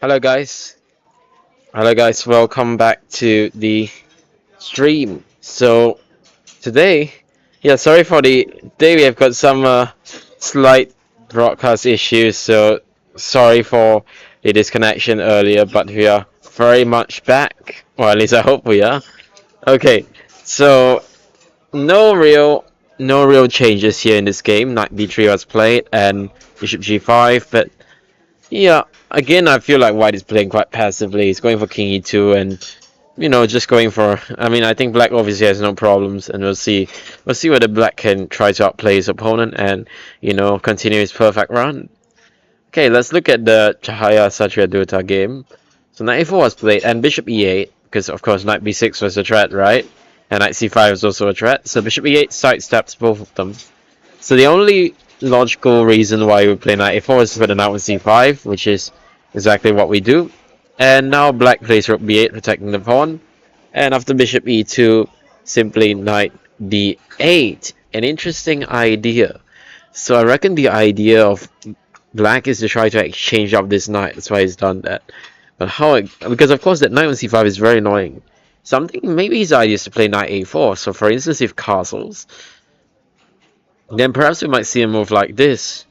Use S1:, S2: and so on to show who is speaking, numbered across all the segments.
S1: Hello guys. Hello guys, welcome back to the stream. So today, sorry for the day we have got some slight broadcast issues, so sorry for the disconnection earlier, but we are very much back. Or at least I hope we are. Okay, so no real no real changes here in this game. Knight b3 was played and bishop g5, but yeah, again, I feel like White is playing quite passively. He's going for King E2 and, just going for. I mean, I think Black obviously has no problems, and we'll see. We'll see whether Black can try to outplay his opponent and, continue his perfect run. Okay, let's look at the Cahaya Satria Dota game. So Knight A4 was played, and Bishop E8, because of course Knight B6 was a threat, right? And Knight C5 was also a threat. So Bishop E8 sidesteps both of them. So the only logical reason why we play knight a4 is for the knight on c5, which is exactly what we do. And now black plays rook b8, protecting the pawn. And after bishop e2, simply knight d8. An interesting idea. So I reckon the idea of black is to try to exchange up this knight. That's why he's done that. But how? Because of course that knight on c5 is very annoying. Something maybe his idea is to play knight a4. So for instance, if castles, then perhaps we might see a move like this.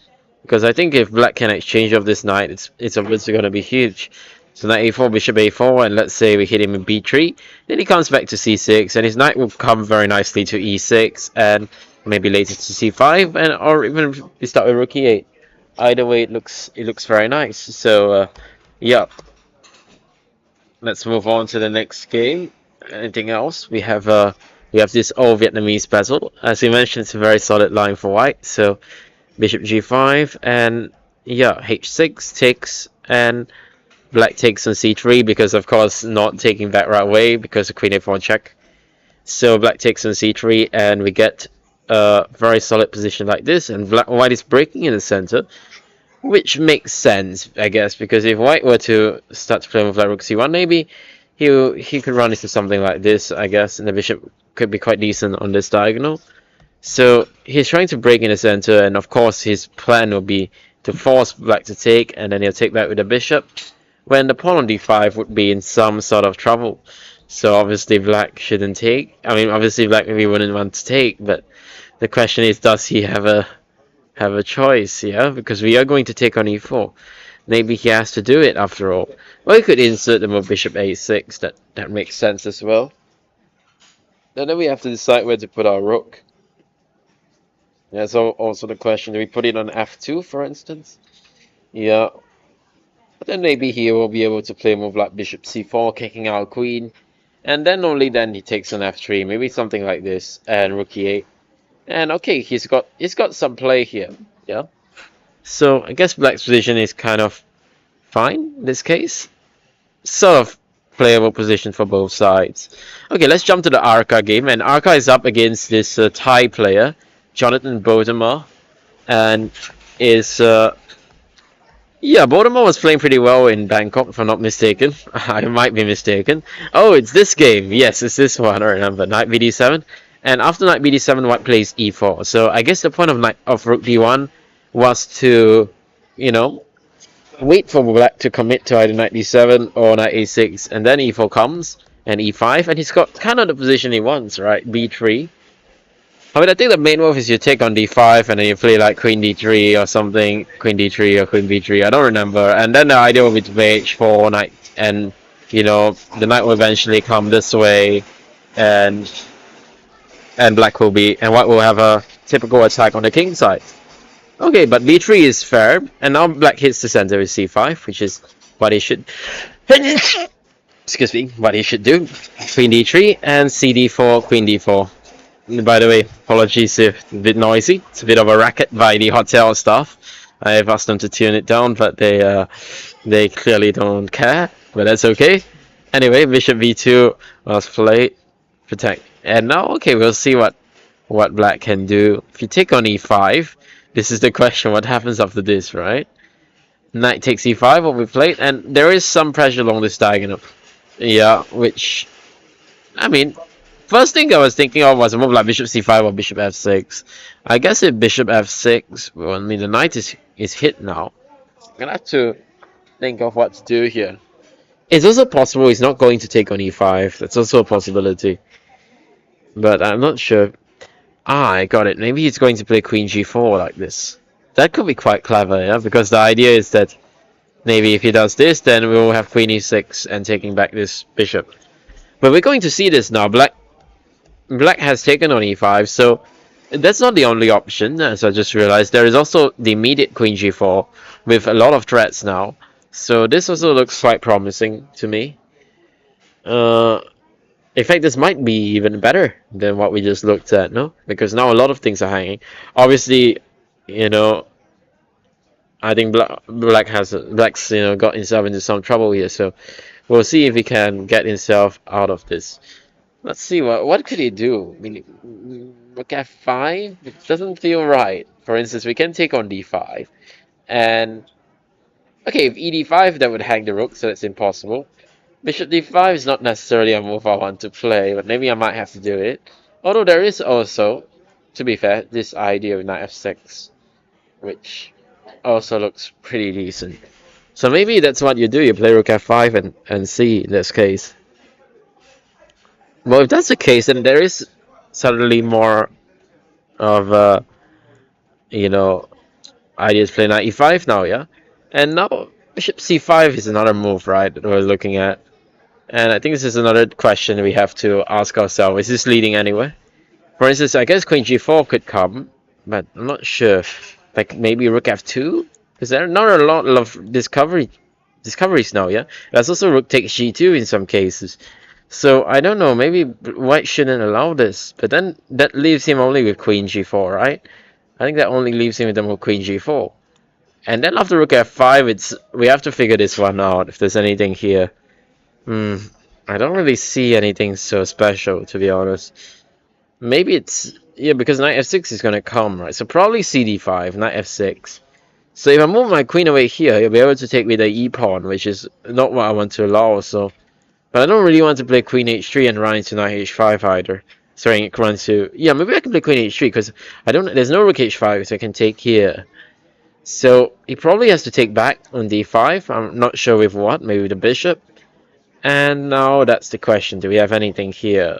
S1: Because I think if black can exchange of this knight, it's obviously going to be huge. So knight a4, bishop a4, and let's say we hit him in b3. Then he comes back to c6, and his knight will come very nicely to e6, and maybe later to c5, and or even we start with rook e8. Either way, it looks very nice. So yeah, let's move on to the next game. Anything else? We have this old Vietnamese bezel. As we mentioned, it's a very solid line for white. So bishop g5 and yeah, h6 takes and black takes on c3 because of course not taking back right away because of queen a4 check. So black takes on c3 and we get a very solid position like this, and white is breaking in the center, which makes sense, I guess, because if white were to start to play with like rook c1, maybe he could run into something like this, I guess, and the bishop could be quite decent on this diagonal. So he's trying to break in the center, and of course his plan will be to force black to take, and then he'll take back with the bishop, when the pawn on d5 would be in some sort of trouble. So obviously black shouldn't take. I mean, obviously black maybe wouldn't want to take, but the question is, does he have a choice? Yeah, because we are going to take on e4. Maybe he has to do it after all. Or he could insert the move bishop a6. That makes sense as well. And then we have to decide where to put our rook. That's also the question. Do we put it on f2, for instance? Yeah. But then maybe he will be able to play a move like bishop c4, kicking out queen. And then only then he takes on f3. Maybe something like this. And rook e8. And okay, he's got some play here. Yeah. So I guess black's position is kind of fine in this case. Sort of playable position for both sides. Okay, let's jump to the Arca game. And Arca is up against this Thai player, Jonathan Bodema, and is yeah, Bodema was playing pretty well in Bangkok, if I'm not mistaken. I might be mistaken. Oh, it's this game. Yes, it's this one. I remember. Knight bd7, and after knight bd7, white plays e4. So I guess the point of rook d1 was to, wait for black to commit to either knight d7 or knight a6, and then e4 comes and e5, and he's got kind of the position he wants, right? b3. I mean, I think the main move is you take on d5 and then you play like queen d3 or something, queen d3 or queen b3, I don't remember. And then the idea will be to play h4 knight, and the knight will eventually come this way, and black will be, and white will have a typical attack on the king side. Okay, but b3 is fair, and now black hits the center with c5, which is what he should. Excuse me, what he should do. Queen d3 and cd4, queen d4. By the way, apologies if it's a bit noisy. It's a bit of a racket by the hotel staff. I have asked them to tune it down, but they clearly don't care. But that's okay. Anyway, bishop b2 was played. Protect. And now, okay, we'll see what black can do. If you take on e5, this is the question: what happens after this, right? Knight takes e5, what we played, and there is some pressure along this diagonal. Yeah, which, I mean, first thing I was thinking of was a move like bishop c5 or bishop f6. I guess if bishop f6, well, I mean the knight is hit now. I'm gonna have to think of what to do here. It's also possible he's not going to take on e5. That's also a possibility. But I'm not sure. Ah, I got it. Maybe he's going to play queen g4 like this. That could be quite clever, yeah? Because the idea is that maybe if he does this, then we will have queen e6 and taking back this bishop. But we're going to see this now. Black has taken on e5, so that's not the only option, as I just realized. There is also the immediate queen g4 with a lot of threats now. So this also looks quite promising to me. In fact, this might be even better than what we just looked at, no? Because now a lot of things are hanging. Obviously, you know, I think Black's got himself into some trouble here. So we'll see if he can get himself out of this. Let's see what could he do. I mean, look at f5. It doesn't feel right. For instance, we can take on d5, and okay, if ed5, that would hang the rook, so that's impossible. Bishop d5 is not necessarily a move I want to play, but maybe I might have to do it. Although there is also, to be fair, this idea of knight f6, which also looks pretty decent. So maybe that's what you do. You play rook f5 and see in this case. Well, if that's the case, then there is suddenly more of ideas play knight e5 now, yeah? And now bishop c5 is another move, right, that we're looking at. And I think this is another question we have to ask ourselves. Is this leading anywhere? For instance, I guess queen g4 could come, but I'm not sure. Like maybe rook f2? Because there are not a lot of discoveries now, yeah? There's also rook takes g2 in some cases. So I don't know, maybe white shouldn't allow this. But then that leaves him only with queen g4, right? I think that only leaves him with queen g4. And then after rook f5, we have to figure this one out, if there's anything here. I don't really see anything so special, to be honest. Maybe it's... Yeah, because knight f6 is going to come, right? So probably cd5, knight f6. So if I move my queen away here, he'll be able to take me the e-pawn, which is not what I want to allow, so... But I don't really want to play queen h3 and run into knight h5 either. Sorry, run to... Yeah, maybe I can play queen h3, because there's no rook h5, so I can take here. So he probably has to take back on d5. I'm not sure with what, maybe with the bishop. And now that's the question, do we have anything here?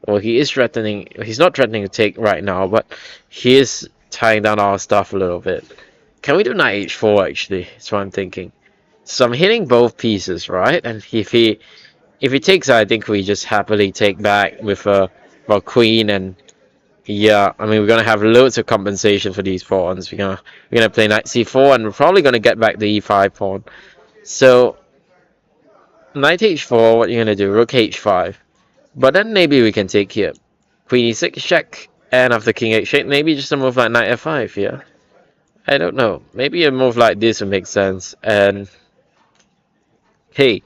S1: Well, he is threatening, he's not threatening to take right now, but he is tying down our stuff a little bit. Can we do knight h4 actually? That's what I'm thinking. So I'm hitting both pieces, right? And if he takes, I think we just happily take back with queen, and yeah, I mean we're gonna have loads of compensation for these pawns. We're gonna play knight c4, and we're probably gonna get back the e5 pawn. So knight h4, what are you gonna do? Rook h5. But then maybe we can take here. Queen e6 check, and after king h8, maybe just a move like knight f5, yeah? I don't know. Maybe a move like this would make sense. And hey,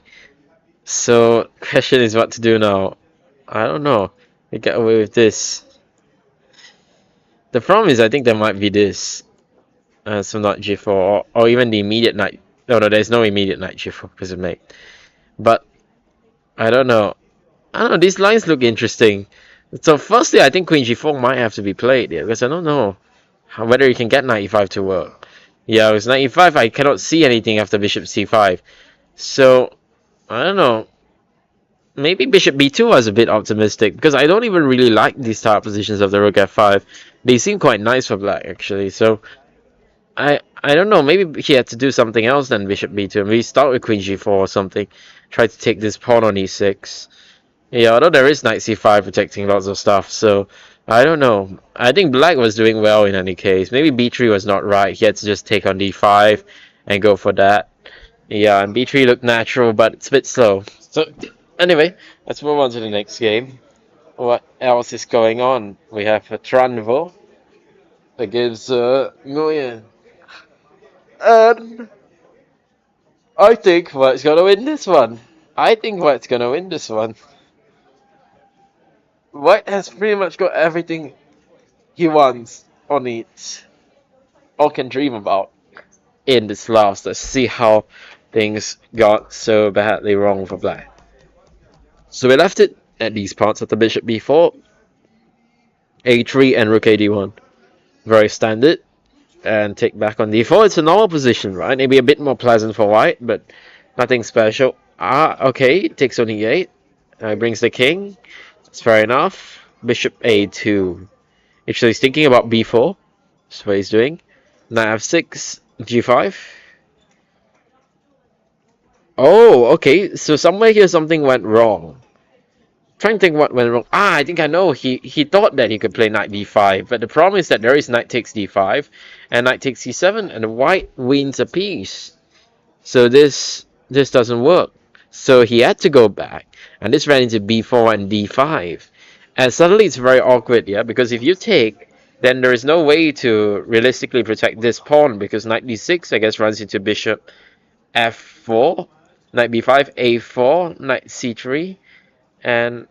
S1: so question is what to do now. I don't know. We get away with this. The problem is I think there might be this. So not g4, or even the immediate knight. No, there's no immediate knight g4 because of mate. But I don't know. These lines look interesting. So firstly, I think queen g4 might have to be played here, because I don't know whether you can get knight e5 to work. Yeah, with knight e5, I cannot see anything after bishop c5. So, I don't know. Maybe bishop b2 was a bit optimistic, because I don't even really like these type of positions of the rook f5. They seem quite nice for black, actually. So, I don't know. Maybe he had to do something else than bishop b2. Maybe start with queen g4 or something. Try to take this pawn on e6. Yeah, although there is knight c5 protecting lots of stuff, so I don't know. I think black was doing well in any case. Maybe b3 was not right. He had to just take on d5 and go for that. Yeah, and b3 looked natural, but it's a bit slow. So anyway, let's move on to the next game. What else is going on? We have a Tranvo against Nguyen. And I think White's gonna win this one. White has pretty much got everything he wants or needs or can dream about in this last. Let's see how things got so badly wrong for black. So we left it at these parts of the bishop b4, a3 and rook ad1. Very standard. and take back on d4. It's a normal position, right? Maybe a bit more pleasant for white, but nothing special. Okay, takes on e8. Brings the king. It's fair enough. Bishop a2. Actually, he's thinking about b4. That's what he's doing. Knight f6, g5. Oh, okay. So somewhere here something went wrong. Trying to think what went wrong. I think I know. He thought that he could play knight d5, but the problem is that there is knight takes d5 and knight takes c7, and the white wins a piece. So this doesn't work. So he had to go back, and this ran into b4 and d5. And suddenly it's very awkward, yeah, because if you take, then there is no way to realistically protect this pawn, because knight d6, I guess, runs into bishop f4, knight b5, a4, knight c3, and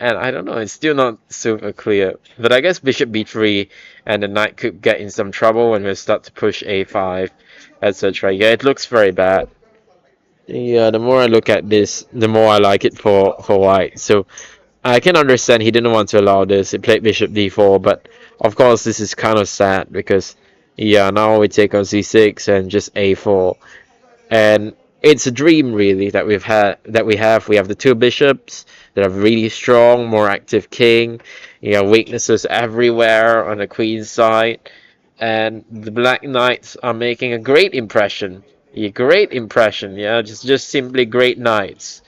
S1: I don't know, it's still not super clear. But I guess bishop b3 and the knight could get in some trouble when we start to push a5, etc. Yeah, it looks very bad. Yeah, the more I look at this, the more I like it for white. So I can understand he didn't want to allow this. He played bishop d4, but of course this is kind of sad because yeah, now we take on c6 and just a4. And it's a dream really that we have the two bishops that are really strong, more active king, weaknesses everywhere on the queen's side, and the black knights are making a great impression. A great impression, yeah, just simply great knights.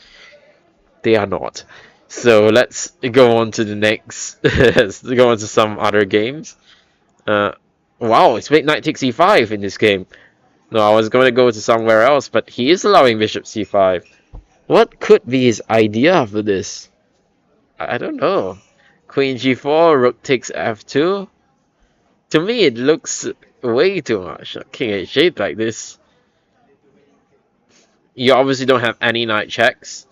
S1: They are not. So let's go on to the next. Let's go on to some other games. uh wow, it's made knight takes e5 in this game. No, I was going to go to somewhere else, but he is allowing bishop c5. What could be his idea for this? I don't know. Queen g4, rook takes f2. To me, it looks way too much. King h8 like this. You obviously don't have any knight checks.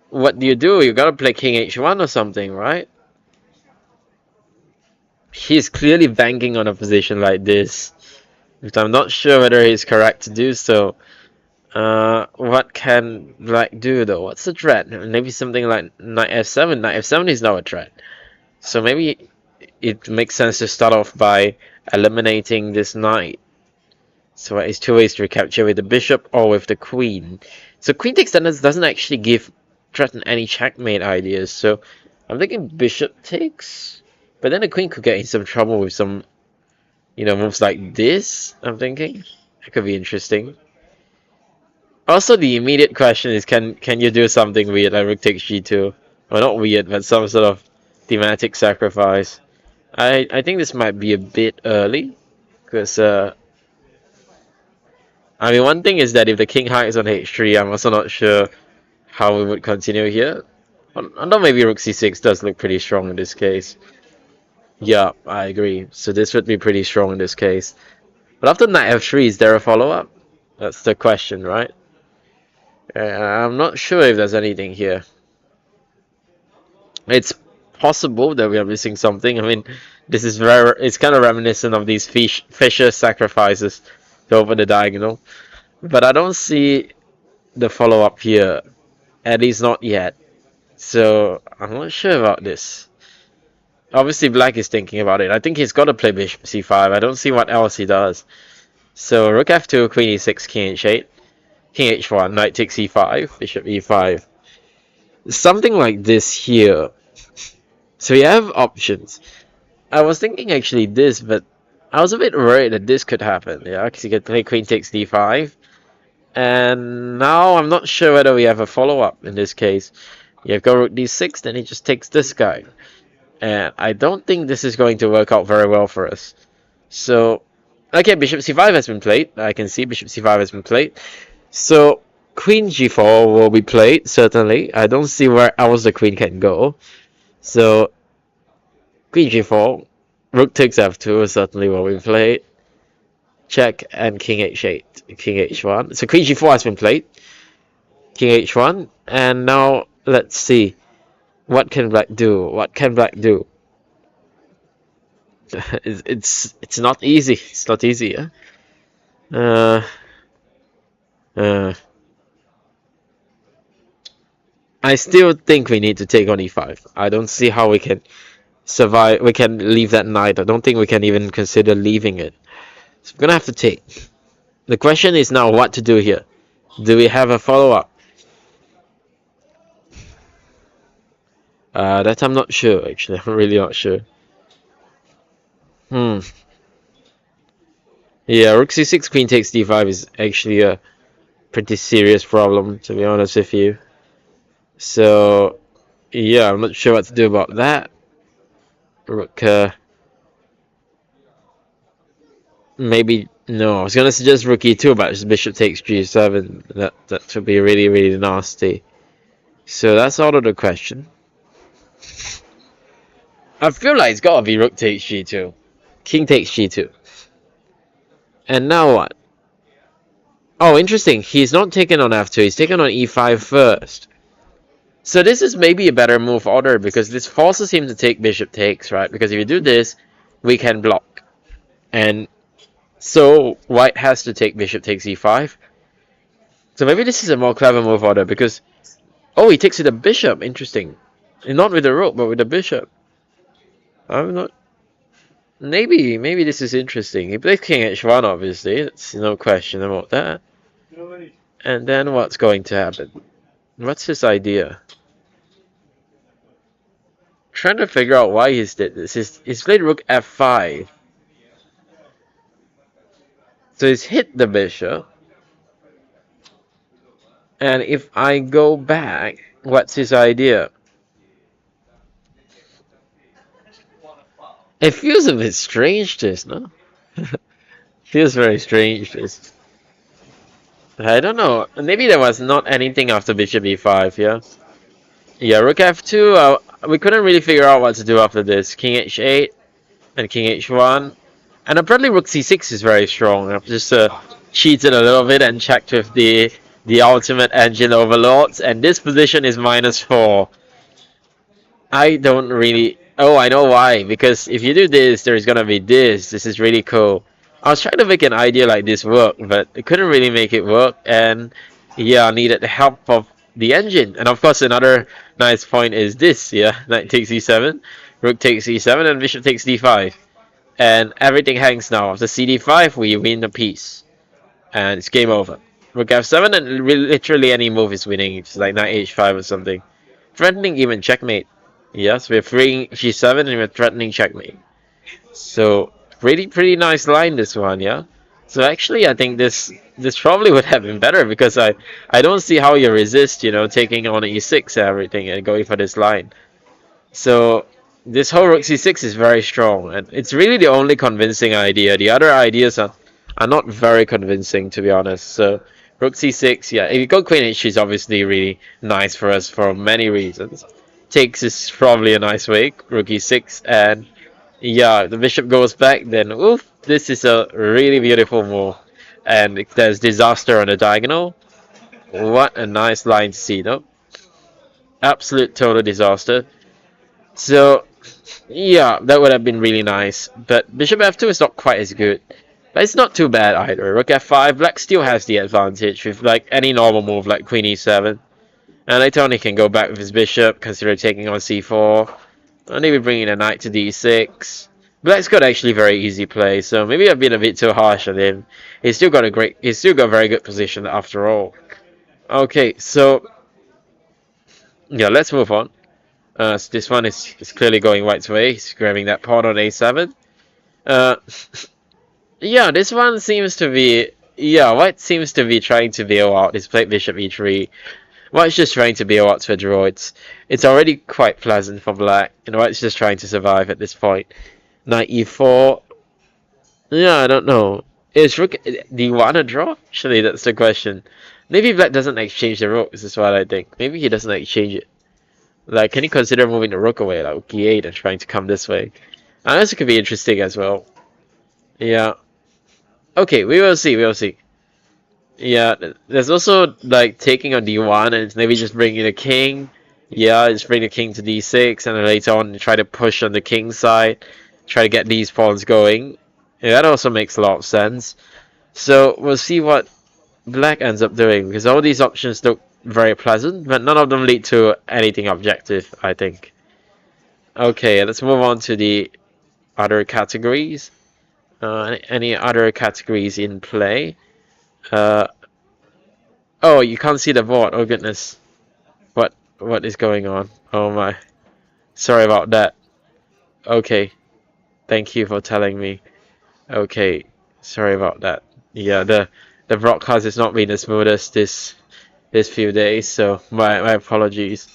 S1: What do? You gotta play king h1 or something, right? He's clearly banking on a position like this, which I'm not sure whether he's correct to do so. What can black do though? What's the threat? Maybe something like knight f7. Knight f7 is now a threat. So maybe it makes sense to start off by eliminating this knight. So it's two ways to recapture, with the bishop or with the queen. So queen takes doesn't actually give threaten any checkmate ideas. So I'm thinking bishop takes. But then the queen could get in some trouble with some, moves like this. I'm thinking that could be interesting. Also, the immediate question is, can you do something weird like rook takes g2? Well, not weird, but some sort of thematic sacrifice. I think this might be a bit early, because I mean, one thing is that if the king hides on h3, I'm also not sure how we would continue here. Although maybe rook c6 does look pretty strong in this case. Yeah, I agree. So this would be pretty strong in this case. But after knight f3, is there a follow-up? That's the question, right? I'm not sure if there's anything here. It's possible that we are missing something. I mean, this is it's kind of reminiscent of these Fisher sacrifices to open the diagonal. But I don't see the follow-up here. At least not yet. So I'm not sure about this. Obviously, black is thinking about it. I think he's got to play bishop c5. I don't see what else he does. So rook f2, queen e6, king h8, king h1, knight takes e5, bishop e5. Something like this here. So you have options. I was thinking actually this, but I was a bit worried that this could happen. Yeah, because you could play queen takes d5. And now I'm not sure whether we have a follow-up in this case. You have go rook d6, then he just takes this guy. And I don't think this is going to work out very well for us. So, okay, bishop c5 has been played. I can see bishop c5 has been played. So, queen g4 will be played, certainly. I don't see where else the queen can go. So, queen g4, rook takes f2 is certainly will be played. Check, and king h8, king h1. So, queen g4 has been played. King h1, and now let's see. What can black do? What can black do? It's not easy. It's not easy. Yeah? I still think we need to take on e5. I don't see how we can survive. We can leave that knight. I don't think we can even consider leaving it. So I'm gonna have to take. The question is now what to do here. Do we have a follow-up? That I'm not sure actually. I'm really not sure. Hmm. Yeah, Rook C6, Queen takes D5 is actually a pretty serious problem, to be honest with you. So, yeah, I'm not sure what to do about that. Rook, maybe, no, I was gonna suggest Rook E2, but just Bishop takes G7. That would be really, really nasty. So that's out of the question. I feel like it's gotta be Rook takes G2. King takes G2. And now what? Oh, interesting. He's not taken on F2, he's taken on E5 first. So this is maybe a better move order because this forces him to take bishop takes, right? Because if you do this, we can block. And so white has to take bishop takes e5. So maybe this is a more clever move order because... Oh, he takes with the bishop. Interesting. And not with the rook, but with the bishop. I'm not... Maybe this is interesting. He plays king h1, obviously. That's no question about that. And then what's going to happen? What's his idea? Trying to figure out why he's did this. He's played rook f5. So he's hit the bishop. And if I go back, what's his idea? It feels a bit strange, this, no? Feels very strange, this. I don't know. Maybe there was not anything after bishop e5, yeah? Yeah, rook f2, we couldn't really figure out what to do after this. King h8 and king h1. And apparently rook c6 is very strong. I've just cheated a little bit and checked with the ultimate engine overlords. And this position is -4. I don't really... Oh, I know why. Because if you do this, there's gonna be this. This is really cool. I was trying to make an idea like this work, but I couldn't really make it work. And yeah, I needed the help of the engine. And of course, another nice point is this. Yeah, knight takes e7, rook takes e7, and bishop takes d5. And everything hangs now. After cd5, we win the piece. And it's game over. Rook f7, and literally any move is winning. It's like knight h5 or something. Threatening even checkmate. Yes, we're freeing g7 and we're threatening checkmate. So pretty nice line, this one, yeah. So actually, I think this probably would have been better because I don't see how you resist, you know, taking on e6 and everything and going for this line. So this whole rook c6 is very strong, and it's really the only convincing idea. The other ideas are not very convincing, to be honest. So rook c6, yeah. If you go queen h3 is obviously really nice for us for many reasons. Takes is probably a nice way, rook e6, and yeah, the bishop goes back, then oof, this is a really beautiful move. And if there's disaster on the diagonal, what a nice line to see, no? Absolute total disaster. So yeah, that would have been really nice, but bishop f2 is not quite as good. But it's not too bad either. Rook f5, black still has the advantage with like any normal move like queen e7. And later on he can go back with his bishop, consider taking on c4. And maybe bringing a knight to d6. Black's got actually very easy play, so maybe I've been a bit too harsh on him. He's still got a very good position after all. Okay, so yeah, let's move on. So this one is clearly going white's way. He's grabbing that pawn on a7. Yeah, this one seems to be... Yeah, white seems to be trying to bail out. He's played bishop e3. White's just trying to bail out for draw. It's already quite pleasant for black, and white's just trying to survive at this point. Knight e4. Yeah, I don't know. Is rook d1 a draw? Actually, that's the question. Maybe black doesn't exchange the rook. This is what I think. Maybe he doesn't exchange it. Like, can you consider moving the rook away, like rook e8 and trying to come this way? And this could be interesting as well. Yeah. Okay, we will see. We will see. Yeah, there's also like taking on d1 and maybe just bringing the king. Yeah, just bring the king to d6 and then later on try to push on the king side. Try to get these pawns going. Yeah, that also makes a lot of sense. So we'll see what black ends up doing because all these options look very pleasant, but none of them lead to anything objective, I think. Okay, let's move on to the other categories. Any other categories in play? Uh, oh, you can't see the board. Oh goodness. What is going on? Oh my. Sorry about that. Okay. Thank you for telling me. Okay. Sorry about that. Yeah, the broadcast has not been the smoothest this few days, so my apologies.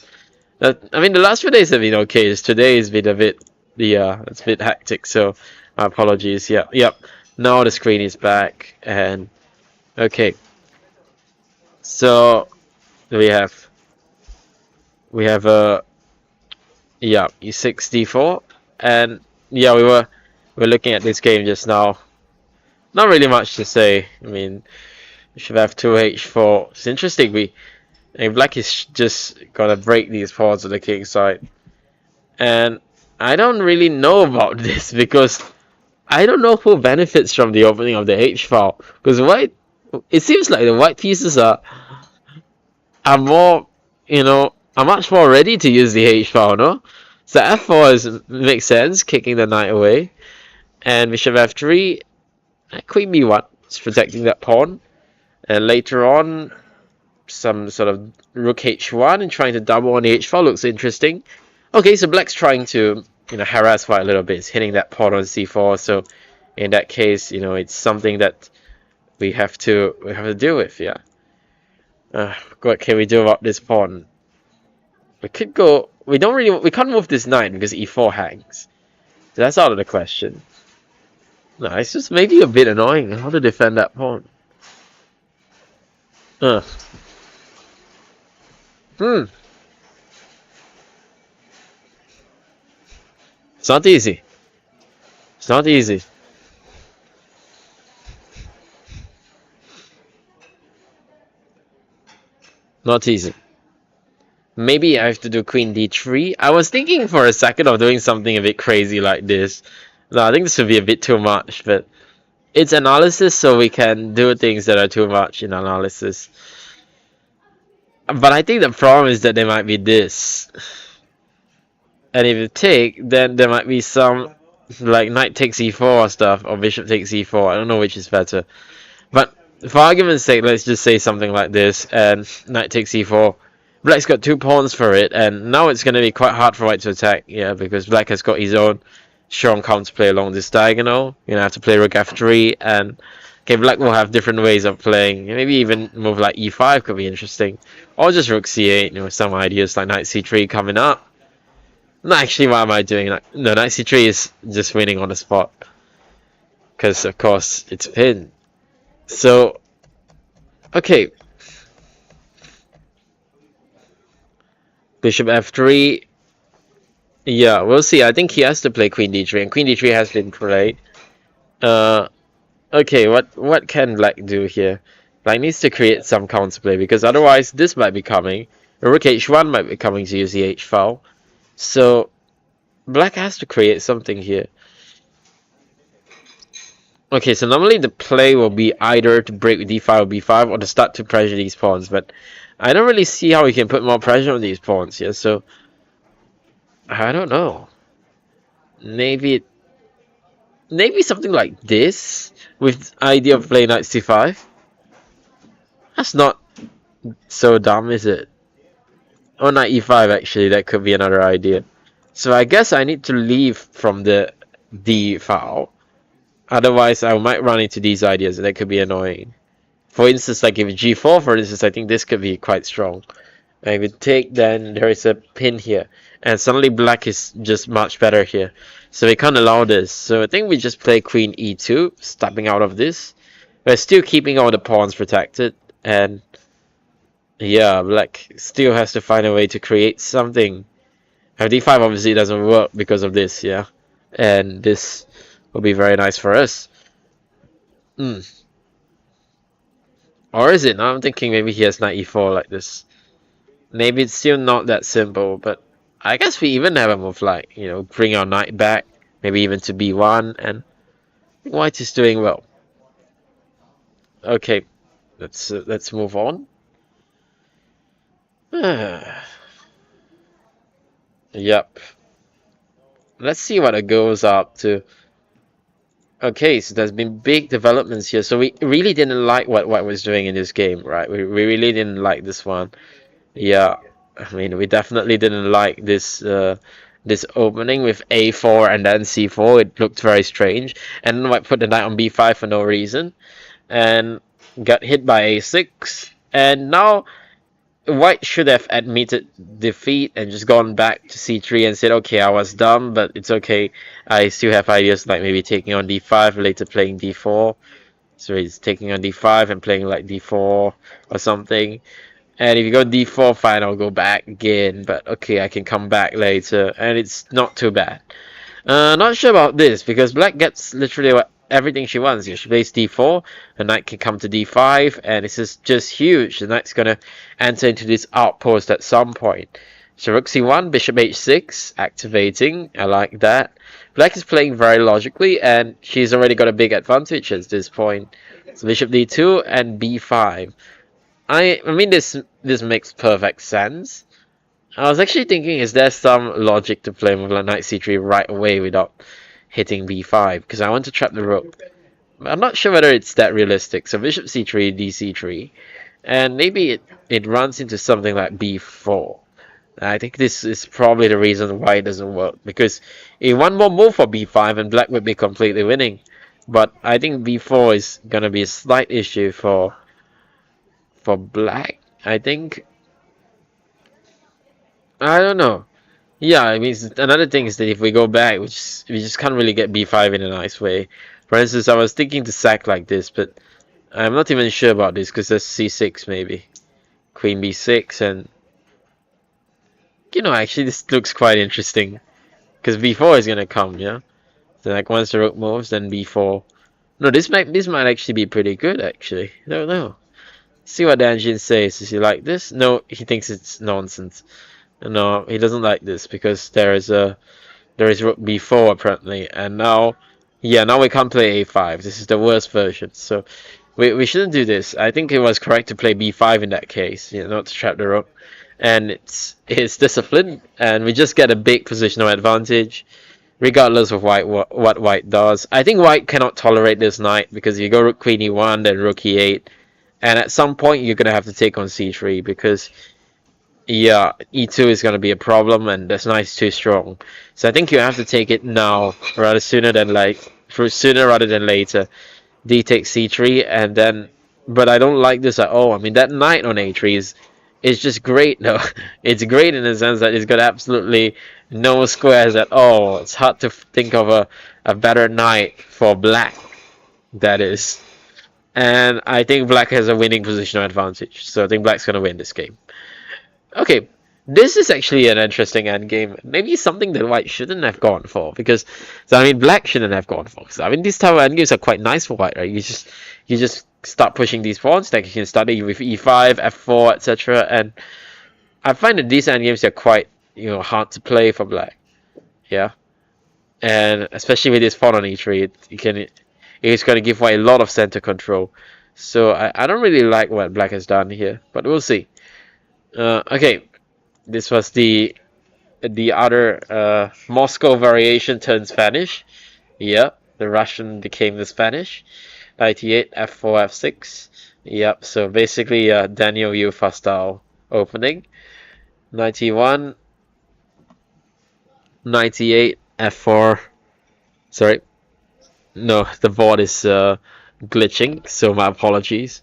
S1: I mean, the last few days have been okay. Just today has been a bit, it's a bit hectic. So my apologies. Yep, yep. Now the screen is back, and okay. So we have a yeah E6 D4, and yeah we're looking at this game just now. Not really much to say. I mean, we should have 2H4. It's interesting. Black is just gonna break these pawns on the king side. And I don't really know about this because I don't know who benefits from the opening of the H file. Because it seems like the white pieces are more, are much more ready to use the H file, no? So F4 makes sense, kicking the knight away. And bishop F3, queen B1 is protecting that pawn. And later on, some sort of rook H1 and trying to double on the H file looks interesting. Okay, so black's trying to, harass white a little bit. It's hitting that pawn on c4. So in that case, it's something that we have to deal with. Yeah. What can we do about this pawn? We could go. We can't move this knight because e4 hangs. So that's out of the question. No, it's just maybe a bit annoying how to defend that pawn. Hmm. It's not easy. It's not easy. Not easy. Maybe I have to do queen d3. I was thinking for a second of doing something a bit crazy like this. No, I think this would be a bit too much, but it's analysis, so we can do things that are too much in analysis. But I think the problem is that there might be this. And if you take, then there might be some, like knight takes e4 or stuff, or bishop takes e4. I don't know which is better. But for argument's sake, let's just say something like this, and knight takes e4. Black's got 2 pawns for it, and now it's going to be quite hard for white to attack, yeah, because black has got his own strong counterplay along this diagonal. You're going to have to play rook f3, and okay, black will have different ways of playing. Maybe even move like e5 could be interesting. Or just rook c8, some ideas like knight c3 coming up. No, actually, what am I doing? No, knight c3 is just winning on the spot. Because, of course, it's pinned. So, okay. Bishop f3. Yeah, we'll see. I think he has to play queen d3, and queen d3 has been played. Okay, what can black do here? Black needs to create some counterplay, because otherwise this might be coming. Rook h1 might be coming to use the h file. So, black has to create something here. Okay, so normally the play will be either to break with d5 or b5, or to start to pressure these pawns, but I don't really see how we can put more pressure on these pawns here, so I don't know. Maybe something like this, with idea of playing knight c5. That's not so dumb, is it? Or knight e5, actually, that could be another idea. So I guess I need to leave from the d file. Otherwise, I might run into these ideas, and that could be annoying. For instance, like if g4, for instance, I think this could be quite strong. And if you take, then there is a pin here. And suddenly black is just much better here. So we can't allow this. So I think we just play queen e2, stepping out of this. We're still keeping all the pawns protected. And yeah, black still has to find a way to create something. d5 obviously doesn't work because of this, yeah. And this will be very nice for us. Or is it? Now I'm thinking maybe he has knight e4 like this. Maybe it's still not that simple, but I guess we even have a move like, bring our knight back, maybe even to b1, and white is doing well. Okay, let's move on. Yep. Let's see what it goes up to. Okay, so there's been big developments here. So we really didn't like what White was doing in this game, right? We really didn't like this one. Yeah, I mean, we definitely didn't like this opening with A4 and then C4. It looked very strange. And then White put the knight on B5 for no reason and got hit by A6. And now White should have admitted defeat and just gone back to C3 and said, okay, I was dumb, but it's okay. I still have ideas like maybe taking on D5, later playing D4. So he's taking on D5 and playing like D4 or something. And if you go D4, fine, I'll go back again. But okay, I can come back later. And it's not too bad. Not sure about this because Black gets literally everything she wants. She plays D4, the knight can come to D5, and this is just huge. The knight's gonna enter into this outpost at some point. So Rook C1, Bishop H6, activating. I like that. Black is playing very logically, and she's already got a big advantage at this point. So Bishop D2 and B5. I mean this makes perfect sense. I was actually thinking, is there some logic to play with like knight c3 right away without hitting b5? Because I want to trap the rook. I'm not sure whether it's that realistic. So bishop c3, dc3, and maybe it runs into something like b4. I think this is probably the reason why it doesn't work. Because in one more move for b5 and black would be completely winning. But I think b4 is gonna be a slight issue for black. I think. I don't know. Yeah, I mean, another thing is that if we go back, we just can't really get b5 in a nice way. For instance, I was thinking to sack like this, but I'm not even sure about this because there's c6 maybe. Queen b6 and... actually this looks quite interesting. Because b4 is gonna come, yeah? So like once the rook moves, then b4. No, this might actually be pretty good, actually. I don't know. See what the engine says. Does he like this? No, he thinks it's nonsense. No, he doesn't like this because there is rook b4 apparently, and now, yeah, now we can't play a5. This is the worst version, so we shouldn't do this. I think it was correct to play b5 in that case, not to trap the rook, and it's discipline, and we just get a big positional advantage, regardless of what white does. I think white cannot tolerate this knight because you go rook queen e1, then rook e8, and at some point you're gonna have to take on c3 because. Yeah, E2 is going to be a problem, and this knight's too strong. So I think you have to take it now, rather sooner rather than later. D takes C3, and then, but I don't like this at all. I mean, that knight on A3 is just great. No, it's great in the sense that it's got absolutely no squares at all. It's hard to think of a better knight for black. That is, and I think black has a winning positional advantage. So I think black's going to win this game. Okay, this is actually an interesting endgame. Maybe something that white shouldn't have gone for, because so I mean black shouldn't have gone for. So, I mean these type of endgames are quite nice for white, right? You just start pushing these pawns. Like you can start it with e5, f4, etc. And I find that these endgames are quite hard to play for black. Yeah, and especially with this pawn on e3, it's going to give white a lot of center control. So I don't really like what black has done here, but we'll see. Okay, this was the other Moscow variation turned Spanish. Yep, the Russian became the Spanish. 98 f4 f6. Yep, so basically Daniel Yufa style opening. 91 98 f4. Sorry, no, the board is glitching, so my apologies.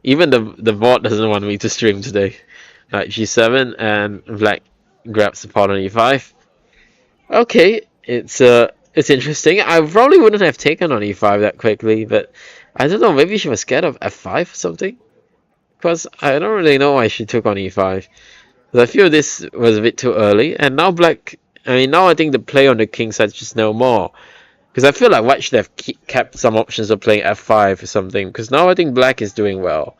S1: Even the board doesn't want me to stream today. Knight g7 and black grabs the pawn on e5. Okay, it's interesting. I probably wouldn't have taken on e5 that quickly, but I don't know. Maybe she was scared of f5 or something. Because I don't really know why she took on e5. Because I feel this was a bit too early, and now black. I mean, now I think the play on the king side is just no more. Because I feel like white should have kept some options of playing f5 or something. Because now I think black is doing well.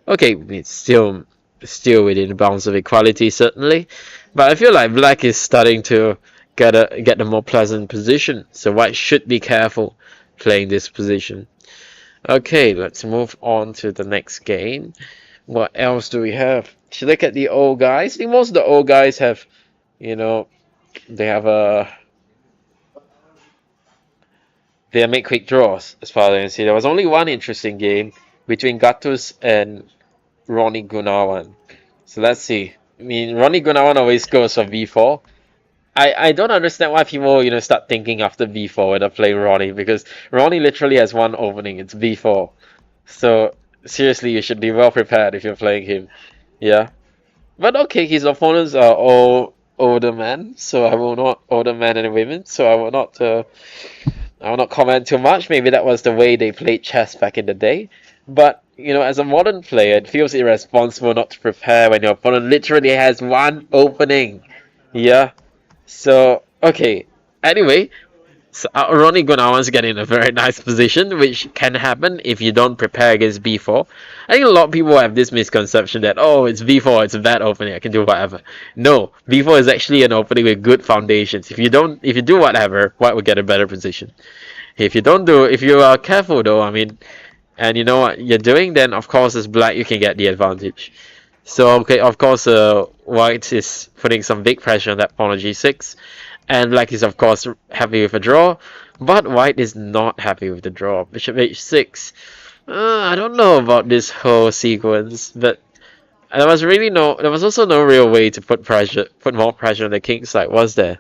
S1: Okay, it's still within bounds of equality certainly, but I feel like black is starting to get a more pleasant position, so white should be careful playing this position. Okay, let's move on to the next game. What else do we have? If you look at the old guys, I think most of the old guys have, they have they make quick draws, as far as I can see. There was only one interesting game between Gattuso and Ronnie Gunawan. So let's see. I mean, Ronnie Gunawan always goes for V4. I don't understand why people, start thinking after V4 when they play Ronnie, because Ronnie literally has one opening, it's V4. So, seriously, you should be well prepared if you're playing him. Yeah. But okay, his opponents are all older men, so I will not older men and women, so I will not comment too much. Maybe that was the way they played chess back in the day. But, as a modern player, it feels irresponsible not to prepare when your opponent literally has one opening. Yeah. So, okay. Anyway, so Ronnie Gunawan's getting in a very nice position, which can happen if you don't prepare against B4. I think a lot of people have this misconception that, oh, it's B4, it's a bad opening, I can do whatever. No, B4 is actually an opening with good foundations. If you do whatever, White will get a better position. If you are careful though, I mean, and you know what you're doing, then of course as Black you can get the advantage. So okay, of course, White is putting some big pressure on that pawn on G6. And Black is of course happy with a draw, but White is not happy with the draw. Bishop H6. I don't know about this whole sequence, but there was also no real way to put more pressure on the king side, was there?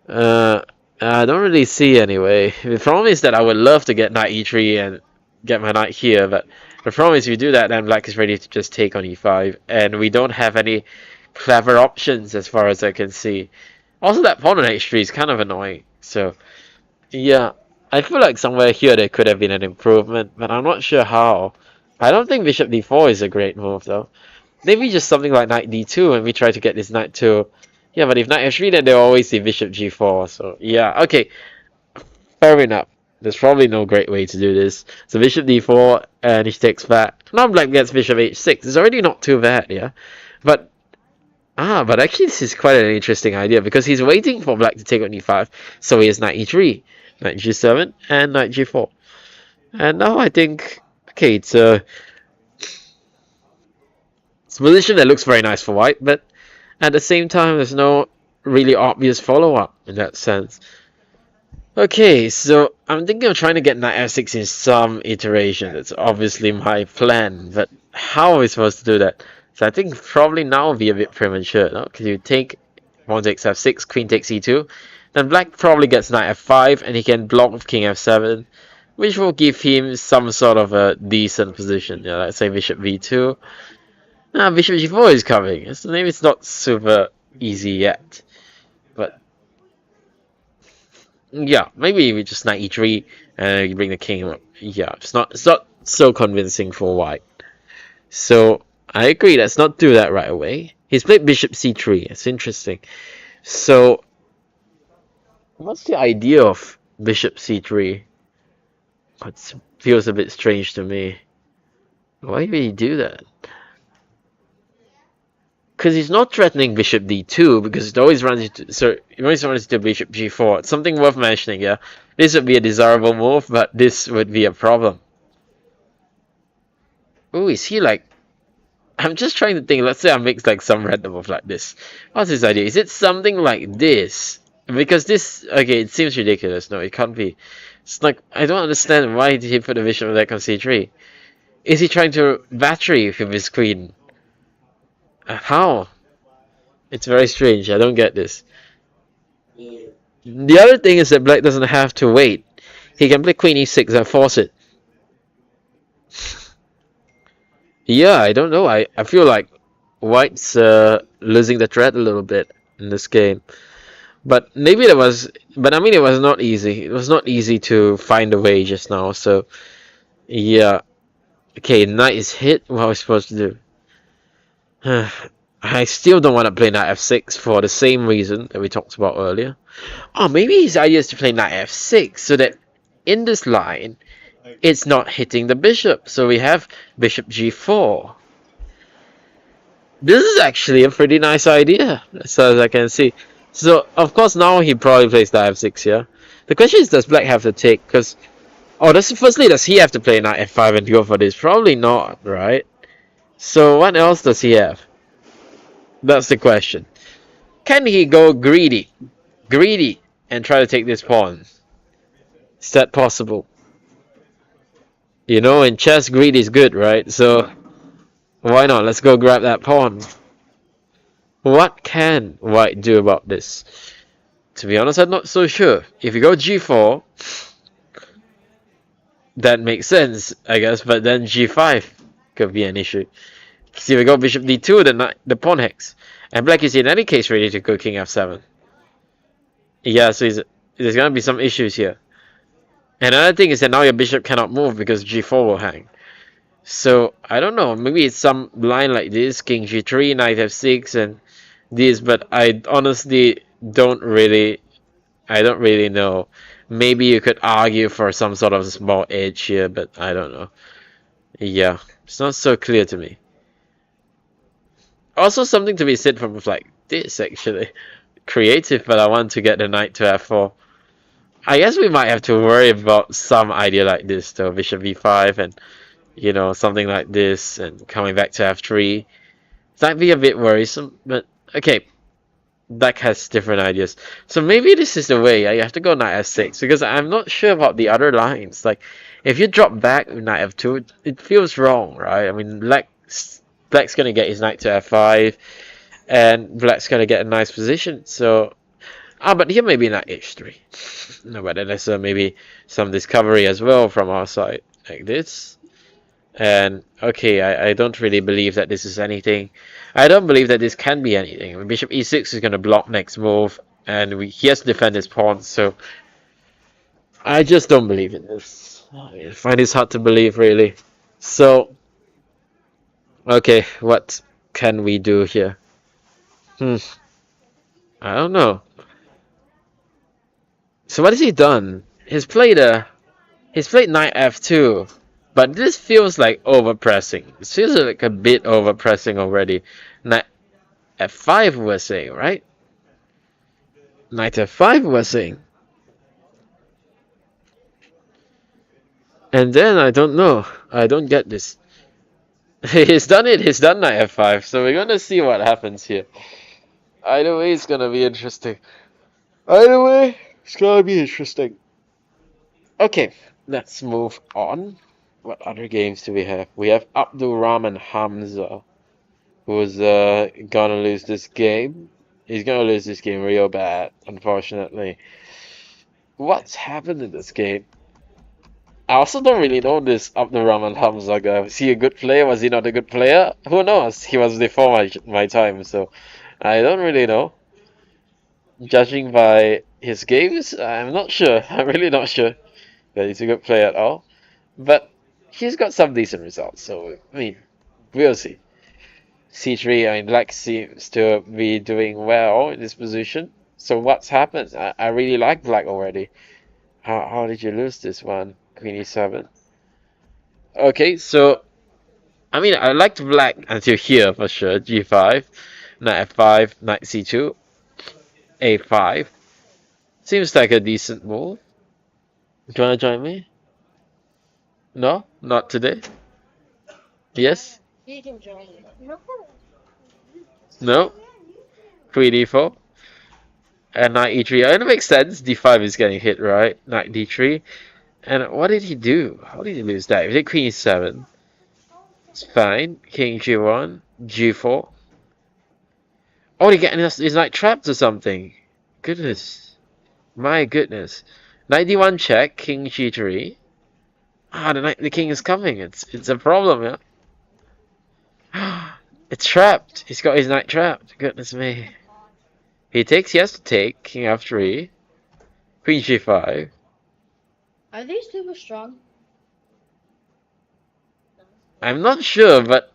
S1: I don't really see anyway. The problem is that I would love to get knight e3 and get my knight here, but the problem is if you do that, then Black is ready to just take on e5, and we don't have any clever options as far as I can see. Also, that pawn on h3 is kind of annoying. So, yeah, I feel like somewhere here there could have been an improvement, but I'm not sure how. I don't think bishop d4 is a great move, though. Maybe just something like knight d2 and we try to get this knight to... Yeah, but if knight f3, then they'll always see bishop g4. So, yeah, okay. Fair enough. There's probably no great way to do this. So bishop d4 and he takes back. Now Black gets bishop h6. It's already not too bad, yeah? But actually this is quite an interesting idea because he's waiting for Black to take on e5. So he has knight e3, knight g7, and knight g4. And now I think, okay, it's a position that looks very nice for White, but at the same time there's no really obvious follow-up in that sense. Okay, so I'm thinking of trying to get knight f6 in some iteration. That's obviously my plan, but how are we supposed to do that? So I think probably now will be a bit premature. No? Because you take pawn takes f6, queen takes e2, then Black probably gets knight f5, and he can block with king f7, which will give him some sort of a decent position. Yeah, let's say bishop v2. Now bishop g4 is coming, so maybe it's not super easy yet, but yeah, maybe we just knight e3 and you bring the king up. Yeah, it's not so convincing for White. So I agree, let's not do that right away. He's played bishop c3. It's interesting. So what's the idea of bishop c3? It feels a bit strange to me. Why would he do that? Because he's not threatening bishop d2 because it always runs into bishop g4. It's something worth mentioning, yeah. This would be a desirable move, but this would be a problem. Oh, is he like... I'm just trying to think. Let's say I make like some random move like this. What's his idea? Is it something like this? Because this... Okay, it seems ridiculous. No, it can't be. It's like... I don't understand why did he put the bishop back on c3. Is he trying to battery with his queen? How? It's very strange. I don't get this. The other thing is that Black doesn't have to wait. He can play queen e6 and force it. Yeah, I don't know. I feel like White's losing the thread a little bit in this game. But maybe it was... But I mean, it was not easy. It was not easy to find a way just now. So, yeah. Okay, knight is hit. What are we supposed to do? I still don't want to play knight f6 for the same reason that we talked about earlier. Oh, maybe his idea is to play knight f6 so that in this line it's not hitting the bishop. So we have bishop g4. This is actually a pretty nice idea as far as I can see. So of course now he probably plays knight f6 here. The question is, does Black have to take? Because firstly, does he have to play knight f5 and go for this? Probably not, right? So what else does he have? That's the question. Can he go greedy and try to take this pawn? Is that possible? You know, in chess, greed is good, right? So why not? Let's go grab that pawn. What can white do about this? To be honest, I'm not so sure. If you go g4, that makes sense, I guess, but then g5 could be an issue. See, if we go bishop d2, the pawn hex. And black is in any case ready to go king f7. Yeah, so there's gonna be some issues here. And another thing is that now your bishop cannot move because g4 will hang. So, I don't know, maybe it's some line like this, king g3, knight f6, and this, but I honestly I don't really know. Maybe you could argue for some sort of small edge here, but I don't know. Yeah, it's not so clear to me. Also, something to be said from like this, actually. Creative, but I want to get the knight to f4. I guess we might have to worry about some idea like this, though. Bishop b5 and, you know, something like this, and coming back to f3. That'd be a bit worrisome, but okay. Black has different ideas. So maybe this is the way. I have to go knight f6 because I'm not sure about the other lines. Like, if you drop back with knight f2, it feels wrong, right? I mean, black's gonna get his knight to f5, and black's gonna get a nice position. So, but here maybe knight h3. No, but there's maybe some discovery as well from our side, like this. And okay, I don't really believe that this is anything. I don't believe that this can be anything. I mean, bishop e6 is going to block next move, and he has to defend his pawn, so I just don't believe in this. I find this hard to believe, really. So, okay, what can we do here? I don't know. So what has he done? He's played knight f2. But this feels like overpressing. It feels like a bit overpressing already. Knight f5 we're saying, right? Knight f5 we're saying. And then I don't know. I don't get this. He's done it. He's done knight f5. So we're gonna see what happens here. Either way, it's gonna be interesting. Either way, it's gonna be interesting. Okay, let's move on. What other games do we have? We have Abdul Rahman Hamza, who's gonna lose this game. He's gonna lose this game real bad, unfortunately. What's happened in this game? I also don't really know this Abdul Rahman Hamza guy. Was he a good player? Was he not a good player? Who knows? He was before my time, so I don't really know. Judging by his games, I'm not sure. I'm really not sure that he's a good player at all. But he's got some decent results, so I mean, we'll see. C3, I mean, black seems to be doing well in this position. So what's happened? I really like black already. How did you lose this one? Queen e7. Okay, so I mean, I liked black until here for sure. G5, knight f5, knight c2, a5. Seems like a decent move. Do you wanna join me? No, not today. Yes? No. Queen e4. And knight e3. It makes sense. d5 is getting hit, right? Knight d3. And what did he do? How did he lose that? He did queen e7. It's fine. King g1, g4. Oh, he getting his knight trapped or something. Goodness. My goodness. Knight d1 check, king g3. Ah, the king is coming. It's a problem, yeah. It's trapped. He's got his knight trapped. Goodness me. He has to take, king f3, queen g5.
S2: Are these super strong?
S1: I'm not sure, but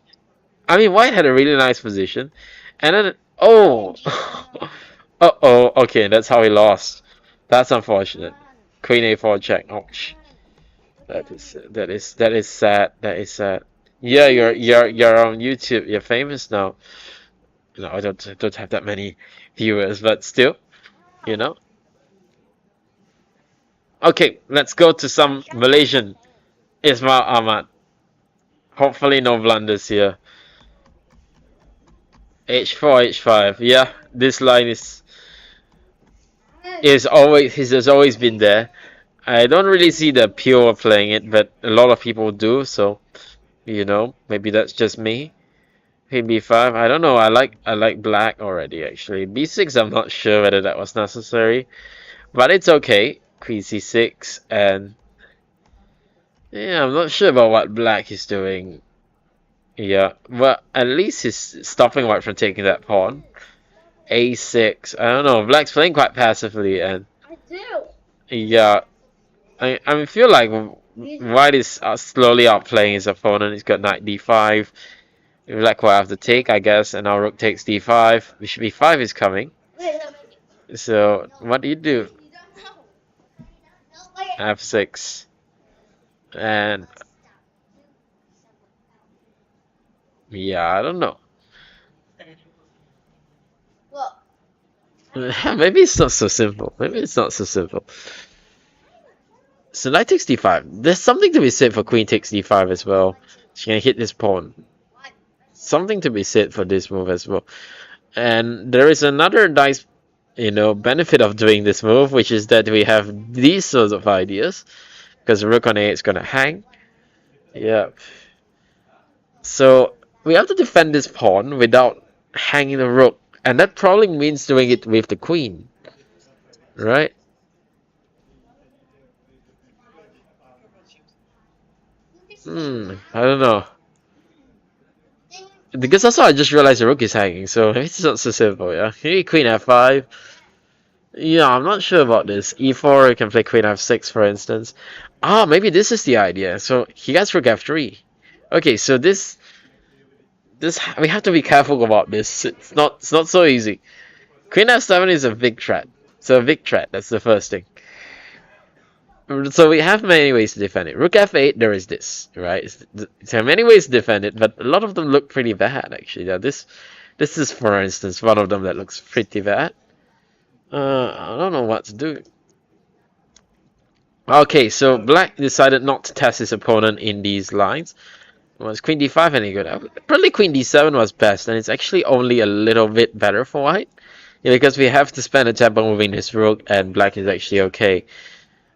S1: I mean, white had a really nice position, and then oh, oh, okay, that's how he lost. That's unfortunate. Queen a4 check. Ouch. That is sad. That is sad. Yeah, you're on YouTube. You're famous now. No, I don't have that many viewers, but still, you know. Okay, let's go to some Malaysian. Ismail Ahmad. Hopefully no blunders here. H4, H5. Yeah, this line is always has always been there. I don't really see the appeal of playing it, but a lot of people do, so maybe that's just me. Queen b5, I don't know. I like black already actually. b6, I'm not sure whether that was necessary, but it's okay. Queen c6, and yeah, I'm not sure about what black is doing. Yeah, but at least he's stopping white from taking that pawn. a6, I don't know. Black's playing quite passively, and
S2: I do.
S1: yeah, I feel like white is slowly outplaying his opponent. He's got knight d5. Black will have to take, I guess, and now rook takes d5. Bishop b5 is coming.
S2: Wait,
S1: So what do you do?
S2: you don't know. No, wait.
S1: f6, and yeah, I don't know.
S2: Look.
S1: Maybe it's not so simple. Maybe it's not so simple. So knight takes d5. There's something to be said for queen takes d5 as well. She's gonna hit this pawn. Something to be said for this move as well. And there is another nice, benefit of doing this move, which is that we have these sorts of ideas, because rook on a8 is gonna hang. Yeah. So we have to defend this pawn without hanging the rook, and that probably means doing it with the queen, right? I don't know. Because also I just realized the rook is hanging, so it's not so simple, yeah. Maybe queen f5. Yeah, I'm not sure about this. e4, you can play queen f6, for instance. Ah, maybe this is the idea. So he gets rook f3. Okay, so this we have to be careful about this. It's not so easy. Queen f7 is a big threat. So a big threat. That's the first thing. So we have many ways to defend it. Rook f8, there is this, right? There are many ways to defend it, but a lot of them look pretty bad, actually. Now this is, for instance, one of them that looks pretty bad. I don't know what to do. Okay, so black decided not to test his opponent in these lines. Was queen d5 any good? Probably queen d7 was best, and it's actually only a little bit better for white. Yeah, because we have to spend a tempo moving this rook, and black is actually okay.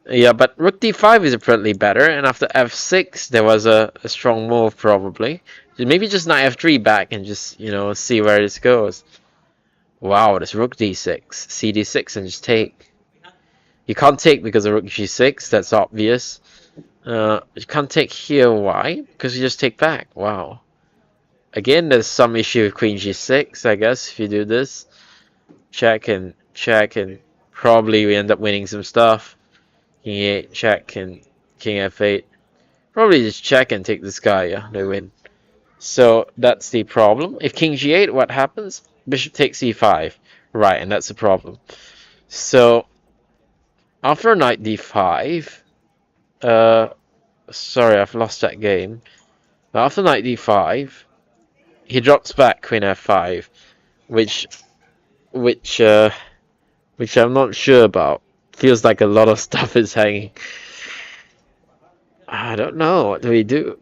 S1: Yeah, but rook d5 is apparently better, and after f6 there was a strong move probably. Maybe just knight f3 back and just, see where this goes. Wow, this rook d6, cd6 and just take. You can't take because of rook g6, that's obvious. You can't take here, why? Because you just take back, wow. Again, there's some issue with queen g6, I guess, if you do this. Check and probably we end up winning some stuff. King e8, check, and king f8. Probably just check and take this guy, yeah, they win. So that's the problem. If king g8, what happens? Bishop takes e5. Right, and that's the problem. So, after knight d5, sorry, I've lost that game. After knight d5, he drops back queen f5, which I'm not sure about. Feels like a lot of stuff is hanging. I don't know. What do we do?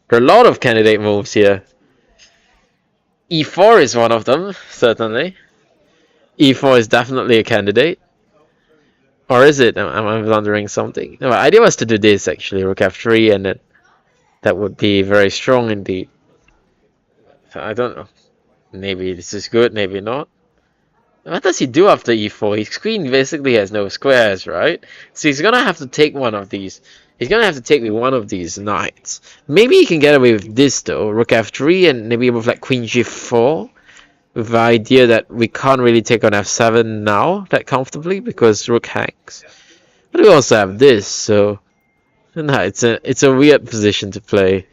S1: There are a lot of candidate moves here. e4 is one of them, certainly. e4 is definitely a candidate. Or is it? Am I blundering something? No, my idea was to do this, actually. Rook f3, and that would be very strong indeed. I don't know. Maybe this is good, maybe not. What does he do after e4? His queen basically has no squares, right? So he's gonna have to take one of these. He's gonna have to take with one of these knights. Maybe he can get away with this though. Rook f3 and maybe with like queen g4. With the idea that we can't really take on f7 now that comfortably because rook hangs. But we also have this, so no, it's a weird position to play.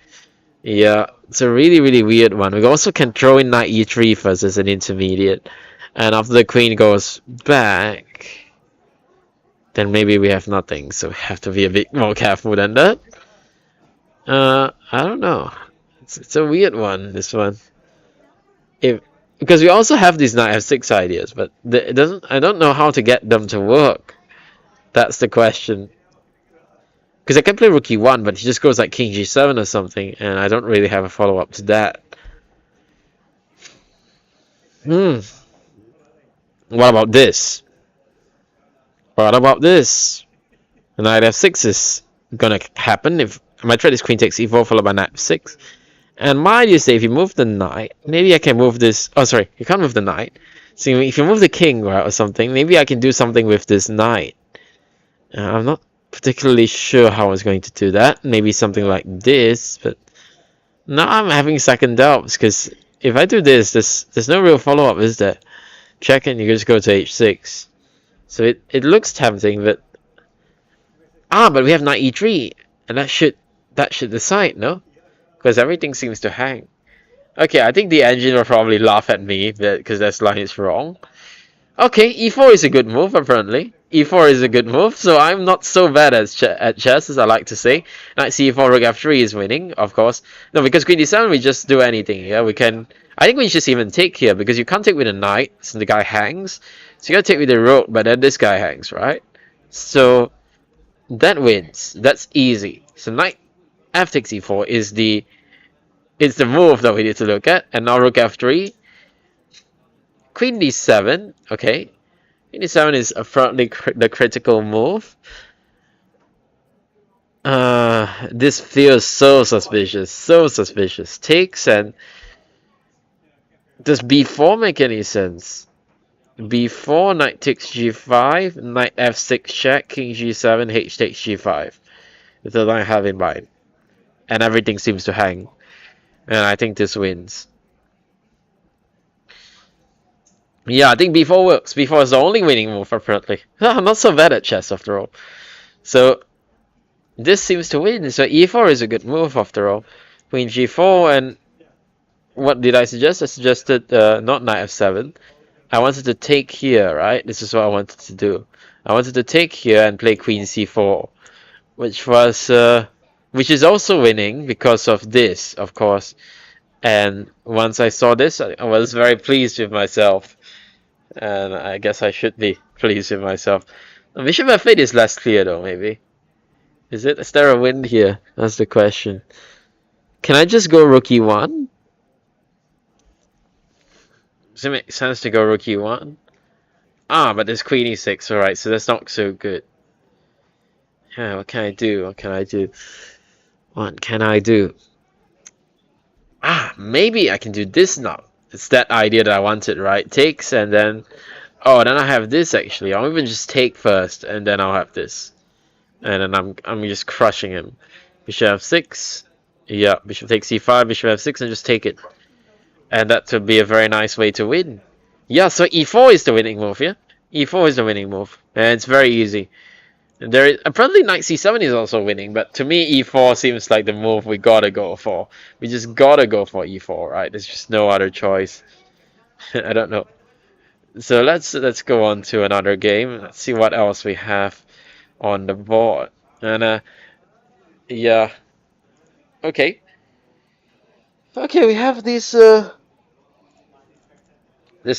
S1: Yeah, it's a really weird one. We also can throw in knight e3 first as an intermediate. And after the queen goes back, then maybe we have nothing. So we have to be a bit more careful than that. I don't know. It's a weird one, this one. Because we also have these knight f6 ideas, but I don't know how to get them to work. That's the question. Because I can play rook e1, but he just goes like king g7 or something, and I don't really have a follow-up to that. What about this? What about this? Knight f6 is gonna happen if my threat is queen takes e4 followed by knight f6. And my idea is that if you move the knight, maybe I can move this. Oh, sorry, you can't move the knight. So if you move the king, right, or something, maybe I can do something with this knight. I'm not particularly sure how I was going to do that. Maybe something like this, but now I'm having second doubts because if I do this, there's no real follow up, is there? Check and you just go to h6. So it looks tempting, but but we have knight e3, and that should decide, no? Because everything seems to hang. Okay, I think the engine will probably laugh at me because this line is wrong. Okay, e4 is a good move, apparently. E4 is a good move, so I'm not so bad at chess, as I like to say. Knight c4, rook f3 is winning, of course. No, because queen d7, we just do anything. Yeah, we can... I think we just even take here, because you can't take with a knight, since the guy hangs. So you gotta take with the rook, but then this guy hangs, right? So, that wins. That's easy. So knight f takes e4 is the move that we need to look at. And now rook f3. Queen d7, okay. Queen d7 is apparently the critical move. This feels so suspicious, so suspicious. Takes, and does b4 make any sense? b4, knight takes g5, knight f6 check, king g7, h takes g5. That's what I have in mind. And everything seems to hang. And I think this wins. Yeah, I think b4 works. b4 is the only winning move, apparently. I'm not so bad at chess, after all. So, this seems to win. So, e4 is a good move, after all. Queen g4, and what did I suggest? I suggested not knight f7. I wanted to take here, right? This is what I wanted to do. I wanted to take here and play queen c4, which is also winning because of this, of course. And once I saw this, I was very pleased with myself. And I guess I should be pleased with myself. Bishop f8 is less clear though, maybe. Is there a win here? That's the question. Can I just go rook e1? Does it make sense to go rook e1? But there's queen e6, alright, so that's not so good. Yeah, what can I do? What can I do? What can I do? Maybe I can do this now. It's that idea that I wanted, right? Takes, and then... Oh, then I have this, actually. I'll even just take first, and then I'll have this. And then I'm just crushing him. Bishop f6. Yeah, bishop takes c5, bishop f6, and just take it. And that would be a very nice way to win. Yeah, so e4 is the winning move, yeah? e4 is the winning move. And it's very easy. Apparently knight c7 is also winning, but to me e4 seems like the move we gotta go for. We just gotta go for e4, right? There's just no other choice. I don't know. So let's go on to another game. Let's see what else we have on the board. And yeah. Okay. Okay, we have this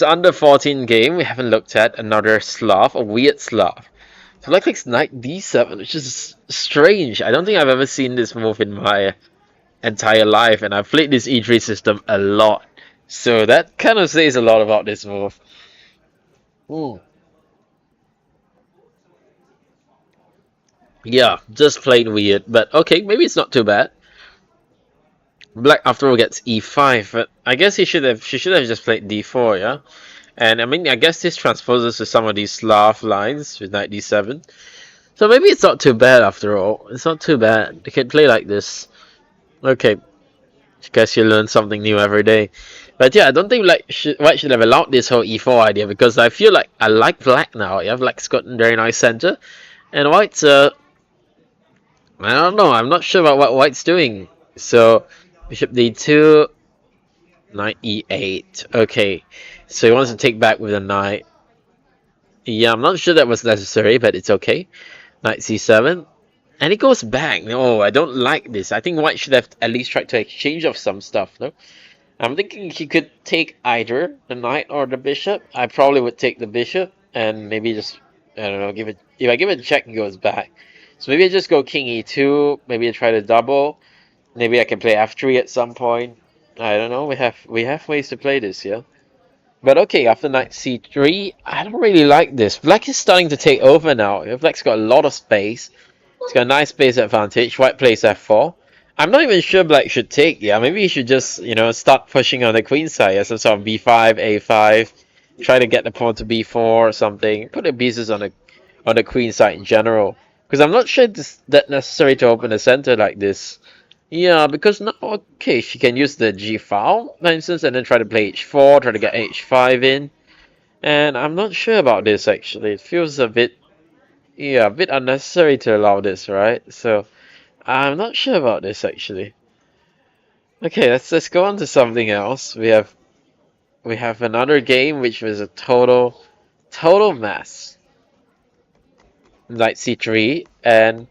S1: under 14 game we haven't looked at. Another Slav, a weird Slav. So black takes knight d7, which is strange. I don't think I've ever seen this move in my entire life, and I've played this e3 system a lot. So that kind of says a lot about this move. Yeah, just plain weird, but okay, maybe it's not too bad. Black after all gets e5, but I guess she should have just played d4, yeah? And I mean, I guess this transposes to some of these Slav lines with knight d7. So maybe it's not too bad after all. It's not too bad. They can play like this. Okay. I guess you learn something new every day. But yeah, I don't think White should have allowed this whole e4 idea, because I feel like I like Black now. Yeah, Black's got a very nice center. And White's, I don't know. I'm not sure about what White's doing. So, bishop d2, knight e8. Okay. So he wants to take back with a knight. Yeah, I'm not sure that was necessary, but it's okay. Knight c7. And it goes back. No, I don't like this. I think White should have at least tried to exchange of some stuff, no? I'm thinking he could take either the knight or the bishop. I probably would take the bishop and maybe just, I don't know, if I give it a check, it goes back. So maybe I just go king e2, maybe I try to double. Maybe I can play f3 at some point. I don't know, we have ways to play this, yeah? But okay, after knight c3, I don't really like this. Black is starting to take over now. Black's got a lot of space. He's got a nice space advantage. White plays f4. I'm not even sure black should take. Yeah, maybe he should just, start pushing on the queen side. As some sort of b5, a5. Try to get the pawn to b4 or something. Put the pieces on the queen side in general. Because I'm not sure it's that necessary to open the center like this. Yeah, because now, okay, she can use the g file, for instance, and then try to play h4, try to get h5 in. And I'm not sure about this actually. It feels a bit, yeah, a bit unnecessary to allow this, right? So I'm not sure about this actually. Okay, let's go on to something else. We have another game which was a total mess. Knight c3, and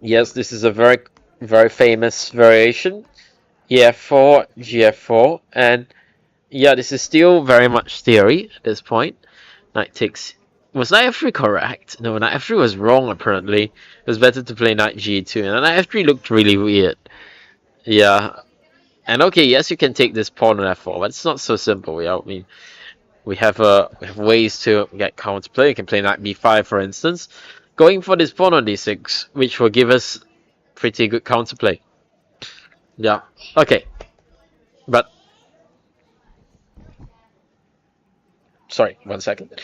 S1: yes, this is a very famous variation. ef4, gf4, and yeah, this is still very much theory at this point. Knight takes. Was knight f3 correct? No, knight f3 was wrong apparently. It was better to play knight g2, and knight f3 looked really weird. Yeah, and okay, yes, you can take this pawn on f4, but it's not so simple. Yeah, I mean, we have ways to get counterplay. You can play knight b5, for instance, going for this pawn on d6, which will give us pretty good counterplay. Yeah. Okay. But sorry, 1 second.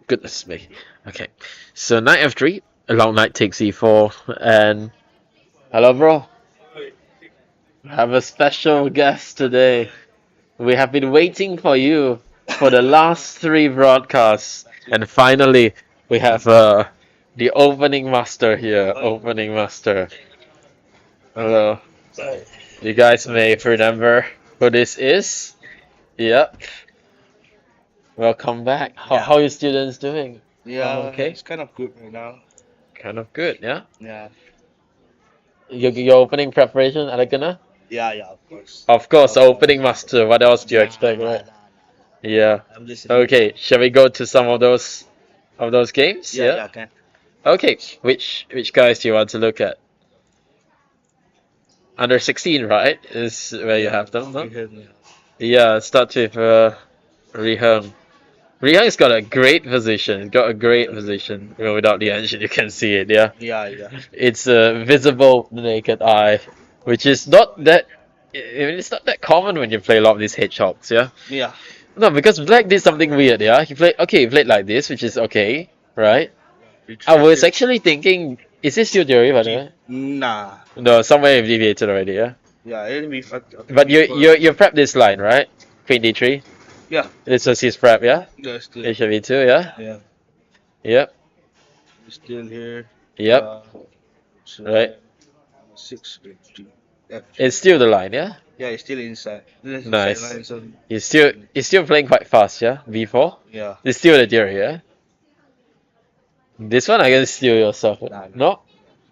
S1: Goodness me. Okay. So knight f3, allow knight takes e4, and hello, bro. We have a special guest today. We have been waiting for you for the last 3 broadcasts, and finally we have the opening master here. Opening master. Hello. You guys may remember who this is. Yep. Welcome back. How are your students doing?
S3: Yeah,
S1: okay.
S3: it's kind of good right now.
S1: Kind of good, yeah?
S3: Yeah,
S1: Your opening preparation, Alagana?
S3: yeah, of course.
S1: Of course, opening master. What else do you expect, right? Yeah.
S3: I'm listening.
S1: Okay, shall we go to some of those games?
S3: Yeah, can.
S1: Okay, which guys do you want to look at? Under 16, right? Is where you have them, no? Yeah, start with Ri Heng. Ri Heng's got a great position. He's got a great position. Well, without the engine, you can see it, yeah?
S3: Yeah.
S1: It's visible to the naked eye, which is not that. I mean, it's not that common when you play a lot of these hedgehogs, yeah?
S3: Yeah.
S1: No, because Black did something weird, yeah? He played like this, which is okay, right? I was actually thinking, is this your theory, by the way?
S3: Nah.
S1: No, somewhere you've deviated already, yeah?
S3: Yeah, it'll be fun.
S1: But you prepped this line, right? Queen d3.
S3: Yeah.
S1: This was his prep, yeah?
S3: Yeah, still.
S1: HV2, yeah?
S3: Yeah.
S1: Yep.
S3: Still here.
S1: Yep.
S3: So
S1: Right.
S3: 6, 2, F.
S1: It's still the line, yeah?
S3: Yeah, it's still inside. It's
S1: Nice.
S3: inside line, so
S1: He's still playing quite fast, yeah? V4?
S3: yeah.
S1: It's still the theory, yeah? This one I can steal yourself.
S3: Nah.
S1: No?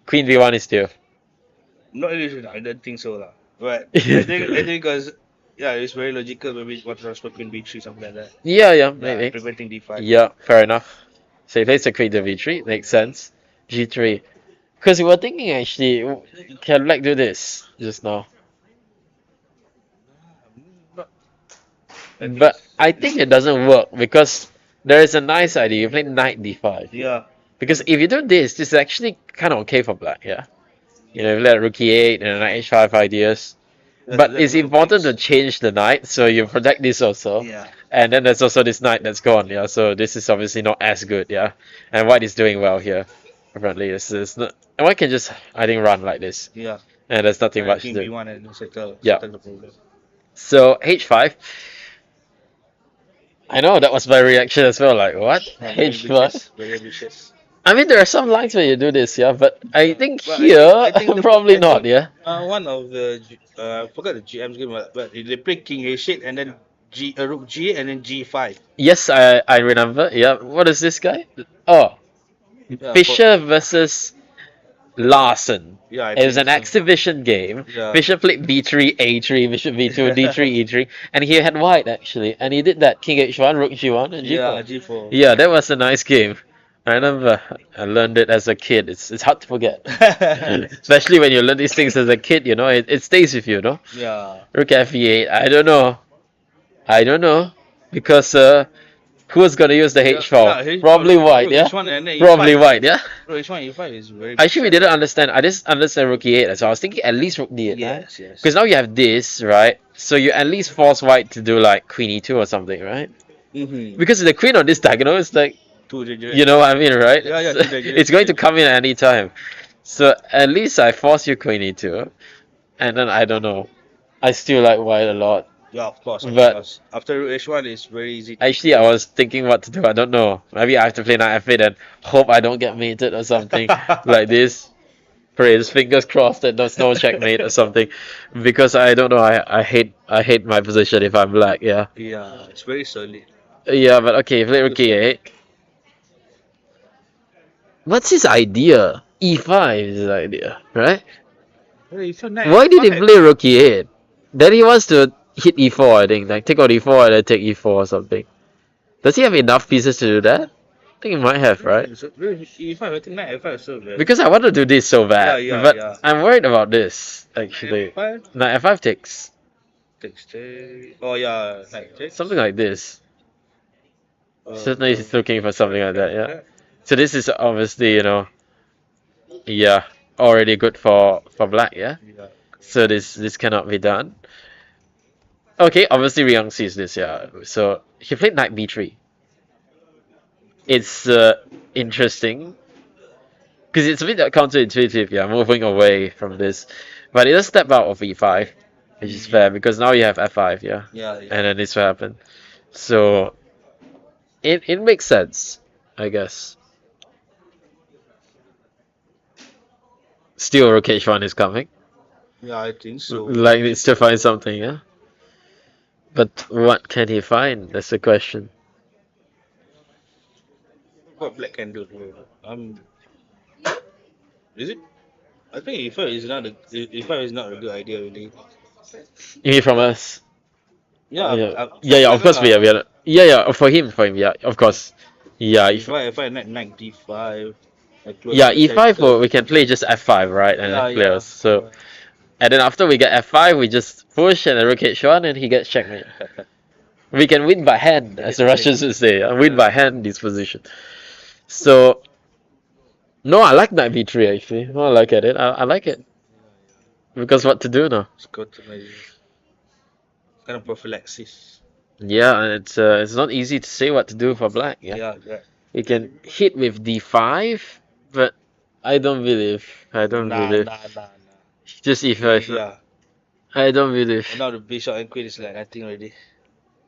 S1: Queen V1 is still.
S3: Not really sure. I don't think so, lah. But I think because yeah, it's very logical. Maybe what transfer Queen B3 something like that.
S1: Yeah,
S3: Yeah,
S1: maybe.
S3: preventing D5.
S1: Yeah, fair enough. So he plays the queen to v3, makes sense. G3. Because we were thinking actually, can Black do this just now? But I think it doesn't work because there is a nice idea. You play knight d5.
S3: Yeah.
S1: Because if you do this, this is actually kind of okay for Black, yeah? You know, you let rook e8 and knight h5 ideas. But it's important to change the knight, so you protect this also.
S3: Yeah.
S1: And then there's also this knight that's gone, yeah. So this is obviously not as good, yeah. And white is doing well here. Apparently, this is not. And white can just, I think, run like this,
S3: Yeah.
S1: and there's nothing much to
S3: King
S1: do.
S3: B1 and settle
S1: Yeah.
S3: the problem.
S1: So h5. I know that was my reaction as well. Like what? H5.
S3: Very ambitious.
S1: I mean, there are some lines where you do this, yeah. But I think
S3: But
S1: here,
S3: I think
S1: probably not, yeah.
S3: One of the I forgot the GM's game, but they play King A8 and then Rook G and then G5.
S1: Yes, I remember. Yeah. What is this guy? Oh,
S3: Yeah,
S1: Fischer versus Larson.
S3: Yeah, I
S1: It was
S3: think
S1: an
S3: so.
S1: exhibition game.
S3: Yeah.
S1: Fischer played b3, a3, bishop b2, d3, e3, and he had white actually, and he did that king h1, rook g1, and g4.
S3: Yeah, G4.
S1: Yeah, that was a nice game. I remember I learned it as a kid. It's hard to forget. Especially when you learn these things as a kid, it stays with you, no?
S3: Yeah.
S1: Rook at V8. I don't know. I don't know. Because who's gonna use the
S3: Yeah,
S1: H4?
S3: yeah,
S1: Probably white,
S3: rook
S1: yeah?
S3: H1 and then
S1: Probably
S3: E5.
S1: white, yeah?
S3: Rook H1, E5 is very good
S1: Actually, we
S3: strat.
S1: didn't understand. I just understand rook e8. So I was thinking at least rook d8, right?
S3: Yes, yes.
S1: Because now you have this, right? So you at least force white to do like queen e2 or something, right?
S3: Mm-hmm.
S1: Because the queen on this diagonal is like,
S3: Two
S1: you know what I mean, right?
S3: Yeah, yeah,
S1: So
S3: two
S1: it's going to come in at any time. So at least I force you queen e2, and then I don't know. I still like white a lot,
S3: Yeah, of course, of
S1: but
S3: course. After rook H1, it's very easy to
S1: actually I was thinking what to do. I don't know. Maybe I have to play knight f8 and hope I don't get mated or something like this. Praise, fingers crossed that there's no checkmate or something, because I don't know. I hate my position if I'm black. Yeah,
S3: Yeah, it's very solid.
S1: yeah, but okay, play rook e8. What's his idea? E5 is his idea, right?
S3: Hey, it's a knight
S1: Why did he
S3: F5.
S1: play rook e8? Then he wants to hit e4. I think like take out e4 and then take e4 or something. Does he have enough pieces to do that? I think he might have, right?
S3: E5, I think knight F5 is so bad.
S1: Because I want to do this so bad,
S3: Yeah, yeah,
S1: but
S3: yeah.
S1: I'm worried about this actually.
S3: F5
S1: Knight f5 takes
S3: takes take. Oh yeah, knight takes.
S1: something like this.
S3: Uh,
S1: Certainly he's looking for something like that, yeah.
S3: yeah.
S1: So this is obviously, yeah, already good for black, yeah?
S3: Yeah.
S1: So this cannot be done. Okay, obviously Ryang sees this, yeah. So he played knight b3. It's interesting because it's a bit counterintuitive, yeah, moving away from this. But it does step out of e5, which is fair because now you have f5, yeah?
S3: Yeah, yeah.
S1: And then this will happen. So it makes sense, I guess. Still rook h1 is coming.
S3: Yeah, I think so.
S1: Like needs to find something, yeah? But what can he find? That's the question.
S3: What black can do? Is it? I think E5 is not E5 is not a good idea really.
S1: You mean from us?
S3: Yeah,
S1: Yeah, of course we are. Yeah, for him, yeah, of course. Yeah,
S3: E5 knight D5.
S1: yeah, e5 we can play just f5, right? And
S3: Yeah,
S1: then clears.
S3: yeah.
S1: So, and then after we get f5, we just push and then rook h1 and he gets checkmate. We can win by hand, as the Russians would say. Win by hand this position. So, no, I like knight b3 actually. No, I like it. I like it. Because what to do now?
S3: Let's go to my kind of prophylaxis.
S1: Yeah, and it's not easy to say what to do for black. Yeah,
S3: Yeah.
S1: you can hit with d5, but I don't believe. I don't believe.
S3: Nah.
S1: Just e5.
S3: Yeah.
S1: I don't believe.
S3: And now the bishop and queen is like nothing already.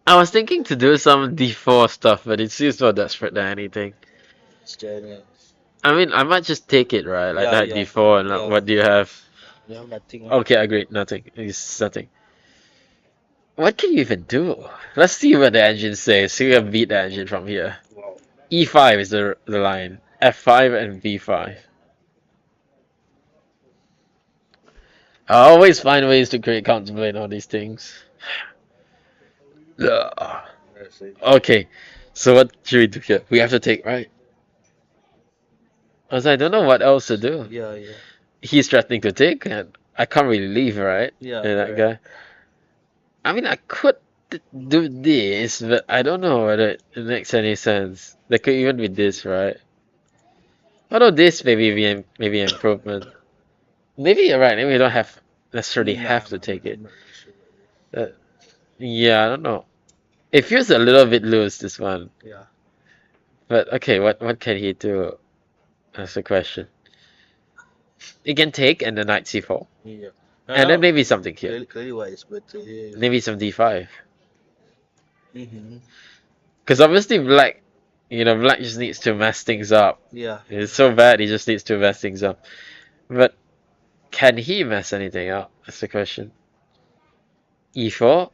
S1: I was thinking to do some d4 stuff, but it seems more desperate than anything.
S3: It's genius.
S1: I mean, I might just take it, right? Like
S3: Yeah,
S1: that
S3: yeah.
S1: d4, and
S3: Yeah.
S1: what do you have?
S3: You have nothing.
S1: Okay, agreed. Nothing. It's nothing. What can you even do? Let's see what the engine says. See if we can beat the engine from here.
S3: Wow.
S1: E5 is the line. F5 and B5. I always find ways to create contemplate all these things. Ugh. Okay, so what should we do here? We have to take, right? I don't know what else to do.
S3: Yeah.
S1: He's threatening to take, and I can't really leave, right?
S3: Yeah.
S1: And that
S3: correct.
S1: guy. I mean, I could do this, but I don't know whether it makes any sense. There could even be this, right? Although this maybe improvement. Maybe you're right. Maybe we don't have necessarily have to take it. Yeah, I don't know. It feels a little bit loose, this one.
S3: Yeah.
S1: But okay, what can he do? That's the question. He can take and the knight c4,
S3: Yeah.
S1: and then maybe something here.
S3: Clearly why it's better. Yeah.
S1: Maybe some d5.
S3: Mm-hmm.
S1: Because obviously black, black just needs to mess things up.
S3: Yeah.
S1: It's so bad, he just needs to mess things up. But can he mess anything up? That's the question. E4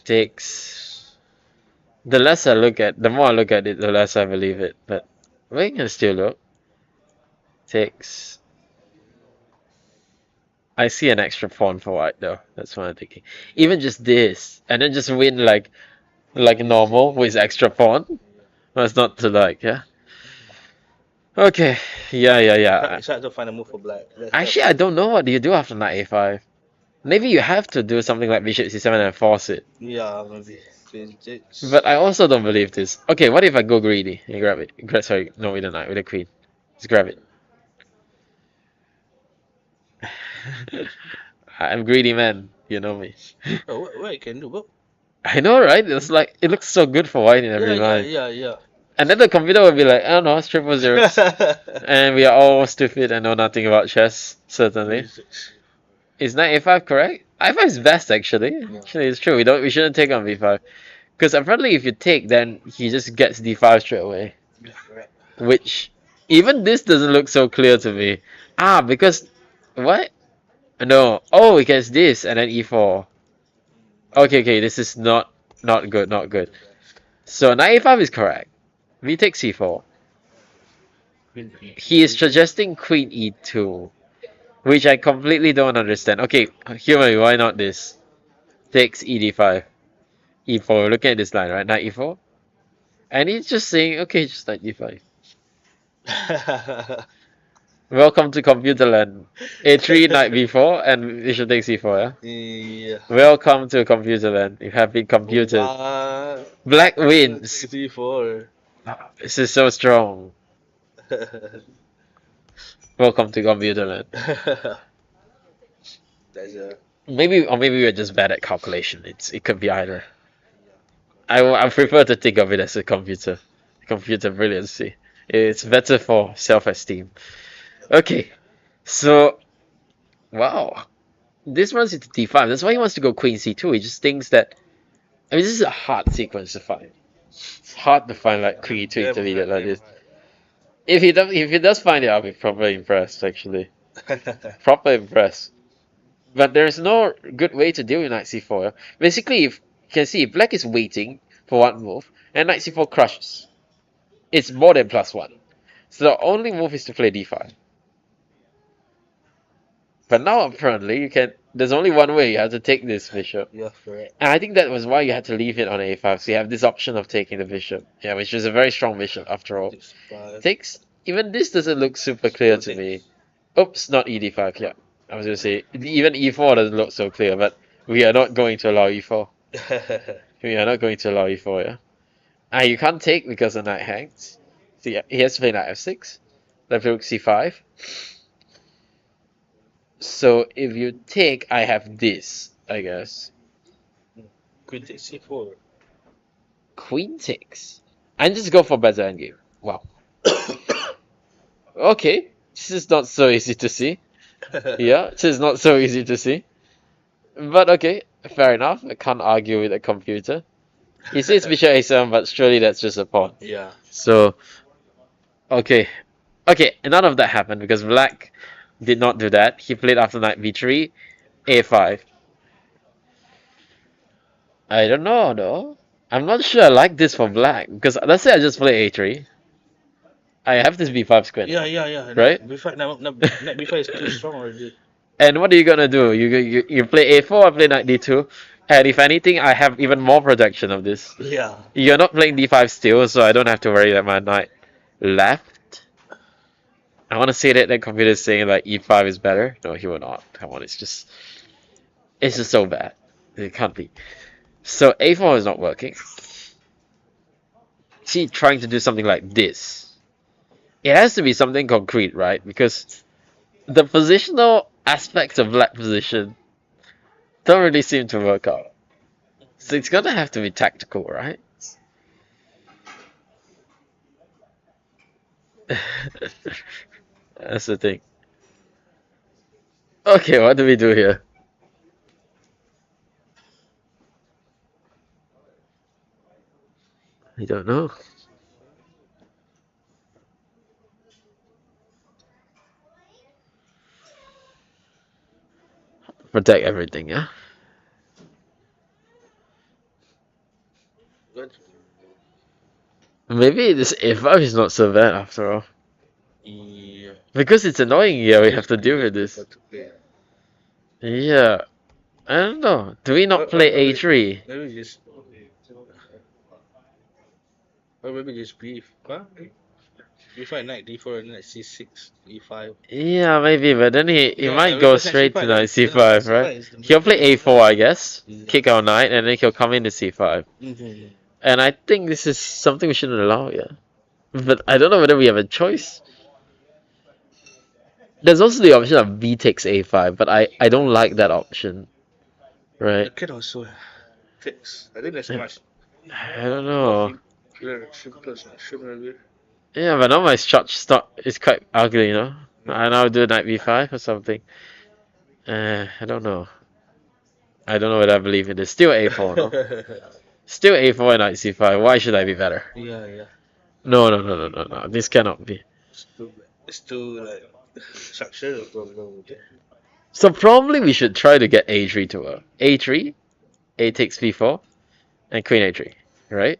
S1: takes. The less I look at, the more I look at it, the less I believe it. But we can still look. Takes. I see an extra pawn for white though. That's what I'm thinking. Even just this, and then just win like normal with extra pawn. That's not to like, yeah. Okay, yeah.
S3: It's hard to find a move for black.
S1: Actually, I don't know what do you do after knight a5. Maybe you have to do something like bishop c7 and force it.
S3: Yeah, maybe.
S1: But I also don't believe this. Okay, what if I go greedy and grab it? Sorry, no, with the knight, with the queen. Just grab it. I'm greedy man, you know me.
S3: Oh, what I can do? Well,
S1: I know, right? It's like it looks so good for white in every line.
S3: yeah.
S1: And then the computer will be like, I don't know, it's triple zeros. And we are all stupid and know nothing about chess, certainly. Is knight a5 correct? a5 is best actually. Actually, it's true. We shouldn't take on b5. Because apparently if you take, then he just gets d5 straight away. Which, even this doesn't look so clear to me. Ah, because, what? No. Oh, it gets this and then e4. Okay, this is not good. So knight a5 is correct. We take c4. He is suggesting queen e2, which I completely don't understand. Okay, human, why not this? Takes e d5. e4, looking at this line, right? Knight e4. And he's just saying, okay, just knight d5. Welcome to Computerland. A3, knight b4, and bishop takes c4, yeah?
S3: Yeah.
S1: Welcome to Computerland. You have been computed. Black wins.
S3: C4.
S1: This is so strong. Welcome to Computerland.
S3: That's a
S1: Maybe we're just bad at calculation. It could be either. I prefer to think of it as a computer brilliancy. It's better for self-esteem. Okay, so wow, this runs into d5. That's why he wants to go queen c2. He just thinks that. I mean, this is a hard sequence to find. It's hard to find like queen e2 intermediate like this. If he does find it, I'll be proper impressed. Actually, proper impressed. But there's no good way to deal with knight c4. Basically, if you can see, black is waiting for one move, and knight c4 crushes. It's more than +1. So the only move is to play d5. But now apparently you can. There's only one way. You have to take this bishop.
S3: Yeah, correct.
S1: And I think that was why you had to leave it on a5. So you have this option of taking the bishop. Yeah, which is a very strong bishop after all. Takes. Even this doesn't look super clear to me. Oops, not e d5. Yeah, I was gonna say even e4 doesn't look so clear, but we are not going to allow e4. We are not going to allow e4. Yeah. Ah, you can't take because the knight hangs. So yeah, he has to play knight f6. Then rook c5. So if you take, I have this, I guess.
S3: Queen takes C4.
S1: Queen takes. And just go for better endgame. Wow. Okay, this is not so easy to see. Yeah, this is not so easy to see. But okay, fair enough. I can't argue with a computer. He says bishop a7, but surely that's just a pawn.
S3: Yeah.
S1: So, okay. Okay, none of that happened because black did not do that. He played after knight b3, a5. I don't know though. I'm not sure I like this for black because let's say I just play a3. I have this b5 square.
S3: Yeah.
S1: Right?
S3: B5, now, B5 is too strong already.
S1: And what are you gonna do? You play a4, I play knight d2, and if anything, I have even more protection of this.
S3: Yeah.
S1: You're not playing d5 still, so I don't have to worry that my knight left. I want to say that the computer is saying like e5 is better. No, he will not. Come on, it's just so bad. It can't be. So a4 is not working. See, trying to do something like this. It has to be something concrete, right? Because the positional aspects of black position don't really seem to work out. So it's gonna have to be tactical, right? That's the thing. Okay, what do we do here? I don't know. Protect everything, yeah?
S3: Good.
S1: Maybe this a5 is not so bad after all.
S3: Yeah.
S1: Because it's annoying, yeah, we have to deal with this. Yeah. I don't know. Do we not play a3?
S3: Maybe just. Or maybe just beef. Huh? B5 knight D4 and knight C6 E5.
S1: Yeah, maybe, but then he
S3: Yeah,
S1: might
S3: I
S1: go
S3: because knight
S1: straight
S3: C5
S1: to knight
S3: is yeah,
S1: c5, right?
S3: C5 is the
S1: He'll play a4, I guess.
S3: yeah.
S1: Kick our knight, and then he'll come into c5.
S3: Mhm.
S1: And I think this is something we shouldn't allow, yeah. But I don't know whether we have a choice. There's also the option of b takes a5, but I don't like that option, right?
S3: It can also fix. I think there's much
S1: I don't
S3: more
S1: know.
S3: simpler.
S1: Yeah, but now my start is quite ugly, you know. I now do knight b5 or something. I don't know. I don't know whether I believe in this. Still a4, no? Still a4 and knight c5. Why should I be better?
S3: Yeah.
S1: No, no, no, no, no, no. This cannot be.
S3: It's too like structural problem.
S1: So probably we should try to get a3 to work. a3, a takes b4, and queen a3, right?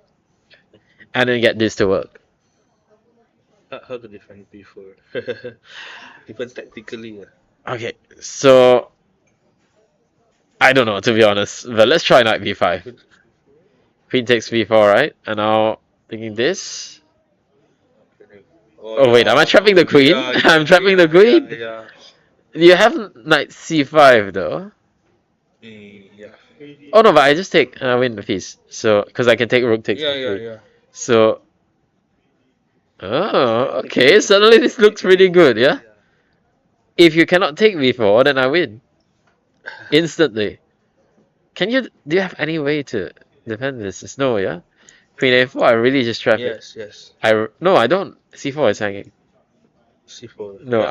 S1: And then get this to work.
S3: How to defend before? Even tactically,
S1: Okay, so I don't know to be honest, but let's try knight b5. Queen takes b4, right? And now thinking this. Oh wait, am I trapping the queen? I'm trapping the queen.
S3: Yeah.
S1: You have knight c5 though.
S3: Yeah.
S1: Oh no, but I just take win the piece. So because I can take rook takes b3.
S3: Yeah.
S1: So oh okay, suddenly this looks pretty good, yeah. If you cannot take b4, then I win instantly. Can you? Do you have any way to defend this? There's no, yeah. Queen a4, I really just trap it.
S3: Yes.
S1: No, I don't. C4 is hanging.
S3: C4.
S1: No,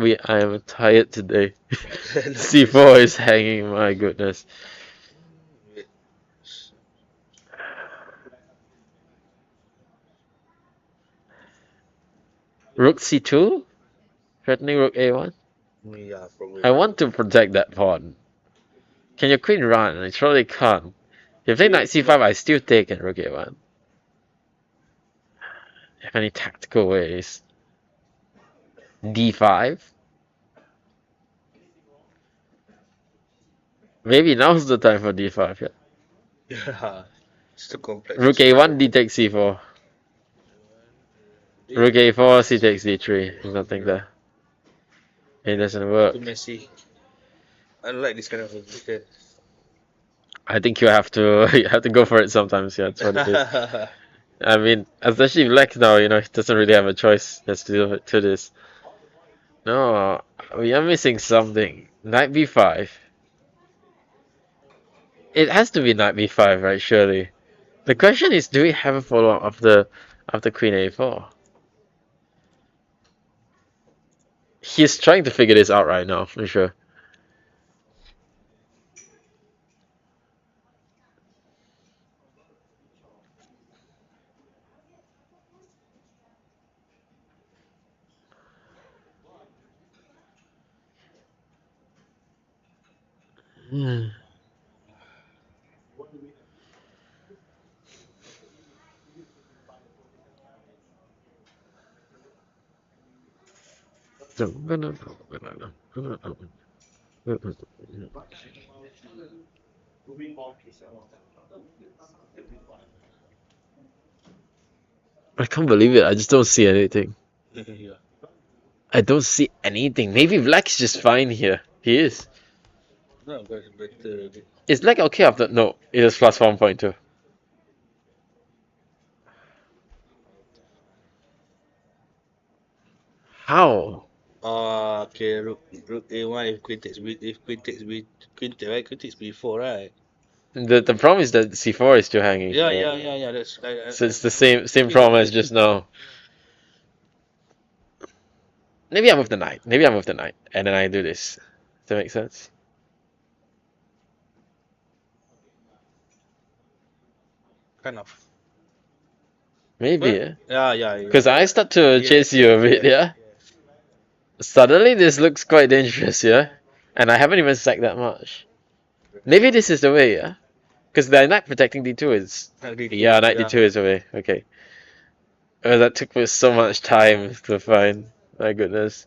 S3: Yeah.
S1: I am tired today. C4 is hanging. My goodness. Rook c2, threatening rook a1.
S3: Yeah, probably.
S1: I want to protect that pawn. Can your queen run? I surely can't. If they knight c5, I still take and rook a1. Have any tactical ways? d5. Maybe now's the time for d5. Yeah.
S3: Yeah. It's too complex.
S1: Rook a1, d takes c4. Rook a4, c takes d3. Nothing there. It doesn't work.
S3: Too messy. I don't like this kind of position.
S1: I think you have to you have to go for it sometimes. Yeah, that's what it is. I mean, especially black now, you know, he doesn't really have a choice. He has to do it to this. No, we are missing something. Knight b5. It has to be knight b5, right? Surely. The question is, do we have a follow-up of the queen a4? He's trying to figure this out right now, for sure. Hmm. I can't believe it. I just don't see anything.
S3: Yeah.
S1: I don't see anything. Maybe black's just fine here. He is.
S3: No, but better.
S1: Is black okay after? No, it is plus 1.2. How?
S3: Okay. Rook A1 if queen takes B, if queen takes B, queen takes B4, right?
S1: The problem is that c4 is still hanging.
S3: Yeah. That's
S1: So it's the same problem as just now. Maybe I move the knight. Maybe I move the knight, and then I do this. Does that make sense?
S3: kind of.
S1: Maybe, yeah.
S3: Yeah.
S1: Because I start to chase you a bit, yeah. Suddenly this looks quite dangerous, yeah. And I haven't even sacked that much. Maybe this is the way, yeah. Because the knight protecting d2 is yeah, knight d2 is the way. Okay. Oh, that took me so much time to find. My goodness.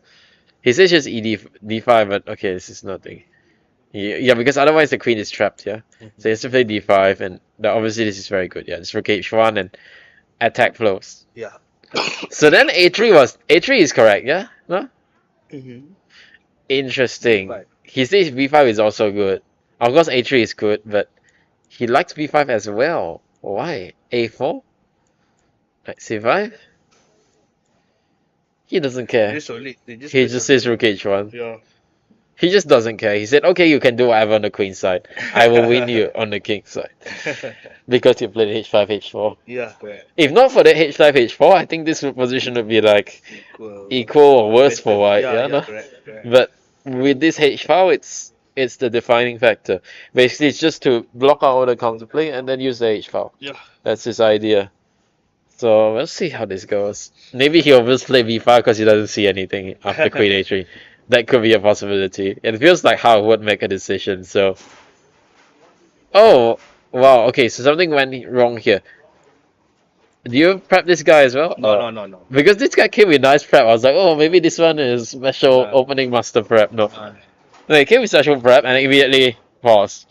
S1: He says just d5, but okay, this is nothing. Yeah, because otherwise the queen is trapped, yeah. So he has to play d5, and obviously this is very good, yeah. Just rook h1 and attack flows.
S3: Yeah.
S1: So then A3 is correct, yeah? No?
S3: Mm-hmm.
S1: Interesting.
S3: B5.
S1: He says B5 is also good. Of course A3 is good, but he likes B5 as well. Why? A4? Like C5? He doesn't
S3: They
S1: care.
S3: just solid. They just
S1: He
S3: play
S1: just
S3: solid.
S1: says rook H1.
S3: Yeah.
S1: He just doesn't care. He said, okay, you can do whatever on the queen side. I will win you on the king side. Because you played H5, H4.
S3: Yeah, correct.
S1: If not for the H5, H4, I think this position would be like
S3: Equal.
S1: equal or worse for
S3: Better.
S1: white,
S3: Yeah,
S1: yeah,
S3: yeah,
S1: no?
S3: correct, correct.
S1: But with this H5, it's the defining factor. Basically, it's just to block out all the counterplay and then use the H5.
S3: Yeah.
S1: That's his idea. So we'll see how this goes. Maybe he'll just play B5 because he doesn't see anything after Queen A3. That could be a possibility. It feels like how would make a decision. So, oh wow, okay. So something went wrong here. Do you prep this guy as well?
S3: No, no, no, no.
S1: Because this guy came with nice prep. I was like, oh, maybe this one is special
S3: Uh,
S1: opening master prep. No,
S3: uh,
S1: no, he came with special prep and immediately paused.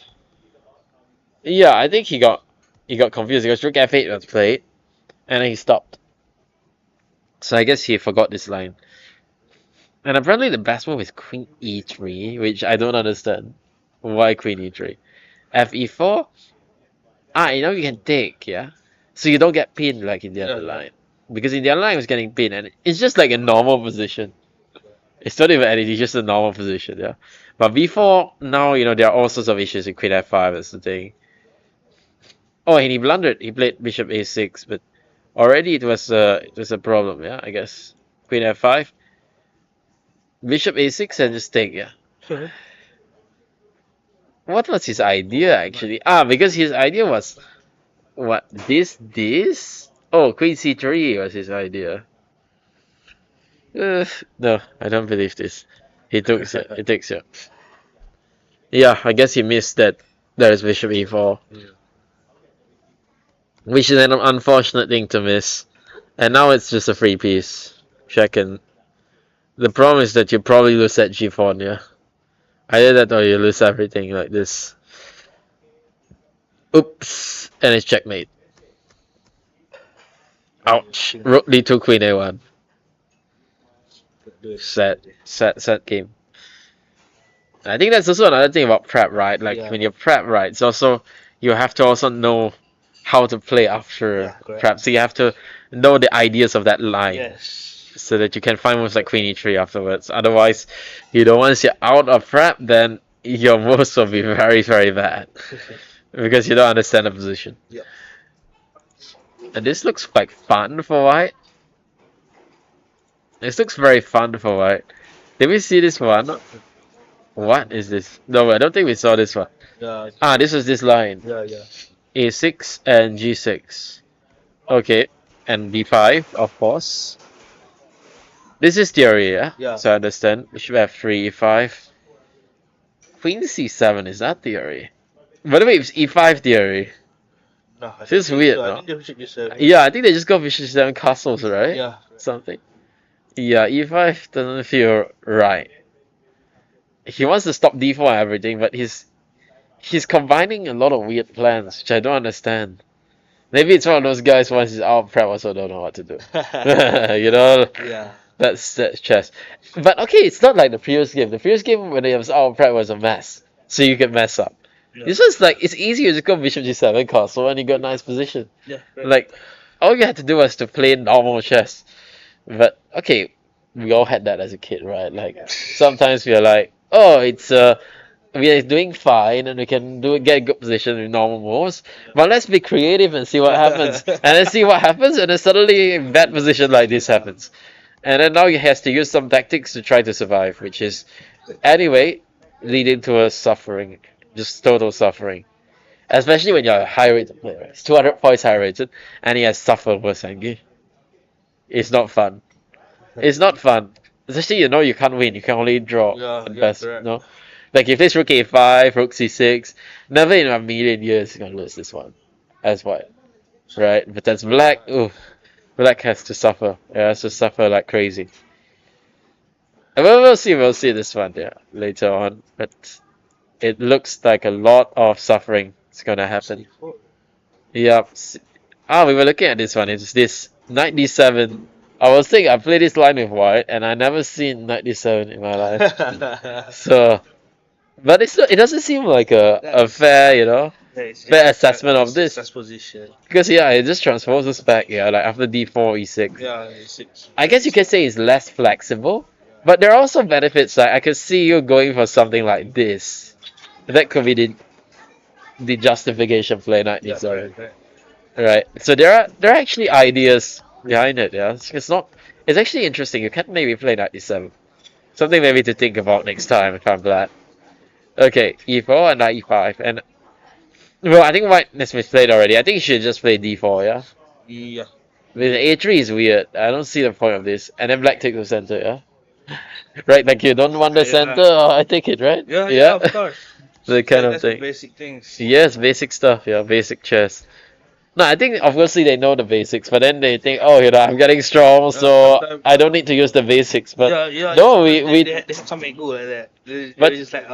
S1: Yeah, I think he got confused because Rook F8 was played and then he stopped. So I guess he forgot this line. And apparently the best move is Queen E3, which I don't understand. Why Queen E3? Fe4? Ah, you can take, yeah? So you don't get pinned like in the other
S3: yeah.
S1: line. Because in the other line it was getting pinned and it's just like a normal position. It's not even anything, it's just a normal position, yeah. But before now, there are all sorts of issues with Queen F5, that's the thing. Oh, and he blundered. He played Bishop A6, but already it was a problem, yeah, I guess. Queen F5. Bishop A6 and just take, yeah. What was his idea actually? Ah, because his idea was what? This? Oh, Queen C3 was his idea. No, I don't believe this. He took it. He takes it. Yeah, I guess he missed that. There is Bishop E4, which is an unfortunate thing to miss. And now it's just a free piece. Second. The problem is that you probably lose at G4, yeah. Either that or you lose everything like this. Oops, and it's checkmate. Ouch. Rook D2, Queen A1. Set game. I think that's also another thing about prep, right? Like
S3: Yeah.
S1: when you prep, right, it's also you have to also know how to play after
S3: Yeah, correct.
S1: prep. So you have to know the ideas of that line.
S3: Yes.
S1: So that you can find moves like Queen E3 afterwards. Otherwise, once you're out of prep, then your moves will be very, very bad. Because you don't understand the position.
S3: Yeah.
S1: And this looks like fun for white. This looks very fun for white. Did we see this one? What is this? No, I don't think we saw this one.
S3: Yeah.
S1: Ah, this was this line.
S3: Yeah, yeah.
S1: A6 and G6. Okay. And B5, of course. This is theory, yeah?
S3: Yeah.
S1: So I understand. Bishop F3, E5. Queen C7, is that theory? By the way, it's E5 theory.
S3: No, I
S1: Feels
S3: think
S1: weird,
S3: so.
S1: no?
S3: I think they should just.
S1: Yeah, I think they just got Bishop C7 castles, right?
S3: Yeah.
S1: Something. Yeah, E5 doesn't feel right. He wants to stop D4 and everything, but he's combining a lot of weird plans, which I don't understand. Maybe it's one of those guys once he's out of prep also don't know what to do.
S3: Yeah.
S1: That's chess. But okay, it's not like the previous game. The previous game when it was out of prep was a mess. So you can mess up.
S3: Yeah.
S1: This one's like it's easier to go Bishop G7 castle and you got nice position.
S3: Yeah.
S1: Like all you had to do was to play normal chess. But okay, we all had that as a kid, right? Like sometimes we are like, oh, we are doing fine and we can get a good position with normal moves. But let's be creative and see what happens. And then see what happens, and then suddenly a bad position like this happens. And then now he has to use some tactics to try to survive, which is anyway leading to a suffering, just total suffering. Especially when you're a high rated player. It's 200 points high rated, and he has suffered over Sengi. It's not fun. It's not fun. Especially you can't win. You can only draw
S3: Yeah,
S1: at
S3: yeah,
S1: best.
S3: correct.
S1: No, like if it's Rook A5, Rook C6, never in a million years you're gonna lose this one. As white, right? But that's black. Ooh, black has to suffer. Yeah, has to suffer like crazy. And we'll see. We'll see this one later on. But it looks like a lot of suffering is gonna happen. Yep. We were looking at this one. It's this Knight d7. I was thinking I played this line with white, and I never seen Knight d7 in my life. So, but it doesn't seem like a
S3: That's
S1: fair, you know, fair assessment of
S3: it's
S1: this.
S3: such position.
S1: Because yeah, it just transposes back, yeah, like after d4, e6.
S3: Yeah, it's
S1: I guess you can say it's less flexible, but there are also benefits. Like I could see you going for something like this. That could be the justification play Knight
S3: yeah,
S1: d7.
S3: correct.
S1: Right. So there are actually ideas behind it. Yeah. It's not. It's actually interesting. You can maybe play Knight d7. Something maybe to think about next time if I'm glad. Okay, e4 and knight e5, and well, I think white has misplayed already. I think you should just play d4. Yeah.
S3: Yeah,
S1: With a3 is weird. I don't see the point of this. And then black takes the center. Yeah. Right. Like you don't want the
S3: yeah,
S1: center. Oh, I take it. Right.
S3: yeah,
S1: Yeah.
S3: of course.
S1: The kind of
S3: That's the
S1: thing.
S3: basic things.
S1: Yes, basic stuff. Yeah, basic chess. No, I think obviously they know the basics, but then they think, oh, you know, I'm getting strong, so
S3: Sometimes,
S1: I don't need to use the basics. But
S3: yeah.
S1: no,
S3: Sometimes
S1: we
S3: they have some ego like that. They're
S1: but
S3: just like,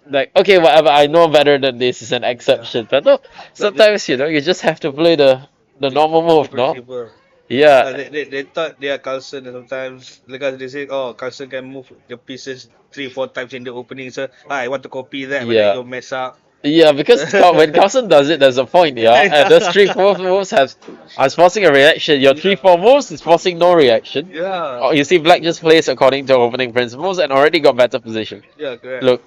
S1: like okay, whatever. I know better than this is an
S3: yeah.
S1: exception. But no,
S3: But the
S1: sometimes you know you just have to play the normal move,
S3: different
S1: no?
S3: people.
S1: Yeah,
S3: They thought they are Carlson and sometimes because they say, oh, Carlson can move the pieces 3 4 times in the opening, so I want to copy that, but then
S1: yeah,
S3: you mess up.
S1: yeah. Because when Carlson does it, there's a point, yeah. And those three four moves have are forcing a reaction. Your three four moves is forcing no reaction.
S3: Yeah,
S1: Oh, you see, black just plays according to opening principles and already got better position.
S3: yeah, correct.
S1: Look,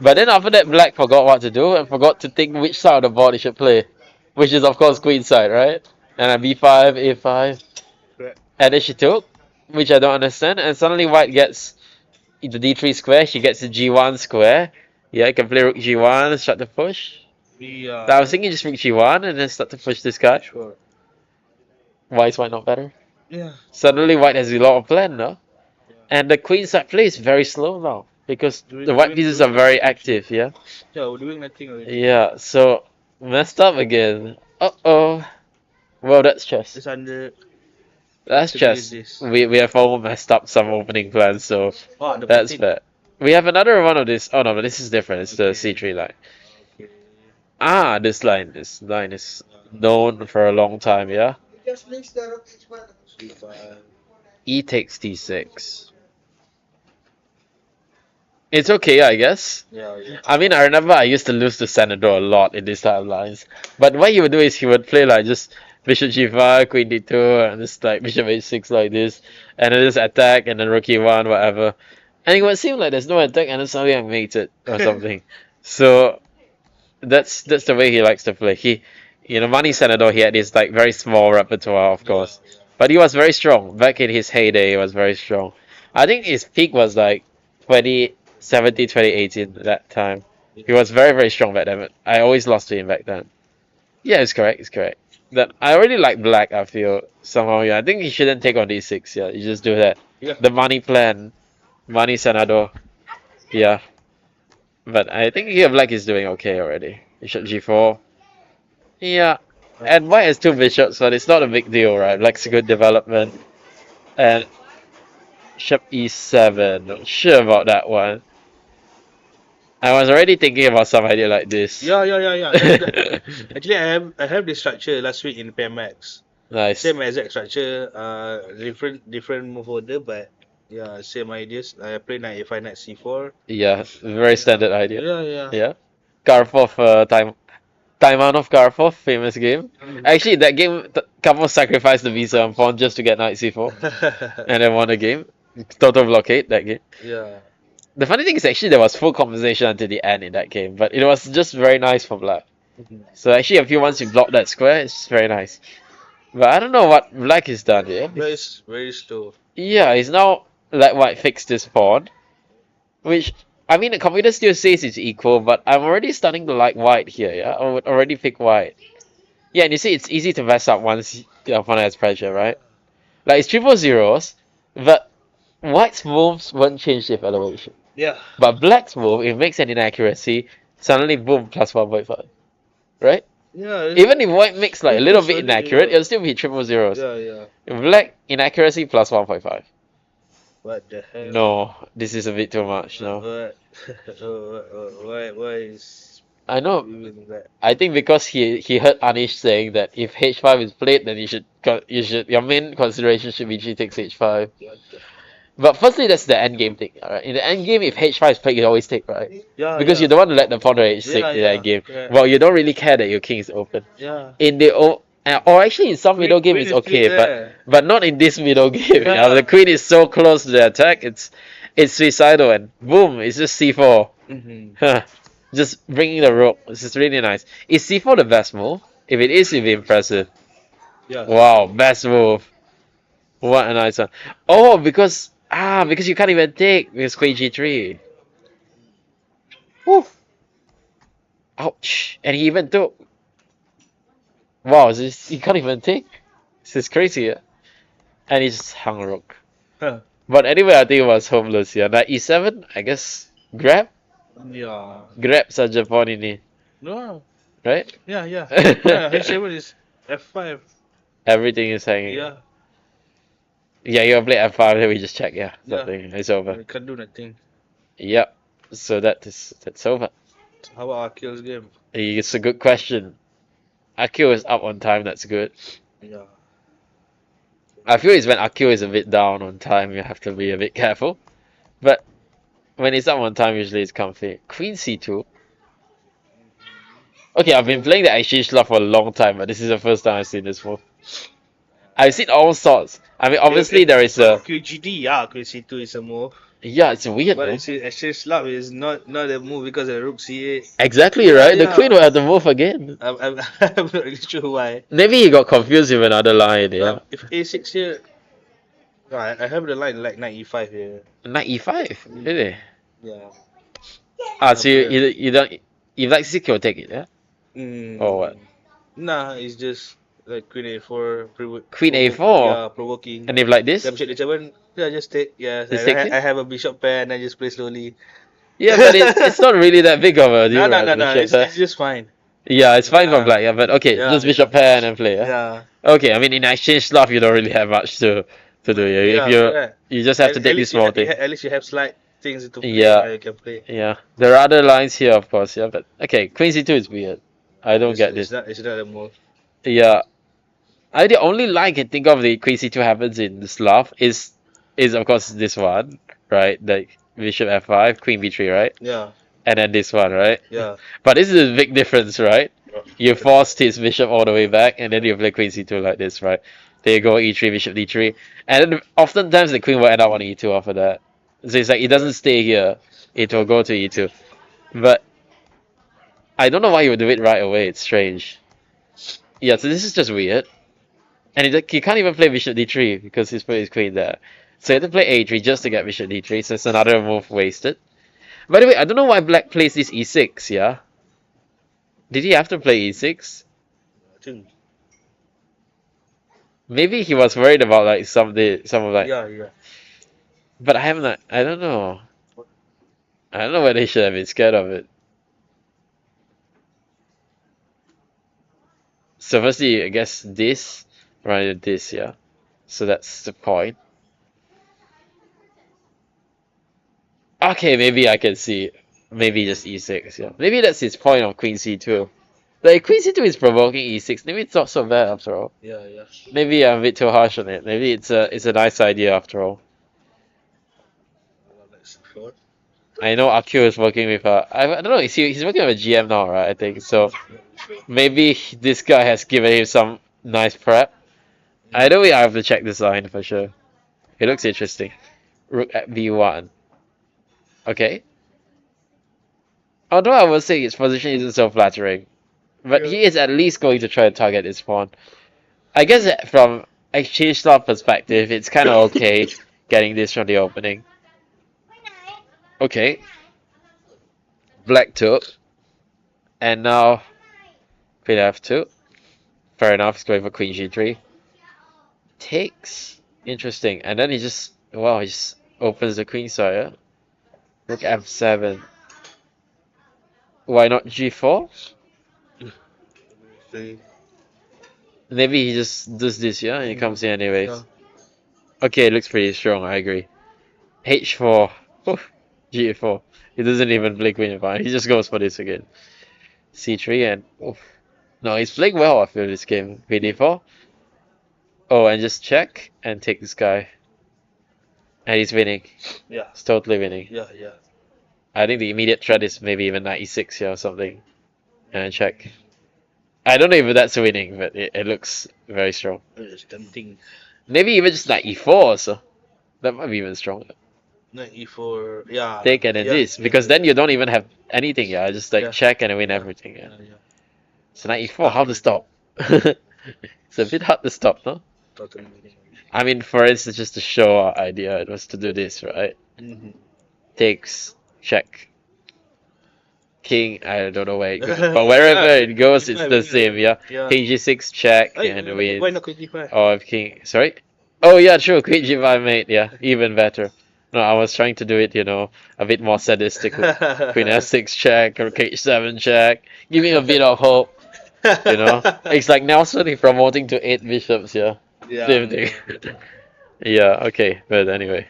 S1: but then after that, black forgot what to do and forgot to think which side of the board he should play, which is of course queen side, right? And then b5, a5,
S3: Correct.
S1: and then she took, which I don't understand. And suddenly white gets the d3 square, she gets the g1 square. Yeah, you can play rook g1 and start to push.
S3: Yeah,
S1: I was thinking just rook g1 and then start to push this guy.
S3: sure.
S1: Why is white not better?
S3: Yeah,
S1: Suddenly white has a lot of plan now.
S3: yeah.
S1: And the queen side play is very slow now because the white pieces are
S3: Doing
S1: very
S3: nothing.
S1: active, yeah?
S3: Yeah, we're doing nothing already.
S1: Yeah, so messed up again. Uh-oh. Well, that's chess.
S3: It's under.
S1: That's
S3: To do with
S1: chess.
S3: this.
S1: We have all messed up some opening plans, so
S3: Oh, the
S1: that's
S3: 14.
S1: fair. We have another one of this. Oh no, but this is different. It's the
S3: Okay.
S1: C3 line.
S3: Okay.
S1: Ah, this line. This line is known for a long time, yeah?
S3: C5.
S1: E takes D6. It's okay, I guess.
S3: Yeah.
S1: I mean, I remember I used to lose to Senator a lot in these type of lines. But what he would do is he would play like just Bishop G5, Queen D2, and just like Bishop H6 like this, and then just attack, and then Rook E1, whatever. And it would seem like there's no attack, and then suddenly I mate it or something. So that's the way he likes to play. Money Senator, he had this like very small repertoire, of course, but he was very strong. Back in his heyday, he was very strong. I think his peak was like 2017, 2018, that time. He was very, very strong back then. But I always lost to him back then. Yeah, it's correct. It's correct. That I already like black. I feel somehow. Yeah, I think he shouldn't take on d6. Yeah, you just do that.
S3: Yeah.
S1: The money plan, money senador. Yeah, but I think here black is doing okay already. Bishop g4. Yeah, and white has two bishops, but it's not a big deal, right? Black's a good development. And bishop e7. Not sure about that one. I was already thinking about some idea like this.
S3: Yeah. Actually, I have this structure last week in PMX.
S1: Nice.
S3: Same exact structure, different move order, but yeah, same ideas. I play knight a5, knight c4.
S1: Yeah, very standard idea.
S3: Yeah.
S1: Yeah. Karpov, Taimanov Karpov, famous game. Actually, that game, Karpov sacrificed the b7 pawn just to get knight c4, and then won the game. Total blockade that game.
S3: Yeah.
S1: The funny thing is actually there was full compensation until the end in that game, but it was just very nice for black. So actually, a few once you block that square, it's very nice. But I don't know what black has done here.
S3: Very slow.
S1: Yeah, he's now let white fix this pawn, which I mean the computer still says it's equal, but I'm already starting to like white here. Yeah, I would already pick white. Yeah, and you see it's easy to mess up once the opponent has pressure, right? Like it's triple zeros, but white's moves won't change the evaluation.
S3: Yeah.
S1: But black's move, if it makes an inaccuracy, suddenly boom, plus 1.5. Right?
S3: Yeah.
S1: Even if white makes like a little bit
S3: Solid,
S1: inaccurate,
S3: yeah.
S1: it'll still be triple zeros.
S3: Yeah.
S1: Black inaccuracy plus 1.5.
S3: What the hell?
S1: No, this is a bit too much, no.
S3: What? Why is
S1: I know.
S3: Even that.
S1: I think because he heard Anish saying that if H5 is played, then your main consideration should be G takes H5.
S3: Yeah,
S1: But firstly, that's the end game thing. Alright, in the end game, if H5 is played, you always take, right?
S3: yeah,
S1: Because
S3: yeah,
S1: you don't want to let the pawn to H6
S3: yeah,
S1: in the
S3: yeah,
S1: end game.
S3: correct.
S1: Well, you don't really care that your king is open.
S3: Yeah.
S1: In the or actually in some middle game
S3: Queen
S1: it's
S3: is
S1: okay,
S3: split there.
S1: but not in this middle game.
S3: Yeah.
S1: The queen is so close to the attack, it's suicidal, and boom, it's just c4.
S3: Mm-hmm.
S1: Just bringing the rook. This is really nice. Is c4 the best move? If it is, it'd be impressive.
S3: Yeah.
S1: Wow, best move. What a nice one. Oh, because you can't even take because queen g3. Woo. Ouch. And he even took. Wow, he can't even take. This is crazy. Yeah? And he just hung a rook.
S3: Huh.
S1: But anyway, I think it was homeless. Yeah, knight e7. I guess grab
S3: Yeah.
S1: saja pawn ini,
S3: No.
S1: right?
S3: Yeah, yeah. Yeah, H7 is F5.
S1: Everything is hanging.
S3: Yeah.
S1: Yeah, you play f5. Then we just check. Yeah,
S3: Yeah.
S1: something. It's over.
S3: We can't do nothing.
S1: Yep. So that's over.
S3: How about Akil's game?
S1: It's a good question. Akil is up on time. That's good.
S3: Yeah.
S1: I feel it's when Akil is a bit down on time, you have to be a bit careful. But when it's up on time, usually it's comfy. Queen c2. Okay, I've been playing the exchange love for a long time, but this is the first time I've seen this move. I've seen all sorts. I mean, obviously there is a
S3: QGD, yeah, Queen C2 is a move.
S1: yeah, it's weird.
S3: But
S1: Though.
S3: it's exchange slap is not a move because of Rook C8.
S1: Exactly right. The
S3: Yeah.
S1: queen will have to move again.
S3: I'm not really sure why.
S1: Maybe he got confused with another line. Yeah,
S3: If A6 here, I have the line like knight E5 here.
S1: knight e5. Really?
S3: Yeah.
S1: So you don't if like six you'll take it. Yeah. Or what?
S3: Nah, it's just like Queen A4.
S1: Queen a4.
S3: Yeah, provoking.
S1: And if like this?
S3: Yeah, Bishop D7. Yeah, just take. Yeah,
S1: Just take it?
S3: I have a bishop pair and I just play slowly.
S1: Yeah, but it's not really that big of a deal.
S3: No,
S1: right, the
S3: It's,
S1: bishop,
S3: it's just fine.
S1: yeah, it's fine for
S3: Yeah.
S1: black. Yeah, but okay,
S3: Yeah,
S1: just bishop pair and then play. Yeah?
S3: Yeah.
S1: Okay, I mean in exchange stuff you don't really have much to do. Yeah,
S3: Yeah,
S1: if you
S3: correct.
S1: you just have to take this small thing.
S3: At least you have slight things to play.
S1: Yeah.
S3: You can play.
S1: Yeah, there are other lines here, of course. Yeah, but okay, Queen c2 is weird. I don't get this.
S3: It's not a move.
S1: Yeah, the only line I can think of the Queen c2 happens in Slav is of course this one, right? Like bishop f5, Queen b3, right?
S3: Yeah.
S1: And then this one, right?
S3: Yeah.
S1: But this is a big difference, right? You forced his bishop all the way back, and then you play Queen c2 like this, right? There you go, e3, bishop d3, and then oftentimes the queen will end up on e2 after that. So it's like it doesn't stay here; it will go to e2. But I don't know why you would do it right away. It's strange. Yeah, so this is just weird. And he can't even play bishop d3 because he's put his queen there. So you have to play a3 just to get bishop d3, so it's another move wasted. By the way, I don't know why black plays this e6, yeah? Did he have to play e6?
S3: I think.
S1: Maybe he was worried about like some of like.
S3: Yeah.
S1: But I don't know. I don't know whether he should have been scared of it. So firstly, I guess this, right? This, yeah. So that's the point. Okay, maybe I can see. Maybe just e6, yeah. Maybe that's his point of queen c2. Like queen c2 is provoking e6. Maybe it's not so bad after all.
S3: Yeah.
S1: Maybe I'm a bit too harsh on it. Maybe it's a nice idea after all. I know Akio is working with I don't know. He's working with a GM now, right? I think so. Maybe this guy has given him some nice prep. Either way, I have to check this line for sure. It looks interesting. Rook at b1. Okay. Although I would say his position isn't so flattering, but he is at least going to try to target his pawn. I guess that from exchange slot perspective, it's kind of okay getting this from the opening. Okay. Black took. And now queen f2. Fair enough, he's going for queen g3. Takes. Interesting. And then he just opens the queen side, yeah? Rook f7. Why not g4? Maybe he just does this, yeah? And he comes in anyways.
S3: Yeah.
S1: Okay, it looks pretty strong, I agree. h4. G4. He doesn't even play queen f5. He just goes for this again. C3 and oof. No, he's playing well, I feel, this game. Queen D4. Oh, and just check and take this guy. And he's winning.
S3: Yeah,
S1: He's totally winning.
S3: yeah, yeah.
S1: I think the immediate threat is maybe even knight e6 here or something. And check. I don't know if that's winning, but it looks very strong.
S3: It's tempting.
S1: Maybe even just knight e4 also. That might be even stronger.
S3: Knight e4. Yeah.
S1: Take and then
S3: yeah,
S1: this.
S3: yeah,
S1: Because then you don't even have anything, yeah. Just like
S3: Yeah.
S1: check and win
S3: Yeah.
S1: everything, yeah.
S3: yeah.
S1: So knight e4, how to stop? It's a bit hard to stop, no?
S3: Totally winning.
S1: I mean, for instance, just to show our idea, it was to do this, right?
S3: Mm-hmm.
S1: Takes, check. King, I don't know where it goes, but wherever it goes, it's the same, yeah?
S3: Yeah.
S1: King g6, check,
S3: Hey,
S1: and
S3: why
S1: win.
S3: not queen d5?
S1: Or if king, sorry? Oh yeah, true, queen g5 mate, yeah, even better. No, I was trying to do it, a bit more sadistic. Queen f6 check, or h7 check, giving a bit of hope, It's like Nelson promoting to 8 bishops, yeah?
S3: Yeah.
S1: Same thing. Yeah, okay, but anyway.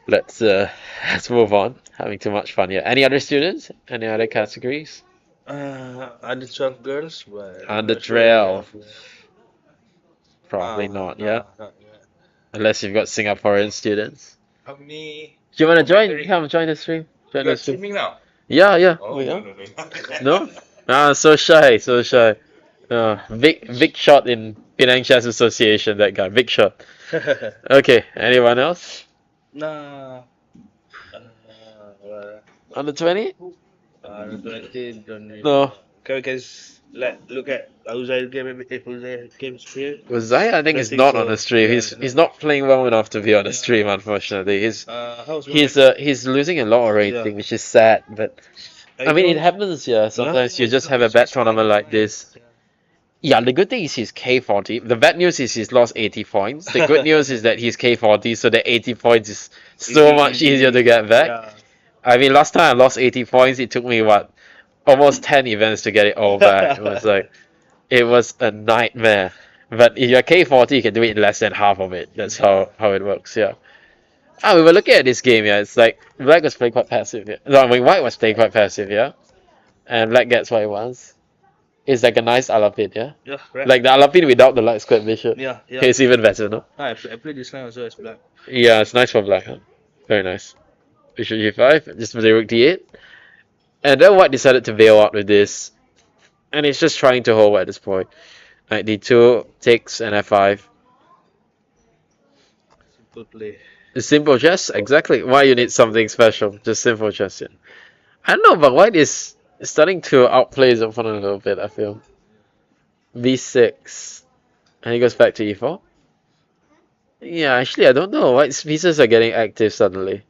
S1: Let's move on. Having too much fun here. Any other students? Any other categories?
S3: Under 12 girls, but
S1: Under
S3: not sure
S1: 12.
S3: if-
S1: Probably not,
S3: no,
S1: yeah?
S3: not yet.
S1: Unless you've got Singaporean students.
S4: How many?
S1: Do you want to join?
S4: Very-
S1: Come join the stream. Join
S4: You
S1: the
S4: are
S1: stream.
S4: streaming now?
S1: Yeah, yeah.
S4: Oh,
S1: Oh, yeah.
S4: no.
S1: No? Ah, so shy, so shy. Big shot in Penang Chess Association, that guy. Big shot. Okay, anyone else?
S3: Nah.
S1: Under 20?
S3: Don't really.
S1: No.
S3: Can we just look at Uzair game if Uzair game's here?
S1: Was I think
S3: I
S1: he's
S3: think
S1: not
S3: so.
S1: on the stream.
S3: Yeah,
S1: He's not playing well enough to be on the
S3: Yeah.
S1: stream, unfortunately.
S3: How's
S1: He's losing a lot of rating,
S3: Yeah.
S1: which is sad, but I mean it happens, yeah. Sometimes
S3: Yeah,
S1: you just have a bad tournament like this. Yeah, the good thing is he's K40. The bad news is he's lost 80 points. The good news is that he's K40, so the 80 points is so much easier to get back.
S3: Yeah.
S1: I mean, last time I lost 80 points, it took me, almost 10 events to get it all back. It was a nightmare. But if you're K40, you can do it in less than half of it. That's how it works, yeah. We were looking at this game, yeah. It's like, Black was playing quite passive, yeah. No, I mean, White was playing quite passive, yeah. And Black gets what he wants. It's like a nice Alapin, yeah?
S3: Yeah, right.
S1: Like the Alapin without the light squared bishop.
S3: yeah.
S1: It's even better, no?
S3: I played this line also as black.
S1: Yeah, it's nice for Black, huh? Very nice. Bishop g5, just play rook d8. And then White decided to bail out with this. And he's just trying to hold at this point. Knight d2, takes, and f5.
S3: Simple play.
S1: Simple chess, exactly. Why you need something special? Just simple chess, yeah. I don't know, but White is starting to outplay his opponent a little bit, I feel. b6. And he goes back to e4. Yeah, actually, I don't know. White's pieces are getting active suddenly.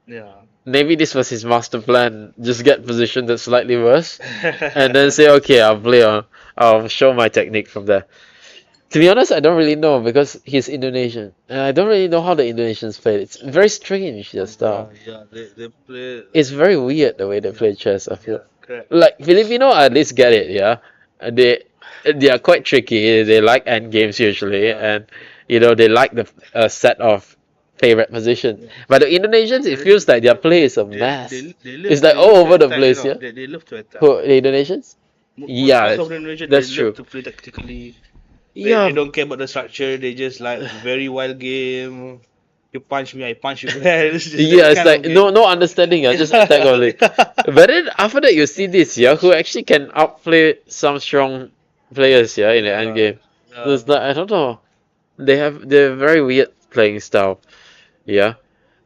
S3: Yeah.
S1: Maybe this was his master plan. Just get positioned that's slightly worse. And then say, okay, I'll show my technique from there. To be honest, I don't really know because he's Indonesian. And I don't really know how the Indonesians play. It's very strange, their style.
S3: Yeah, they play.
S1: It's very weird the way they play chess, I feel.
S3: Correct.
S1: Like, Filipino at least get it, yeah? And they are quite tricky. They like end games usually. And, they like the set of favorite position. But the Indonesians, it feels like their play is a mess. It's like all over the place, yeah?
S3: They love to attack.
S1: Who, the Indonesians? Yeah,
S3: Most of the Indonesians,
S1: that's
S3: they
S1: true.
S3: love to play tactically.
S1: Yeah.
S3: They don't care about the structure. They just like very wild game. You punch me, I punch you. It's just
S1: Yeah,
S3: that
S1: it's
S3: kind
S1: like
S3: of game.
S1: no understanding, just attack only. But then after that you see this, yeah, who actually can outplay some strong players, yeah, in the end game. So it's like, I don't know. They're very weird playing style. Yeah.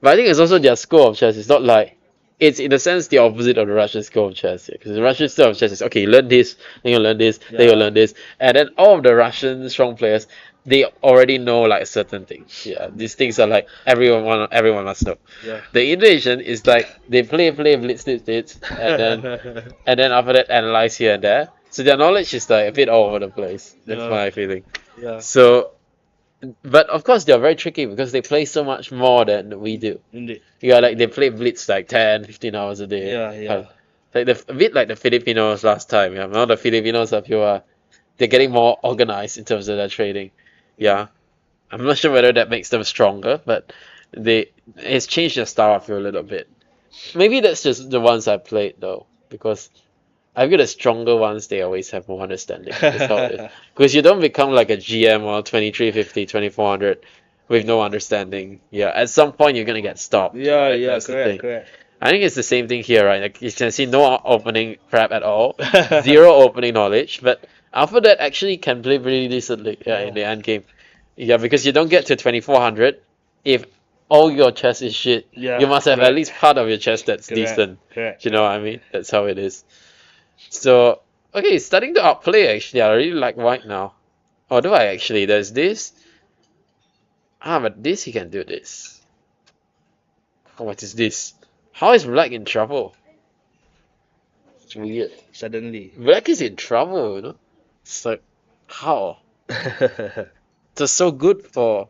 S1: But I think it's also their school of chess. It's not like it's in a sense the opposite of the Russian school of chess. Because the Russian style of chess is okay, you learn this, then you learn this, then you learn this. And then all of the Russian strong players, they already know like certain things. Yeah. These things are like everyone must know.
S3: Yeah.
S1: The Indonesian is like they play, blitz, and then after that analyze here and there. So their knowledge is like a bit all over the place. That's
S3: Yeah.
S1: my feeling.
S3: Yeah.
S1: So, but of course they're very tricky because they play so much more than we do.
S3: Indeed.
S1: Yeah, like they play blitz like 10, 15 hours a day.
S3: Yeah.
S1: Like a bit like the Filipinos last time. Yeah, now the Filipinos they're getting more organized in terms of their trading. Yeah, I'm not sure whether that makes them stronger, but it's changed their style, I feel, a little bit. Maybe that's just the ones I played though, because I feel the stronger ones, they always have more understanding. That's how it is. Because you don't become like a GM or 2350, 2400 with no understanding. Yeah, at some point you're gonna get stopped.
S3: Yeah,
S1: Right?
S3: yeah,
S1: That's the
S3: correct,
S1: thing.
S3: correct.
S1: I think it's the same thing here, right? Like you can see no opening prep at all, zero opening knowledge, but after that actually can play pretty decently. Yeah, in the end game. Yeah, because you don't get to 2400 if all your chest is shit.
S3: Yeah,
S1: You must have at
S3: correct.
S1: least part of your chest that's
S3: Correct,
S1: decent.
S3: correct.
S1: You know what I mean? That's how it is. So, okay, starting to outplay actually. I really like white now. Or do I actually? There's this. Ah, but this he can do this. Oh, what is this? How is black in trouble? It's weird.
S3: Suddenly.
S1: Black is in trouble, you know? It's like, how? It's so good for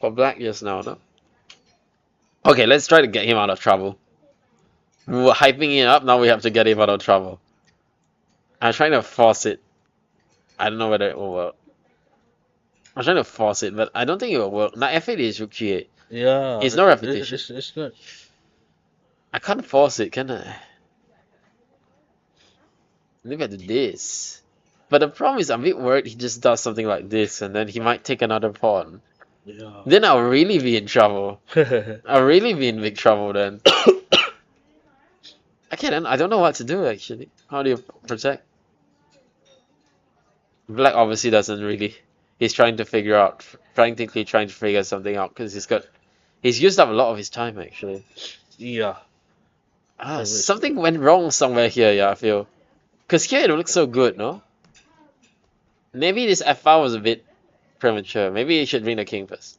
S1: black just now, no? Okay, let's try to get him out of trouble. We were hyping it up, now we have to get him out of trouble. I'm trying to force it. I don't know whether it will work. I'm trying to force it, but I don't think it will work. Now F8 is rook g8.
S3: Yeah.
S1: It's no repetition.
S3: It's not.
S1: I can't force it, can I? Maybe I do this. But the problem is I'm a bit worried he just does something like this and then he might take another pawn.
S3: Yeah.
S1: Then I'll really be in trouble. I'll really be in big trouble then. Okay then, I don't know what to do actually. How do you protect? Black obviously doesn't really. He's trying to figure out, frantically trying to figure something out because he's used up a lot of his time actually.
S3: Yeah.
S1: Something went wrong somewhere here, yeah, I feel. Because here it looks so good, no? Maybe this f5 was a bit premature. Maybe you should bring the king first.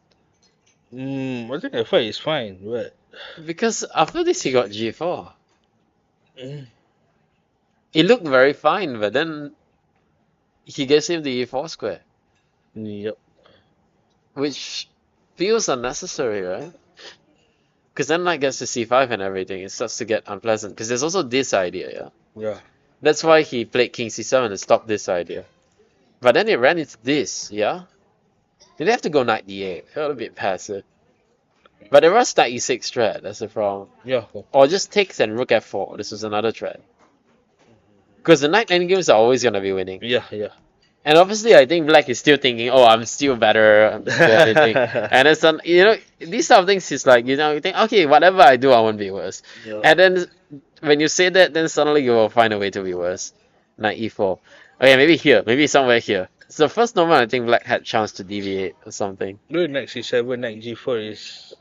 S3: I think F5 is fine, but
S1: Because after this he got g4. It looked very fine, but then he gives him the e4 square,
S3: yep.
S1: which feels unnecessary, right? Because then knight gets to c5 and everything. It starts to get unpleasant. Because there's also this idea, yeah?
S3: Yeah.
S1: That's why he played king c7 to stop this idea. But then it ran into this, yeah? Did they have to go knight d8? Felt a bit passive. But there was knight e6 threat, that's the problem.
S3: Yeah.
S1: Or just takes and rook f4. This was another threat. Because the knight ending games are always gonna be winning.
S3: Yeah, yeah.
S1: And obviously I think black is still thinking, oh, I'm still better, I'm still everything. And it's you know, these sort of things is like, you know, you think, okay, whatever I do I won't be worse.
S3: Yeah.
S1: And then when you say that, then suddenly you will find a way to be worse. Knight e4. Okay, maybe here, maybe somewhere here. So the first moment I think black had chance to deviate or something.
S3: No, knight c7, knight g4 is.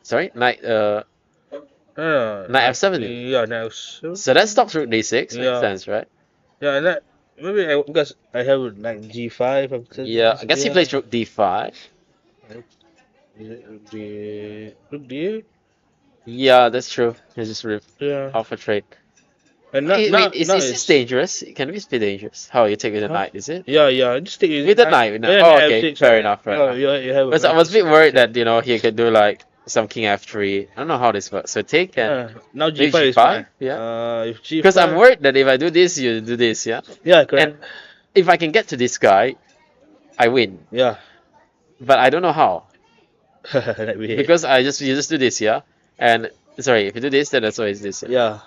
S1: Sorry? Knight Knight f7.
S3: Yeah, knight f7.
S1: So that stops rook d6, makes
S3: Yeah.
S1: sense, right?
S3: Yeah, and that maybe because I have knight g5.
S1: Yeah, I guess he plays rook d5.
S3: Rook d8.
S1: Yeah, that's true. He's just
S3: Yeah.
S1: off a trade.
S3: And
S1: Wait,
S3: now,
S1: is
S3: now
S1: this
S3: it's-
S1: dangerous? Can this be dangerous? How you take with the
S3: Huh?
S1: knight, is it?
S3: Yeah, yeah. Just take
S1: With the knight, with the knight. Oh, okay, fair enough, fair enough.
S3: You have.
S1: Because I was a bit worried that, you know, he could do like some king f3. I don't know how this works. So take and
S3: Now
S1: maybe
S3: g5 is
S1: g5?
S3: fine.
S1: Yeah.
S3: If g5.
S1: Because I'm worried that if I do this, you do this, yeah?
S3: Yeah, correct.
S1: And if I can get to this guy, I win.
S3: Yeah.
S1: But I don't know how.
S3: Like we-
S1: Because you just do this, yeah? And sorry, if you do this, then that's always this. Yeah?
S3: Yeah.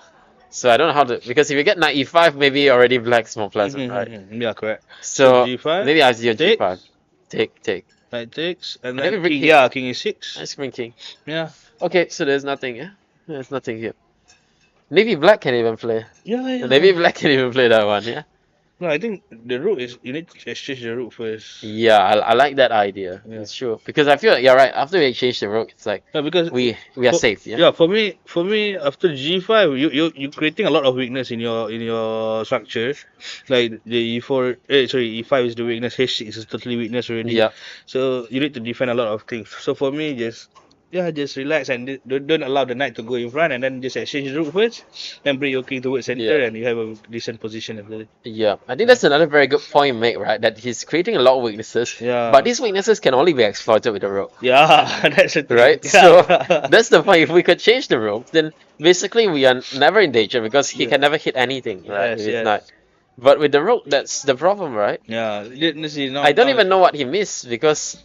S1: So I don't know how to, because if you get knight e5, maybe already black's more pleasant, right?
S3: Yeah, correct.
S1: So
S3: g5,
S1: maybe I have to do
S3: take.
S1: g5. Take.
S3: Knight takes, and
S1: Maybe
S3: then
S1: bring
S3: king,
S1: king.
S3: yeah, king e6.
S1: Let's bring king.
S3: Yeah.
S1: Okay, so there's nothing, yeah? There's nothing here. Maybe black can even play.
S3: Yeah, yeah.
S1: Maybe black can even play that one, yeah?
S3: No, I think the rook is you need to exchange the rook first.
S1: Yeah, I like that idea.
S3: Yeah.
S1: It's true. Because I feel like you're right, after we exchange the rook, it's like
S3: Yeah, because
S1: we are
S3: for-
S1: safe, yeah?
S3: yeah, for me after g5 you creating a lot of weakness in your structure, like the e4 e5 is the weakness, h6 is totally weakness already.
S1: Yeah.
S3: So you need to defend a lot of things. So for me, just relax and don't allow the knight to go in front, and then just exchange the rook first, then bring your king towards center,
S1: Yeah.
S3: and you have a decent position after that.
S1: Yeah, I think that's another very good point you make, right? That he's creating a lot of weaknesses.
S3: Yeah.
S1: But these weaknesses can only be exploited with the rook.
S3: Yeah, that's the thing.
S1: Right?
S3: Yeah.
S1: So that's the point. If we could change the rook, then basically we are never in danger because he can never hit anything, right?
S3: Yes,
S1: With his
S3: yes.
S1: knight. But with the rook, that's the problem, right?
S3: Yeah,
S1: I don't even know what he missed because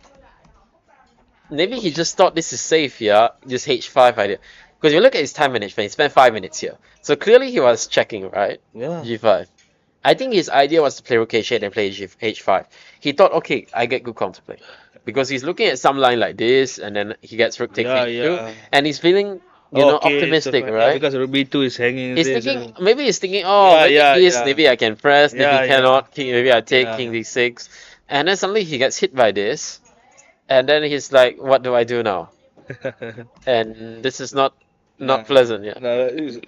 S1: maybe he just thought this is safe, yeah? Just h5 idea. Because you look at his time management, he spent 5 minutes here. So clearly he was checking, right?
S3: Yeah.
S1: G5. I think his idea was to play rook h8 and play h5. He thought, okay, I get good counterplay. Because he's looking at some line like this, and then he gets rook takes
S3: Yeah,
S1: h2,
S3: yeah.
S1: and he's feeling,
S3: Okay,
S1: optimistic,
S3: yeah,
S1: right?
S3: because Ruby 2 is hanging.
S1: He's
S3: there,
S1: thinking,
S3: so-
S1: maybe he's thinking, oh,
S3: Yeah,
S1: maybe
S3: yeah,
S1: this,
S3: yeah.
S1: maybe I can press, maybe
S3: Yeah,
S1: he cannot,
S3: yeah.
S1: maybe I take
S3: Yeah.
S1: king d6. And then suddenly he gets hit by this, and then he's like, what do I do now? And this is not
S3: Nah.
S1: pleasant, yeah.
S3: No, it's-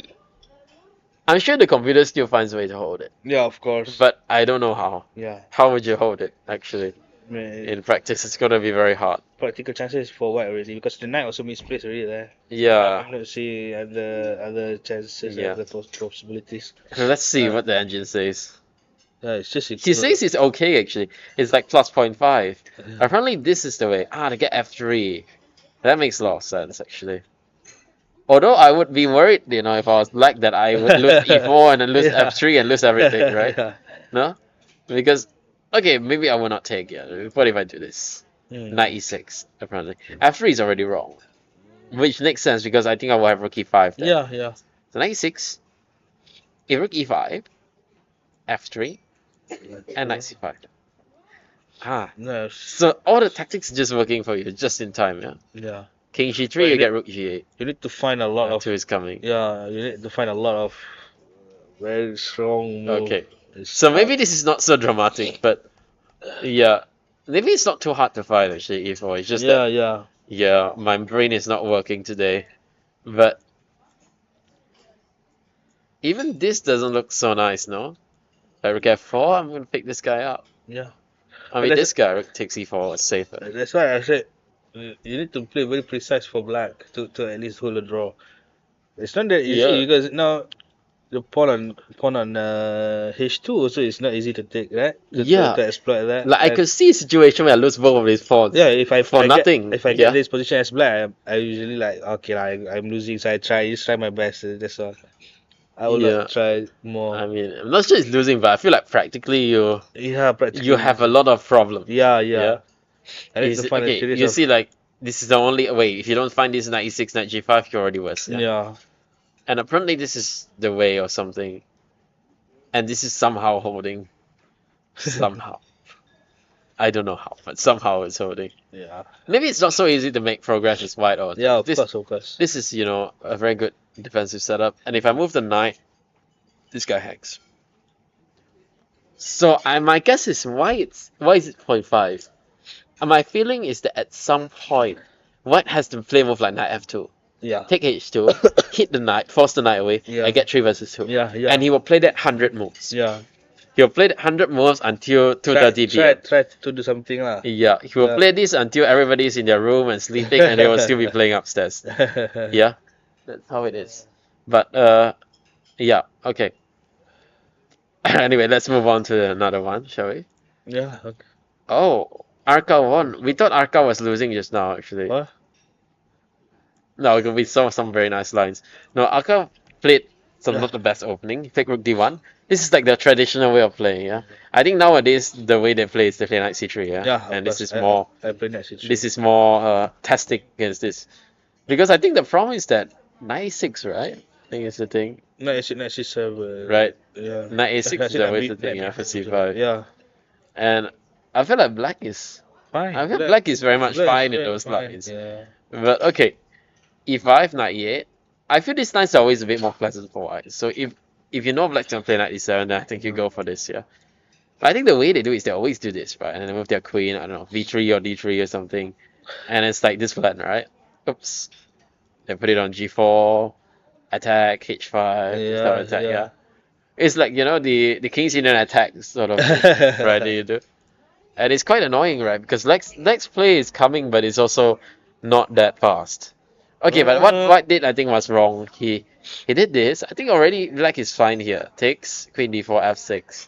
S1: I'm sure the computer still finds a way to hold it,
S3: yeah, of course.
S1: but I don't know how.
S3: Yeah.
S1: How would you hold it, actually?
S3: Man,
S1: In practice, it's gonna be very hard.
S3: practical chances for white already because the knight also misplaced already there.
S1: Yeah.
S3: Let's see other chances,
S1: Yeah.
S3: other possibilities.
S1: Let's see what the engine says.
S3: Yeah, it's just
S1: He says it's okay, actually. It's like plus 0.5. Apparently, this is the way. To get f3. That makes a lot of sense, actually. Although I would be worried, if I was black, that I would lose e4 and then lose
S3: Yeah.
S1: f3 and lose everything, right?
S3: Yeah.
S1: No? Because, okay, maybe I will not take it. What if I do this? Knight e6, apparently. f3 is already wrong. Which makes sense because I think I will have rook e5 then.
S3: Yeah, yeah.
S1: So knight e6, rook e5, f3, and knight c5.
S3: No.
S1: So all the tactics just working for you, just in time, yeah?
S3: Yeah.
S1: King g3,
S3: But
S1: you get rook g8.
S3: You need to find a lot of.
S1: Two is coming.
S3: Yeah, you need to find a lot of very strong moves.
S1: Okay. So maybe this is not so dramatic, but yeah. Maybe it's not too hard to find actually, e4. It's just
S3: Yeah,
S1: that,
S3: yeah.
S1: yeah, my brain is not working today. But even this doesn't look so nice, no? Like rook f4, I'm gonna pick this guy up.
S3: Yeah.
S1: I mean,
S3: that's-
S1: this guy rook takes e4 is safer.
S3: That's why I said you need to play very precise for black to at least hold a draw. It's not that easy
S1: Yeah.
S3: because now the pawn on h2 also is not easy to take, right?
S1: Yeah.
S3: To exploit that.
S1: Like I could see a situation where I lose both of these pawns.
S3: Yeah, if I
S1: For
S3: I
S1: nothing,
S3: if I
S1: yeah.
S3: get this position as black, I usually like okay, I'm losing, so I just try my best. That's all. I will
S1: Yeah.
S3: not try more.
S1: I mean, I'm not sure it's losing, but I feel like practically
S3: Yeah, practically.
S1: you have a lot of problems.
S3: Yeah,
S1: Yeah.
S3: yeah. I need
S1: Is
S3: to
S1: it-
S3: find a
S1: okay,
S3: series
S1: you
S3: of.
S1: see, like this is the only way. If you don't find this knight e6, knight g5, you're already worse. Yeah.
S3: Yeah.
S1: And apparently this is the way or something, and this is somehow holding. Somehow. I don't know how, but somehow it's holding.
S3: Yeah.
S1: Maybe it's not so easy to make progress as white or
S3: Yeah, of
S1: this.
S3: course, of course.
S1: This is a very good defensive setup, and if I move the knight, this guy hangs. So my guess is why is it 0.5? And my feeling is that at some point, white has to play move like knight f2,
S3: Yeah.
S1: take h2, hit the knight, force the knight away,
S3: Yeah.
S1: and get 3 versus 2.
S3: Yeah, yeah.
S1: And he will play that 100 moves.
S3: Yeah.
S1: He'll play that 100 moves until 2:30 p.m.
S3: Try to do something lah.
S1: Yeah, he will
S3: Yeah.
S1: play this until everybody's in their room and sleeping, and they will still be playing upstairs. Yeah, that's how it is. But yeah, okay. Anyway, let's move on to another one, shall we?
S3: Yeah. Okay.
S1: Oh, Arca won. We thought Arca was losing just now, actually.
S3: What?
S1: No, we saw some very nice lines. No, Arca played some not the best opening. He played rook d1. This is like the traditional way of playing, yeah. I think nowadays the way they play is they play knight c3, yeah.
S3: Yeah.
S1: And this is
S3: I-
S1: more.
S3: I play next situation.
S1: This is more testing against this, because I think the problem is that knight e6, right? I think it's the thing,
S3: No, it's c7.
S1: right?
S3: Yeah.
S1: Knight a6 is always the thing, yeah, for c5.
S3: Yeah.
S1: And I feel like black is,
S3: Fine.
S1: I feel black is very much
S3: Black is
S1: fine in
S3: very
S1: those
S3: fine,
S1: lines.
S3: Yeah.
S1: But okay, e5, knight e8. I feel these lines are always a bit more pleasant for white. So if you know black's gonna play knight e7, then I think you go for this, yeah. But I think the way they do is they always do this, right? And then with their queen, I don't know, v3 or d3 or something, and it's like this plan, right? Oops. They put it on g4, attack, h5,
S3: Yeah,
S1: start attack,
S3: yeah.
S1: yeah. It's like, the King's Union attack sort of thing, right, that you do. And it's quite annoying, right? Because Lex play is coming, but it's also not that fast. Okay, but what White did I think was wrong. He did this. I think already black is fine here. Takes queen d4, f6.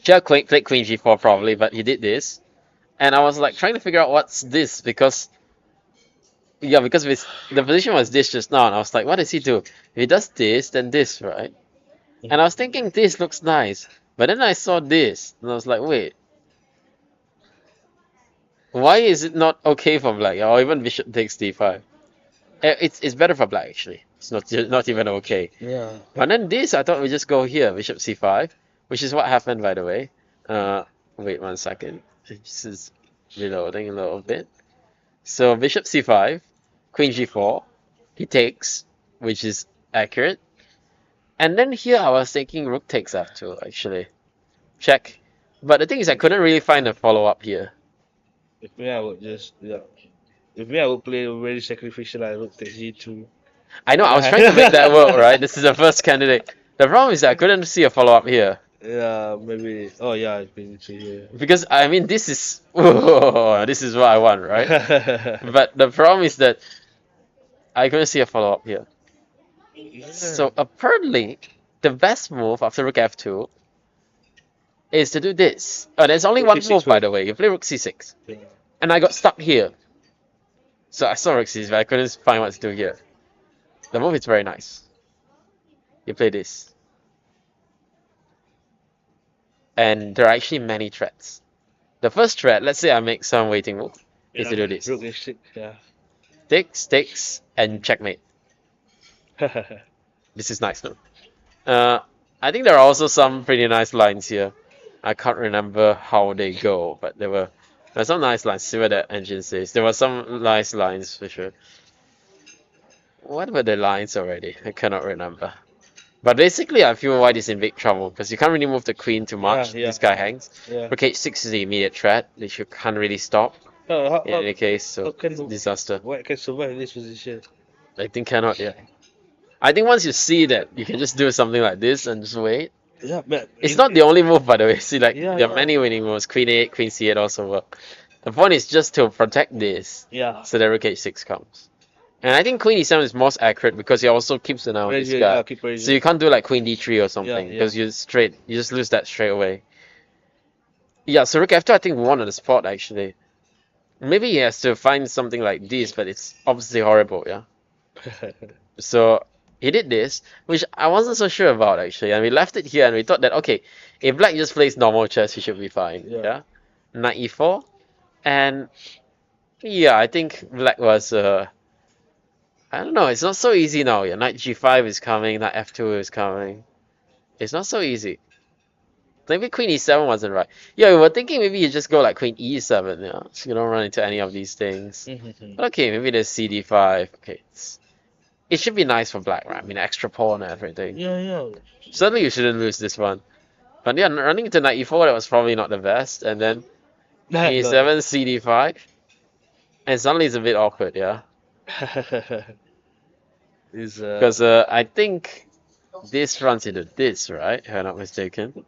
S1: Should have played queen g4 probably, but he did this. And I was like trying to figure out what's this because the position was this just now, and I was like, what does he do? If he does this, then this, right? And I was thinking this looks nice, but then I saw this, and I was like, wait, why is it not okay for black? Or even bishop takes d5. It's better for black actually. It's not even okay.
S3: Yeah.
S1: But then this, I thought we just go here, bishop c5, which is what happened by the way. Wait 1 second. This is reloading a little bit. So bishop c5, queen g4, he takes, which is accurate. And then here I was thinking rook takes f2 actually. Check. But the thing is I couldn't really find a follow-up here.
S3: If me, I would just yeah. If me, I would play very sacrificial. I would take G2.
S1: I know, I was trying to make that work, right? This is the first candidate. The problem is that I couldn't see a follow-up here.
S3: Yeah, maybe. Oh yeah, it's been here.
S1: Because, I mean, this is... this is what I want, right? But the problem is that I couldn't see a follow-up here. So, apparently, the best move after rook f2 is to do this. Oh, there's only
S3: Rook
S1: one
S3: c6
S1: move, by
S3: first.
S1: the way. You play rook c6.
S3: Yeah.
S1: And I got stuck here. So I saw rook c6, but I couldn't find what to do here. The move is very nice. You play this. And there are actually many threats. The first threat, let's say I make some waiting move, is to do this.
S3: Rook h6. Yeah.
S1: Takes, and checkmate. This is nice, no? I think there are also some pretty nice lines here. I can't remember how they go, but there were some nice lines. See what the engine says. There were some nice lines for sure. What were the lines already? I cannot remember. But basically, I feel white is in big trouble because you can't really move the queen too much.
S3: Yeah,
S1: This guy hangs.
S3: Yeah.
S1: Rook h6 is the immediate threat, which you can't really stop in any case. So
S3: how can
S1: disaster.
S3: White can survive in this position?
S1: I think cannot. Yeah. I think once you see that you can just do something like this and just wait.
S3: Yeah, but
S1: It's not the only move, by the way. See, like
S3: Yeah,
S1: there are
S3: yeah.
S1: many winning moves. Queen 8, Queen C8 also work. The point is just to protect this,
S3: Yeah.
S1: so that Rook H6 comes. And I think Queen E7 is most accurate because it also keeps an eye on this
S3: Pressure,
S1: guy.
S3: yeah, keep pressure.
S1: So you can't do like Queen D3 or something
S3: Yeah,
S1: because you just lose that straight away. Yeah, so Rook F2 I think won on the spot actually. Maybe he has to find something like this, but it's obviously horrible, yeah. So he did this, which I wasn't so sure about actually, and we left it here and we thought that okay, if black just plays normal chess, he should be fine.
S3: Yeah.
S1: Yeah. Knight e4, and yeah, I think black was I don't know, it's not so easy now. Yeah, knight g5 is coming, knight f2 is coming. It's not so easy. Maybe queen e7 wasn't right. Yeah, we were thinking maybe you just go like queen e7, yeah, so you don't run into any of these things. But okay, maybe there's cd5. Okay, it should be nice for black, right? I mean, extra pawn and everything.
S3: Yeah, yeah.
S1: Certainly you shouldn't lose this one. But yeah, running into knight e4, that was probably not the best. And then e7, cd5. And suddenly it's a bit awkward, yeah?
S3: Is
S1: Because I think this runs into this, right? If I'm not mistaken.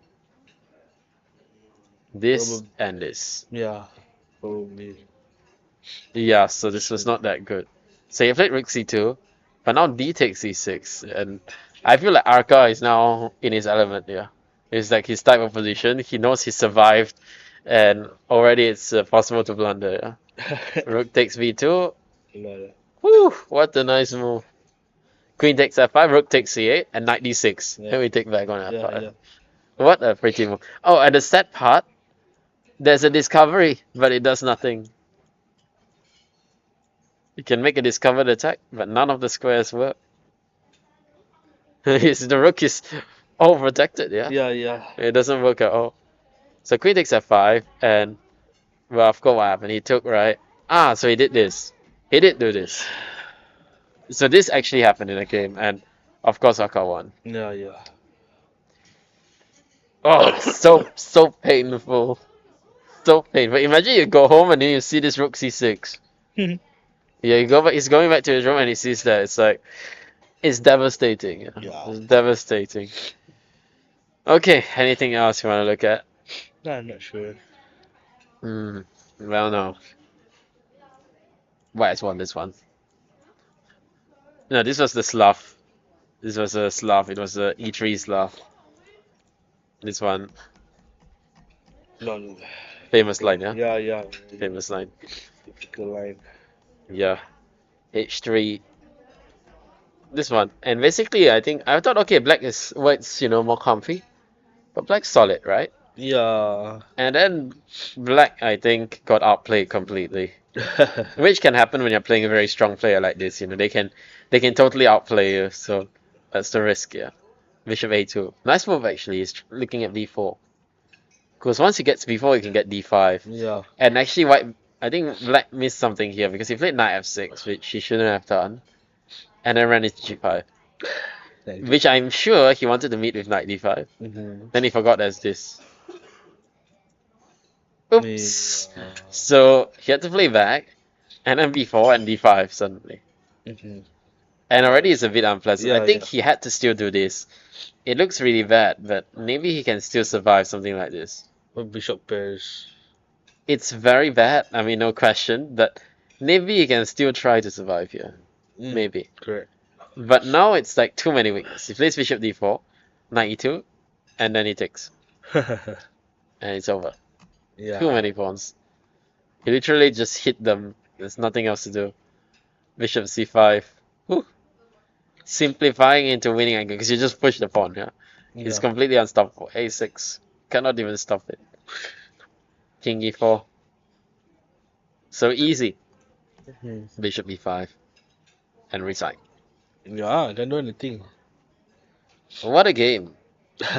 S1: This and this.
S3: yeah, probably.
S1: Yeah, so this was not that good. So you played rook c2, but now d takes c6, and I feel like Arca is now in his element. Yeah, it's like his type of position. He knows he survived, and already it's possible to blunder. Yeah, rook takes b2. Whew, what a nice move. Queen takes f5, rook takes c8, and knight d6.
S3: Yeah.
S1: Then we take back on f5.
S3: Yeah, yeah.
S1: What a pretty move. Oh, at the set part, there's a discovery, but it does nothing. You can make a discovered attack, but none of the squares work. The rook is all protected, yeah?
S3: Yeah, yeah.
S1: It doesn't work at all. So queen takes f5, and, well, of course what happened? He took, right? Ah, so he did this. He did do this. So this actually happened in the game, and of course Aka won.
S3: Yeah, yeah.
S1: Oh, so painful. So painful. Imagine you go home and then you see this rook c6. Yeah, you go back. He's going back to his room and he sees that. It's like, it's devastating. Yeah.
S3: Yeah.
S1: It's devastating. Okay, anything else you want to look at?
S3: No, I'm not sure.
S1: Well, no. White's won this one. No, this was the slough. This was a slough. It was a e3 slough. This one,
S3: No.
S1: famous line, yeah?
S3: Yeah, yeah.
S1: Famous line.
S3: Typical line.
S1: Yeah. H3. This one. And basically, I thought, okay, black is white's, more comfy. But black's solid, right?
S3: Yeah.
S1: And then black, I think, got outplayed completely. Which can happen when you're playing a very strong player like this, you know, they can totally outplay you, so that's the risk, yeah. Bishop a2. Nice move actually, he's looking at b4. Because once he gets b4, he can get d5.
S3: Yeah.
S1: And actually white, I think black missed something here because he played knight f6, which he shouldn't have done. And then ran into g5. Which I'm sure he wanted to meet with knight d5. Then he forgot there's this. Oops.
S3: Yeah.
S1: So he had to play back, and then b4 and d5 suddenly.
S3: Mhm.
S1: And already it's a bit unpleasant.
S3: Yeah,
S1: I think
S3: yeah.
S1: he had to still do this. It looks really bad, but maybe he can still survive something like this.
S3: Bishop pairs.
S1: It's very bad, I mean, no question, but maybe he can still try to survive here. Maybe.
S3: Correct.
S1: But now it's like too many weaknesses. He plays bishop d4, knight e2, and then he takes. And it's over.
S3: Yeah.
S1: Too many pawns. He literally just hit them. There's nothing else to do. Bishop c5. Whew. Simplifying into winning angle because you just push the pawn, yeah? It's
S3: Yeah.
S1: completely unstoppable. a6. Cannot even stop it. King e4. So easy.
S3: Mhm.
S1: Bishop e5. And resign.
S3: Yeah, can't do anything.
S1: What a game.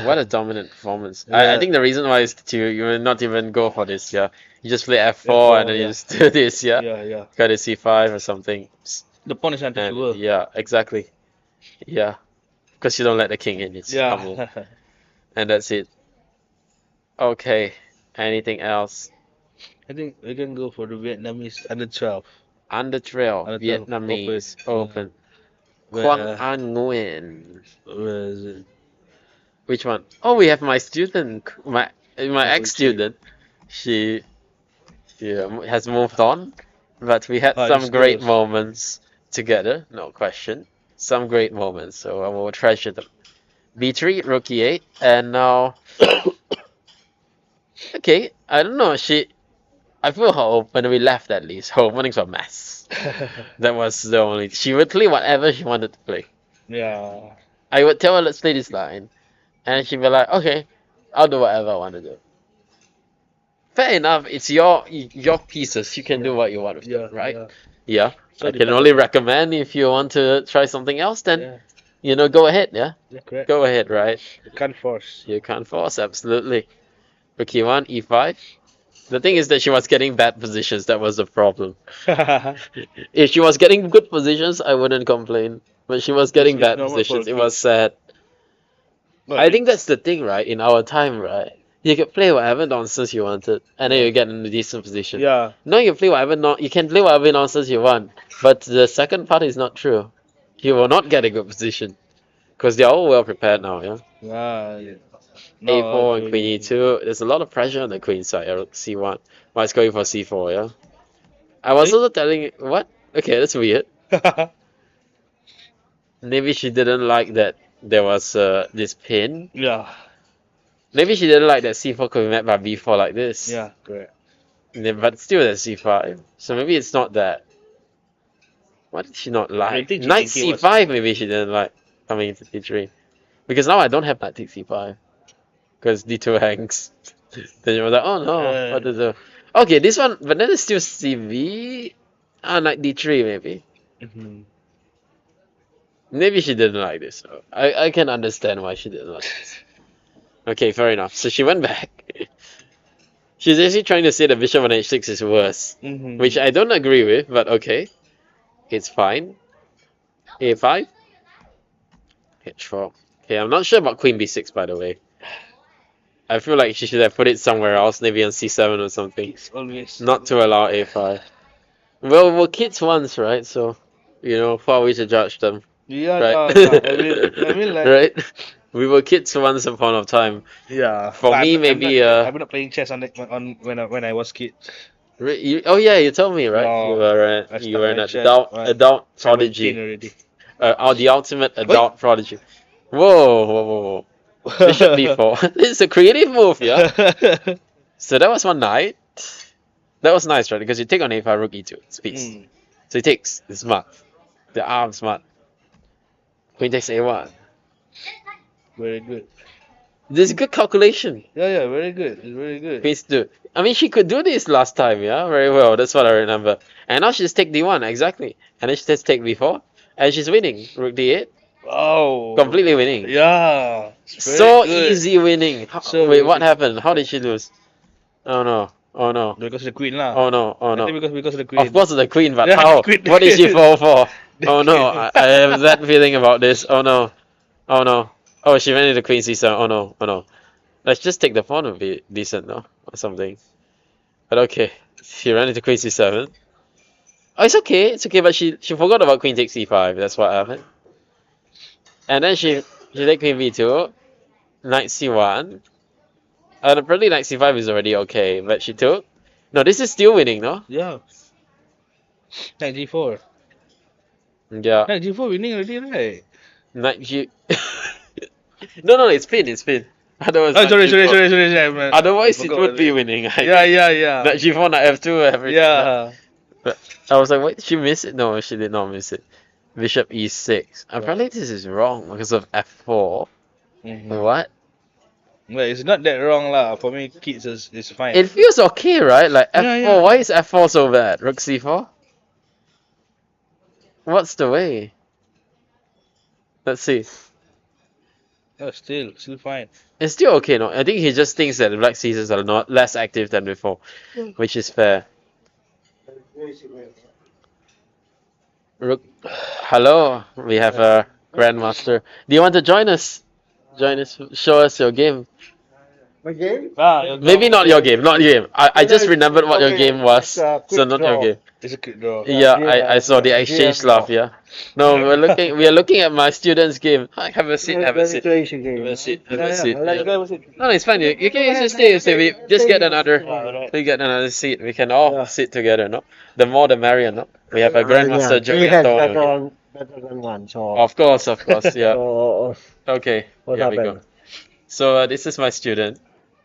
S1: What a dominant performance. I
S3: Yeah.
S1: think the reason why is that you will not even go for this, yeah? You just play f4,
S3: F4,
S1: and then you
S3: yeah.
S1: just do this, yeah?
S3: Yeah, yeah.
S1: Got a c5 or something.
S3: The pawn is
S1: And
S3: untouchable.
S1: yeah, exactly. Yeah. Because you don't let the king in, it's humble.
S3: Yeah.
S1: And that's it. Okay. Anything else?
S3: I think we can go for the Vietnamese under 12.
S1: Under trail,
S3: Under 12
S1: Vietnamese
S3: open.
S1: Open.
S3: Where,
S1: Quang An Nguyen.
S3: where is it?
S1: Which one? Oh, we have my student, my
S3: Oh,
S1: ex-student. She has moved on, but we had
S3: Ah,
S1: some
S3: this
S1: great
S3: goes.
S1: moments together, no question. Some great moments, so I will treasure them. B3, rook e8, and now, okay, I don't know, I feel her when we left at least, her openings were a mess. That was the only, she would play whatever she wanted to play.
S3: Yeah.
S1: I would tell her, let's play this line, and she'd be like, okay, I'll do whatever I want to do. Fair enough, it's your pieces, you can do what you want with
S3: Yeah.
S1: them, right?
S3: Yeah.
S1: Yeah,
S3: So
S1: I can
S3: depends
S1: only
S3: on-
S1: recommend if you want to try something else, then,
S3: Yeah.
S1: go ahead, yeah?
S3: Yeah, correct.
S1: Go ahead, right?
S3: You can't force.
S1: You can't force, absolutely. Rook e1, e5. The thing is that she was getting bad positions, that was the problem. If she was getting good positions, I wouldn't complain. But she was getting
S3: It's
S1: bad
S3: normal for a
S1: positions, it
S3: king.
S1: was sad.
S3: But
S1: I think that's the thing, right? In our time, right? You could play whatever nonsense you wanted, and then you get in a decent position.
S3: yeah.
S1: No, you play whatever you can play whatever nonsense you want, but the second part is not true. You will not get a good position, because they're all well prepared now, yeah?
S3: Yeah.
S1: a4 and queen e2, there's a lot of pressure on the queen side, c1. Why it's going for c4, yeah? I was also telling, what? Okay, that's weird. Maybe she didn't like that there was this pin.
S3: Yeah.
S1: Maybe she didn't like that c4 could be met by b4 like this.
S3: Yeah, correct.
S1: But still there's c5. So maybe it's not that. What did she not like?
S3: think she
S1: Knight
S3: think it was-
S1: c5 maybe she didn't like coming into d3. Because now I don't have knight takes c5. Because d2 hangs. Then you were like, oh no, what to do? Okay, this one, but then it's still cv. Knight d3 maybe.
S3: Mhm.
S1: Maybe she didn't like this. So I can understand why she didn't like this. Okay, fair enough. So she went back. She's actually trying to say that bishop on h6 is worse.
S3: Mhm.
S1: Which I don't agree with, but okay. It's fine. a5. h4. Okay, I'm not sure about queen b6 by the way. I feel like she should have put it somewhere else, maybe on c7 or something.
S3: It's always
S1: Not to allow a5. Well, we're kids once, right? So, who are we to judge them?
S3: Yeah,
S1: Right?
S3: I mean like
S1: Right? We were kids once upon a time.
S3: yeah.
S1: For
S3: But
S1: me,
S3: I'm
S1: maybe,
S3: not, I'm not playing chess on when I was kid.
S1: Oh yeah, you told me, right?
S3: No,
S1: You were
S3: I
S1: you were an
S3: started
S1: adult
S3: chess,
S1: adult
S3: 17
S1: prodigy.
S3: already.
S1: The ultimate adult prodigy. Whoa, whoa, whoa, whoa. Bishop b4. It's a creative move, yeah? So that was one knight. That was nice, right? Because you take on a5, rook e2. It's peace.
S3: Mm.
S1: So he takes. It's smart. The arm smart. Queen takes a1.
S3: Very good.
S1: This is good calculation.
S3: Yeah, very good. It's very good.
S1: Queen C2. I mean, she could do this last time, yeah, very well. That's what I remember. And now she's take D1, exactly. And then she just take B4, and she's winning. Rook D8,
S3: Wow.
S1: completely winning.
S3: Yeah. It's very
S1: So
S3: good.
S1: easy winning.
S3: So
S1: Wait, what
S3: easy.
S1: happened? How did she lose? Oh no. Oh no.
S3: Because of the queen lah.
S1: Oh no. Oh
S3: I think
S1: no.
S3: because of the queen.
S1: Of course, the queen, but
S3: Yeah,
S1: how?
S3: queen.
S1: What did she fall for?
S3: The
S1: Oh no.
S3: queen.
S1: I have that feeling about this. Oh no. Oh no. Oh, she went into queen c7. Oh no. Oh no. Let's just take the pawn would be decent, no? Or something. But okay. She ran into queen c7. Oh, it's okay. It's okay, but she forgot about queen takes c5. That's what happened. And then she take queen b2. Knight c1. Probably knight c5 is already okay, but she took. No, this is still winning, no?
S3: Yeah. Knight G4.
S1: Yeah.
S3: Knight G4 winning already, right?
S1: Knight G. No, it's pin. It's pin. Otherwise,
S3: Oh,
S1: knight
S3: sorry.
S1: G4
S3: Man.
S1: Otherwise,
S3: I
S1: it
S3: forgot
S1: would be
S3: already.
S1: winning.
S3: Yeah.
S1: Knight G4, knight F2, everything.
S3: Yeah.
S1: But I was like, wait, did she miss it? No, she did not miss it. Bishop E6. Apparently, this is wrong because of F4.
S3: Mhm.
S1: What?
S3: Well, it's not that wrong lah. For me, kids is fine.
S1: It feels okay, right? Like F4.
S3: Yeah.
S1: Why is F4 so bad? Rook C4? What's the way? Let's see.
S3: Oh, still fine.
S1: It's still okay, no? I think he just thinks that the black caesars are not less active than before, which is fair. Rook. Hello, we have a grandmaster. Do you want to join us? Join us. Show us your game.
S5: My game?
S1: Maybe not your game. Not your game. I just remembered what your game was, so not your game.
S3: It's a quick draw.
S1: Yeah, I saw the exchange stuff. Yeah. No, we are looking at my student's game. Hi, have a seat. Have a seat. Have a seat. Have a seat. Yeah. No, it's fine. You can just stay. We just get another. We get another seat. We can all sit together. No, the more the merrier. No, we have a grandmaster
S5: Three hands
S1: joint.
S5: better than one. So.
S1: Of course, yeah.
S5: So
S1: Okay.
S5: what
S1: Here we go.
S5: happened?
S1: So this is my student.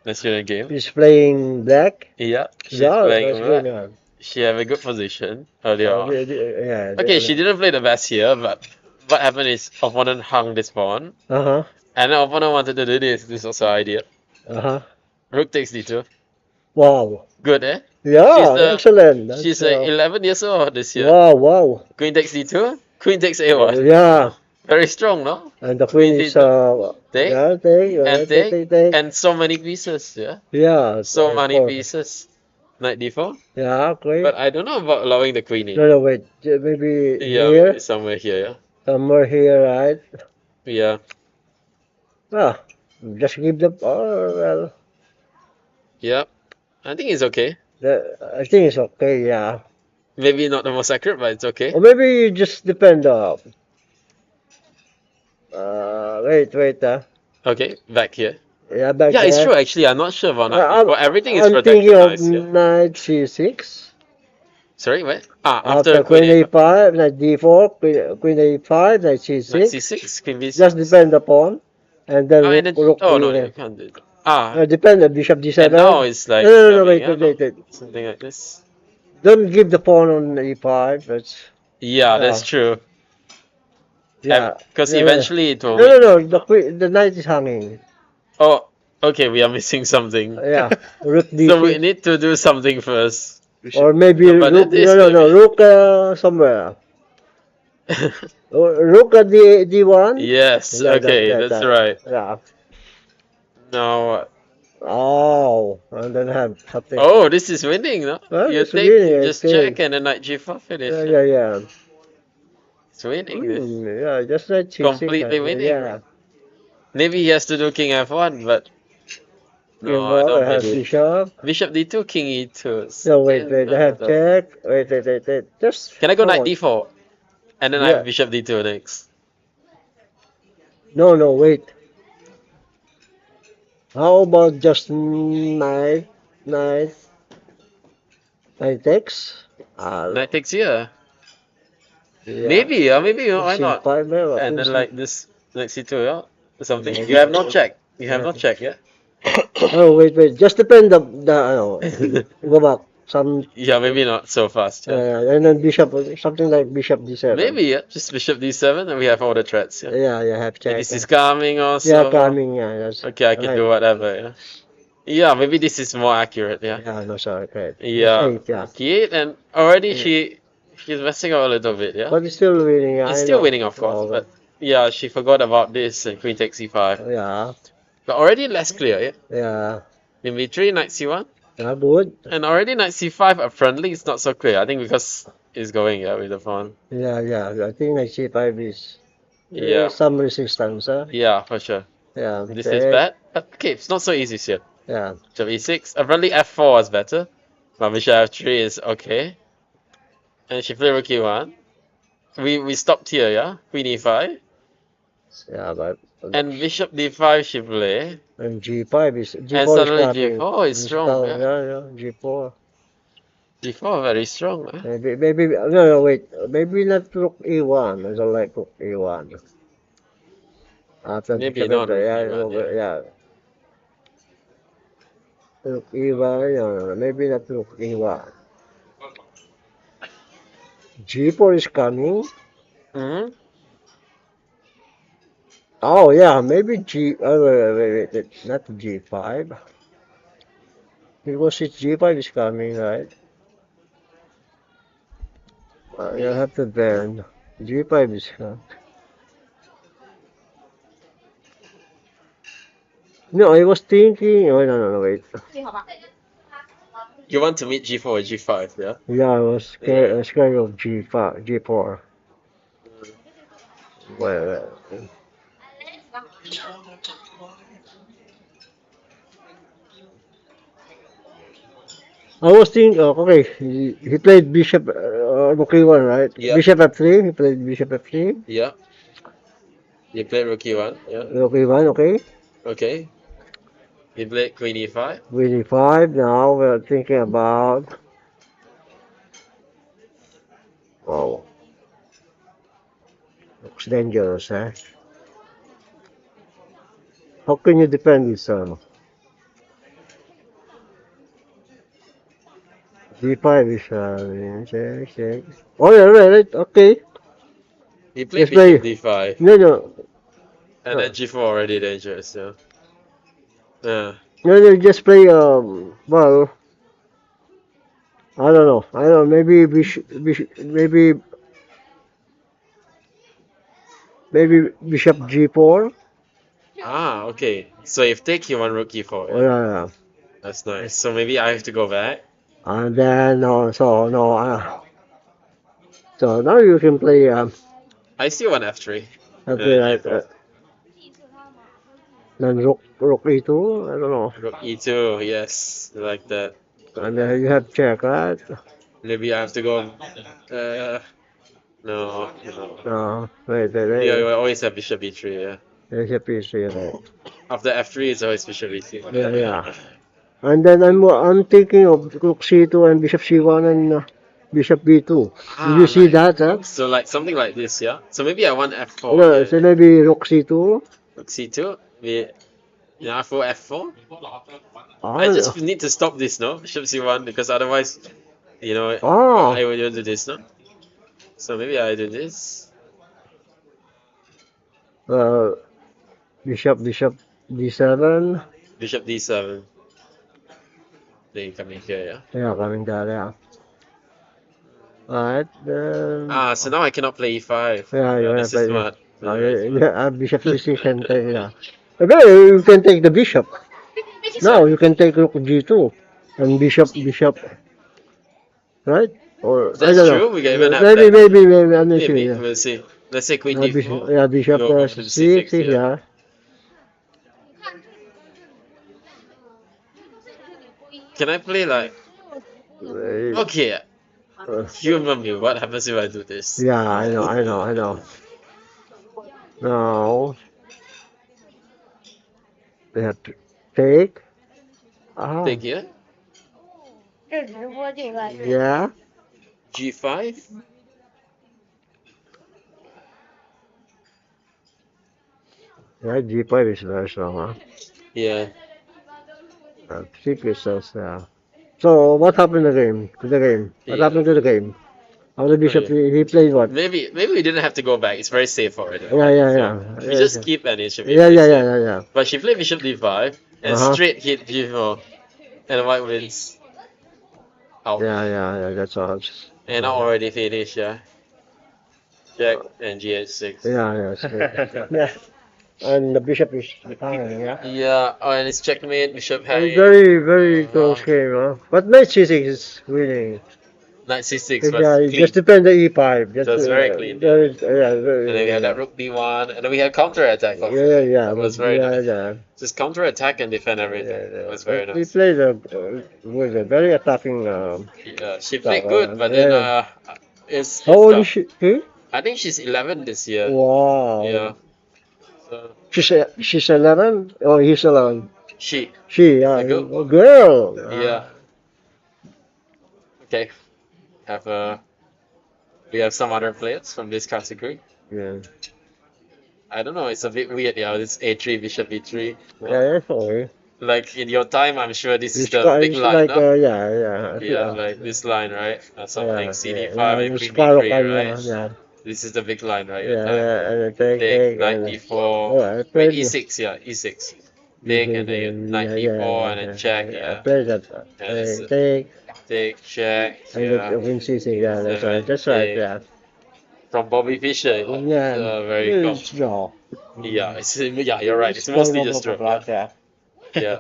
S1: The student game.
S5: He's playing black.
S1: Yeah. She's
S5: Yeah,
S1: playing
S5: that's
S1: black.
S5: good. Yeah.
S1: She have a good position earlier on.
S5: Yeah.
S1: Okay, she didn't play the best here, but what happened is opponent hung this pawn,
S5: Uh-huh.
S1: and the opponent wanted to do this. This is also ideal.
S5: Uh-huh.
S1: Rook takes d2.
S5: Wow.
S1: Good, eh?
S5: Yeah, excellent. That's,
S1: She's 11 years old this year.
S5: wow.
S1: Queen takes d2. Queen takes a1.
S5: Yeah.
S1: Very strong, no?
S5: And the queen is
S1: Take,
S5: yeah, take,
S1: and take, and so many pieces, yeah?
S5: yeah.
S1: So
S5: of
S1: many
S5: course.
S1: pieces. Knight d4.
S5: Yeah, great.
S1: But I don't know about allowing the queen in.
S5: No, wait. Maybe
S1: Yeah,
S5: here,
S1: maybe somewhere here, yeah?
S5: somewhere here, right?
S1: Yeah.
S5: Ah, just give the. Oh, well,
S1: Yeah. I think it's okay.
S5: I think it's okay. Yeah.
S1: Maybe not the most accurate, but it's okay.
S5: Or maybe you just depend on. Wait.
S1: Okay, back here.
S5: Yeah, back
S1: Yeah, it's
S5: there.
S1: true actually. I'm not sure about knight
S5: I'm,
S1: d4. Everything is
S5: I'm thinking
S1: protected
S5: of
S1: nice, yeah.
S5: knight c6.
S1: Sorry, what? After
S5: After queen a5, knight d4, queen a5, knight c6.
S1: knight c6, queen b6.
S5: Just depend upon, and then
S1: And then,
S5: rook
S1: oh no,
S5: e-
S1: you can't do that.
S5: depend. Bishop d7.
S1: And now it's like
S5: No,
S1: shoving,
S5: wait.
S1: something like this.
S5: Don't give the pawn on e5. That's
S1: Yeah, that's true.
S5: yeah.
S1: Because
S5: Yeah,
S1: eventually it will.
S5: No. The knight is hanging.
S1: Oh, okay, we are missing something.
S5: Yeah, rook d6.
S1: So we need to do something first.
S5: Or maybe
S1: No, but
S5: rook.
S1: it is
S5: No. Rook somewhere. Rook at d1.
S1: Yes,
S5: Yeah,
S1: okay, that's right.
S5: Yeah.
S1: Now,
S5: Oh, and then have something.
S1: oh, this is winning, no?
S5: Well,
S1: You
S5: it's
S1: take,
S5: winning,
S1: just
S5: I think.
S1: check, and then knight g4 finish.
S5: Yeah.
S1: It's winning. This.
S5: Yeah, just like c6.
S1: Completely winning.
S5: Yeah.
S1: Maybe he has to do king f1, but no, I
S5: I
S1: don't
S5: have
S1: believe.
S5: bishop.
S1: Bishop d2, king e2.
S5: No, wait. I have check. Wait. Just.
S1: Can I go
S5: come
S1: knight
S5: on.
S1: d4? And then I
S5: Yeah.
S1: have bishop d2 next.
S5: No, wait. How about just knight takes?
S1: Knight takes here.
S5: Yeah.
S1: Maybe, why not?
S5: C5, well,
S1: And then
S5: C-
S1: like this, knight c2, yeah? Or something. You have not checked. You have not checked, yeah?
S5: Oh, wait. Just depend the go back. some,
S1: Yeah, maybe not so fast. Yeah.
S5: and then bishop, something like bishop d7.
S1: Maybe, yeah. Just bishop d7 and we have all the threats. Yeah.
S5: Yeah, yeah, have
S1: Maybe
S5: check.
S1: this is coming also.
S5: Yeah, coming. Yeah, that's
S1: Okay, I can
S5: right.
S1: do whatever. Yeah. Yeah, maybe this is more accurate. Yeah.
S5: Yeah, no, sorry, great.
S1: Yeah.
S5: Eight, yeah.
S1: Okay, and already
S5: Yeah.
S1: she's messing up a little bit. Yeah.
S5: But it's still winning.
S1: It's
S5: I
S1: still
S5: know.
S1: winning, of course,
S5: Oh,
S1: but yeah, she forgot about this and queen takes c5.
S5: yeah,
S1: But already less clear. Yeah.
S5: yeah,
S1: Queen b3, knight c1.
S5: yeah, good.
S1: And already knight c5 up friendly is not so clear. I think because it's going, yeah, with the pawn.
S5: Yeah, yeah. I think knight c5 is
S1: Yeah.
S5: some resistance, huh?
S1: Yeah, for sure.
S5: Yeah.
S1: This is
S5: take.
S1: bad. But okay, it's not so easy here.
S5: Yeah.
S1: Bishop e6. Apparently f4 is better. But bishop f3 is okay. And she played rook e1. We stopped here, yeah? Queen e5.
S5: Yeah, but
S1: And bishop d5 she played.
S5: and g5 is
S1: And
S5: g4 is
S1: suddenly
S5: coming.
S1: g4 is strong. Yeah.
S5: Yeah, yeah, g4.
S1: g4 very strong. Huh?
S5: Maybe no, wait. Maybe not rook e1. I don't like rook e1. After
S1: Maybe
S5: bishop
S1: not
S5: f3,
S1: rook
S5: yeah,
S1: e1,
S5: yeah. Rook e1, no, maybe not rook e1. g4 is coming.
S1: Mm-hmm.
S5: Oh yeah, maybe wait, not g5. Because it's g5 is coming, right? You have to bend. G5 is No, I was thinking. Oh no, wait.
S1: You want to meet g4 or g5, yeah?
S5: Yeah, I was scared of g5, g4. Well, I was thinking. Oh, okay, he played bishop, rook e1, right?
S1: Yeah.
S5: Bishop f3. He played bishop f3.
S1: Yeah. You play rook e1, yeah.
S5: Rook e1, okay.
S1: Okay. You play queen e5.
S5: Queen e5. Now we're thinking about. Oh, looks dangerous, eh? How can you defend this? G5 is check. Oh yeah, right. Okay.
S1: You play
S5: Let's
S1: bishop
S5: play.
S1: d5.
S5: No.
S1: And then g4 already dangerous, yeah. Yeah.
S5: No, just play. Well, I don't know. Maybe maybe bishop G4.
S1: Ah, okay. So if take you want rook e4,
S5: Oh
S1: yeah.
S5: yeah.
S1: That's nice. So maybe I have to go back.
S5: And then so no. So now you can play.
S1: I still want f3.
S5: Okay, right.
S1: e4.
S5: Then rook E2. I don't know.
S1: Rook e2, yes. Like that.
S5: And then you have check, right?
S1: Maybe I have to go. No.
S5: Wait.
S1: Yeah, you always have bishop e3, yeah.
S5: There's a piece here, right?
S1: After f3, it's always bishop e2.
S5: Yeah. And then I'm thinking of rook C2 and bishop C1 and bishop B2. Did you see that? Huh?
S1: So like something like this, yeah. So maybe I want f4.
S5: No,
S1: Yeah.
S5: so maybe rook C2.
S1: Rook c2. Yeah, f4.
S5: Ah,
S1: I just need to stop this, no? Bishop c1 because otherwise,
S5: Ah.
S1: I will do this, no? So maybe I do this.
S5: Bishop D7.
S1: Bishop d7. Then you come in here, yeah.
S5: Yeah, coming there, yeah. Alright, then.
S1: So now I cannot play e5.
S5: Yeah, you wanna
S1: this
S5: play
S1: is smart.
S5: bishop C6 can take, yeah. Okay, you can take the bishop. Now you can take rook G2 and bishop. Right? Or I
S1: That's
S5: don't
S1: true.
S5: know.
S1: We can even have
S5: Maybe,
S1: that.
S5: I'm not sure.
S1: Maybe
S5: Yeah.
S1: we'll see. Let's say queen d4.
S5: Yeah, bishop
S1: Go on to
S5: C6,
S1: c6,
S5: yeah.
S1: Can I play like? Okay. Humor me. What happens if I do this?
S5: Yeah, I know. Now we have to take.
S1: Take here.
S5: Yeah.
S1: G5.
S5: Yeah, G5 is very strong, huh?
S1: Yeah.
S5: 3 pieces, yeah. So what happened to the game? What
S1: Yeah.
S5: happened to the game? How the bishop
S1: Okay.
S5: he played what?
S1: Maybe we didn't have to go back. It's very safe already.
S5: Yeah, yeah,
S1: So
S5: yeah.
S1: we just keep and it should be
S5: Yeah,
S1: very
S5: yeah, yeah,
S1: safe.
S5: yeah, yeah.
S1: But she played bishop d5 and
S5: Uh-huh.
S1: straight hit g4 and the white wins. Out.
S5: Yeah, yeah, yeah, that's all.
S1: And now already finished, yeah. Jack and gh6.
S5: Yeah, yeah, it's good. Yeah. And the bishop is hanging, yeah.
S1: Yeah, oh, and it's checkmate, bishop
S5: A
S1: hanging.
S5: very, very close
S1: Uh,
S5: game, huh? But knight c6 is winning.
S1: Knight c6, but
S5: Yeah, it
S1: clean.
S5: just depends the e5. Just,
S1: That's very clean.
S5: very, yeah, very,
S1: And then we had that rook d1, and then we had counter attack.
S5: yeah, yeah, yeah.
S1: It was very
S5: yeah,
S1: nice.
S5: yeah.
S1: Just counter attack and defend everything. It was very
S5: But we
S1: nice.
S5: played with a very attacking.
S1: Yeah, she played
S5: style,
S1: good, but then
S5: yeah.
S1: it's
S5: How old is
S1: tough.
S5: she? He?
S1: I think she's 11 this year.
S5: Wow.
S1: Yeah. So
S5: She's 11. Oh, he's 11.
S1: she.
S5: She, yeah,
S1: A girl.
S5: a girl.
S1: Yeah. Okay. Have we have some other players from this category.
S5: Yeah.
S1: I don't know. It's a bit weird. Yeah, this a3 bishop e3.
S5: Yeah, that's all.
S1: Like in your time, I'm sure this is
S5: It's,
S1: the big
S5: it's
S1: line,
S5: like,
S1: no?
S5: yeah, yeah.
S1: Yeah, like this line, right? Or something. CD5,
S5: yeah,
S1: a3,
S5: it's Sparrow
S1: b3,
S5: kind,
S1: right?
S5: yeah.
S1: This is the big line, right?
S5: Yeah, yeah, and then
S1: Take knight
S5: and
S1: d4.
S5: oh, I
S1: Wait,
S5: played
S1: e6, yeah, e6. Take and then knight d4 and then check,
S5: I
S1: yeah.
S5: played that.
S1: Yeah, this is-
S5: Take
S1: Take, check,
S5: and
S1: yeah.
S5: then win c6. Yeah, that's right. That's right. Yeah.
S1: From Bobby Fischer.
S5: Yeah.
S1: Very cool.
S5: No.
S1: Yeah, yeah, you're right. It's mostly just drop. Yeah. Yeah.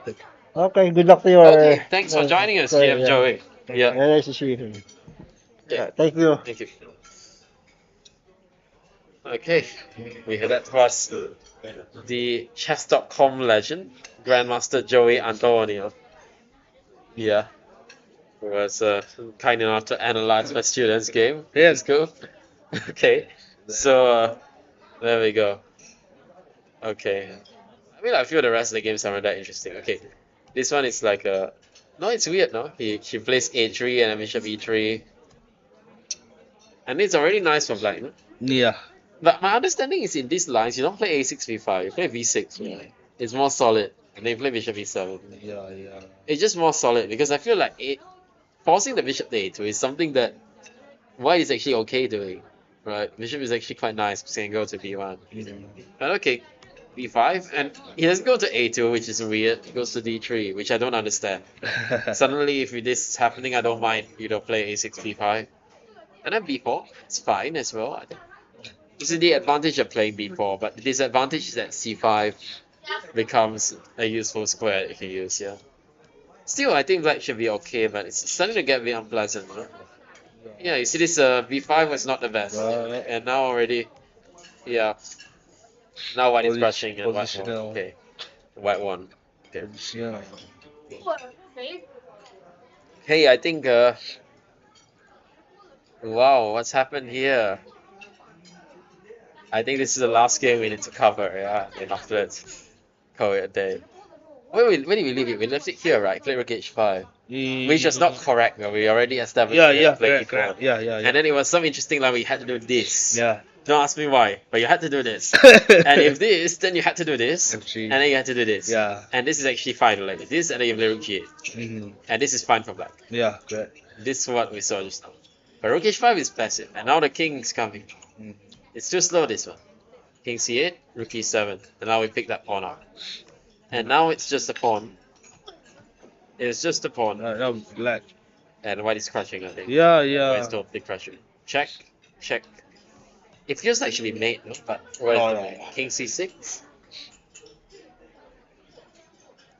S5: Okay. Good luck to your.
S1: Okay, thanks for joining us, GM
S5: yeah.
S1: Joey. Yeah.
S5: Nice to see you.
S1: Okay.
S5: Thank you.
S1: Thank you. Okay, we had that was the chess.com legend, Grandmaster Joey Antonio. Yeah, who was kind enough to analyze my students' game.
S3: Yeah.
S1: It's cool. Okay, so there we go. Okay, I feel the rest of the games aren't that interesting. Okay, this one is like a. No, it's weird, no? She plays a3 and then bishop e3. And it's already nice for black, no?
S3: Yeah.
S1: But my understanding is in these lines, you don't play a6, v5, you play v6, right? It's more solid. And then you play bishop e7.
S3: Yeah, yeah.
S1: It's just more solid because I feel like forcing the bishop to a2 is something that white is actually okay doing, right? Bishop is actually quite nice because it can go to b1. But okay, b5, and he doesn't go to a2, which is weird. He goes to d3, which I don't understand. Suddenly, if this is happening, I don't mind, play a6, b5. And then b4, it's fine as well, I think. This is the advantage of playing b4, but the disadvantage is that c5 becomes a useful square you can use, yeah. Still, I think black should be okay, but it's starting to get a bit unpleasant, right? Yeah, you see this b5 was not the best, and now already, yeah. Now white is crushing and white won.
S3: Positional.
S1: Okay, white won. Okay.
S3: Yeah.
S1: Hey, I think wow, what's happened here? I think this is the last game we need to cover, yeah, and after that, call it a day. Where did we leave it? We left it here, right? Play rook h5. Which was not correct, though. We already established
S3: Yeah,
S1: we
S3: yeah,
S1: had played
S3: correct,
S1: before.
S3: correct. Yeah, yeah, yeah.
S1: And then it was some interesting line we had to do this.
S3: Yeah.
S1: Don't ask me why, but you had to do this. And if this, then you had to do this.
S3: F3.
S1: And then you had to do this.
S3: Yeah.
S1: And this is actually fine, like this, and then you play rook g8.
S3: Mm-hmm.
S1: And this is fine for black.
S3: Yeah, correct.
S1: This is what we saw just now. But rook h5 is passive, and now the king is coming.
S3: Mm.
S1: It's too slow, this one. King c8, rook e7, and now we pick that pawn up. And now it's just a pawn. It's just a pawn,
S3: No, black.
S1: and white is crushing, I think.
S3: Yeah,
S1: White
S3: yeah.
S1: is totally crushing. Check, check. It feels like it should be mate, no? But what is
S3: Oh,
S1: the
S3: no.
S1: mate? King c6?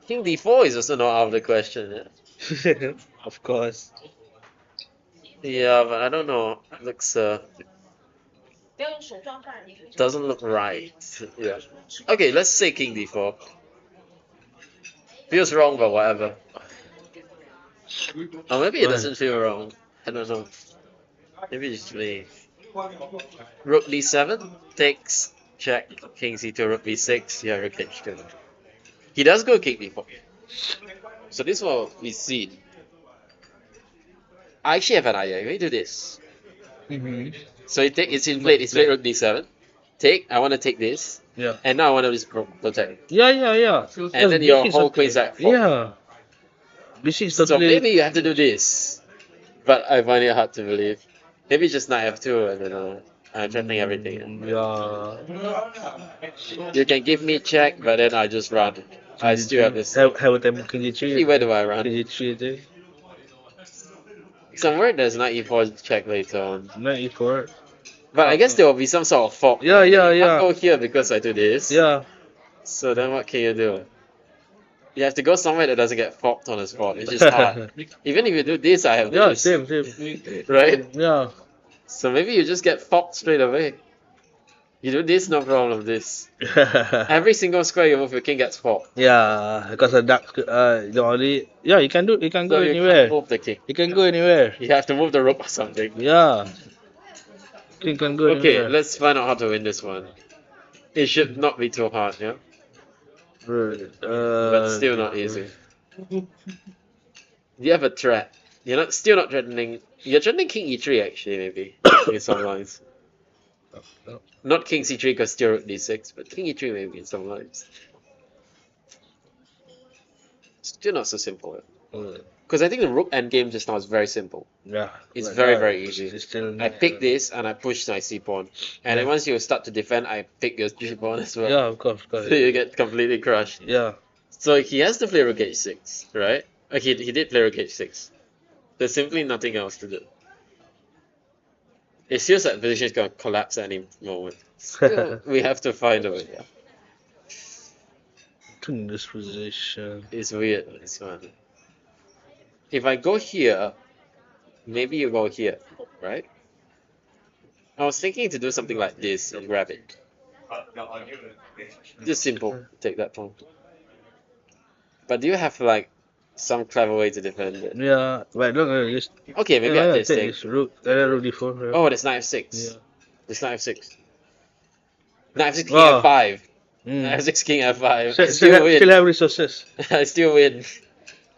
S1: King d4 is also not out of the question, yeah?
S3: Of course.
S1: Yeah, but I don't know. It looks, doesn't look right. Yeah. Okay, let's say king d4. Feels wrong, but whatever. Or maybe it doesn't feel wrong. I don't know. Maybe just play. Rook d7 takes, check, king c2, rook b6, yeah, rook h2. He does go king d4. So this is what we see. I actually have an idea. Let me do this.
S3: Mm-hmm.
S1: So it's in play. It's played rook d7. Take. I want to take this,
S3: Yeah.
S1: and now I want to just protect.
S3: Yeah, yeah, yeah.
S1: And then your whole queen is at 4.
S3: Yeah. B6
S1: So
S3: totally.
S1: maybe you have to do this. But I find it hard to believe. Maybe just knight f2 and then I'm threatening everything.
S3: Yeah.
S1: You can give me check, but then I just run. I still have this.
S3: Have a time king
S1: Really,
S3: G3.
S1: where do I run?
S3: King G3 je.
S1: Somewhere there's knight e4 check later on.
S3: Knight E4.
S1: But I guess there will be some sort of fork.
S3: Yeah, yeah,
S1: You can't
S3: yeah.
S1: go here because I do this.
S3: Yeah.
S1: So then what can you do? You have to go somewhere that doesn't get forked on the spot. It's just hard. Even if you do this, I have
S3: Yeah,
S1: this.
S3: same.
S1: Right?
S3: Yeah.
S1: So maybe you just get forked straight away. You do this, no problem. This. Every single square you move, your king gets forked.
S3: Yeah, because the dark, the only, yeah, you can go
S1: So you can't
S3: anywhere.
S1: move the king.
S3: You can go anywhere.
S1: You have to move the rook or something.
S3: Yeah. King can go
S1: Okay,
S3: anywhere.
S1: let's find out how to win this one. It should not be too hard, yeah? But still not easy. You have a threat. You're not still not threatening. You're threatening king e3 actually, maybe. In some lines. Not king c3 because still rook d6, but king e3 maybe in some lines. Still not so simple. Because I think the rook endgame just now is very simple.
S3: Yeah.
S1: It's
S3: but
S1: very,
S3: yeah,
S1: very easy.
S3: it's still,
S1: I pick this and I push my c pawn. And then once you start to defend, I pick your g pawn as well.
S3: Yeah, of course.
S1: So you get completely crushed.
S3: Yeah.
S1: So he has to play rook h6, right? He did play rook h6. There's simply nothing else to do. It feels like the position is going to collapse at any moment. Still, we have to find a way. Yeah.
S3: In this position.
S1: It's weird, this one. If I go here, maybe you go here, right? I was thinking to do something like this and grab it. Just simple, take that pawn. But do you have like some clever way to defend it?
S3: Yeah, but look, just
S1: Okay, maybe I just
S3: take
S1: take.
S3: this rook, rook d4. Yeah.
S1: Oh, that's knight f6.
S3: Yeah.
S1: It's knight f6. Knight f6, king
S3: Wow.
S1: f5.
S3: Mm.
S1: Knight f6, king f5. I
S3: Still,
S1: still win.
S3: still have resources.
S1: I still win.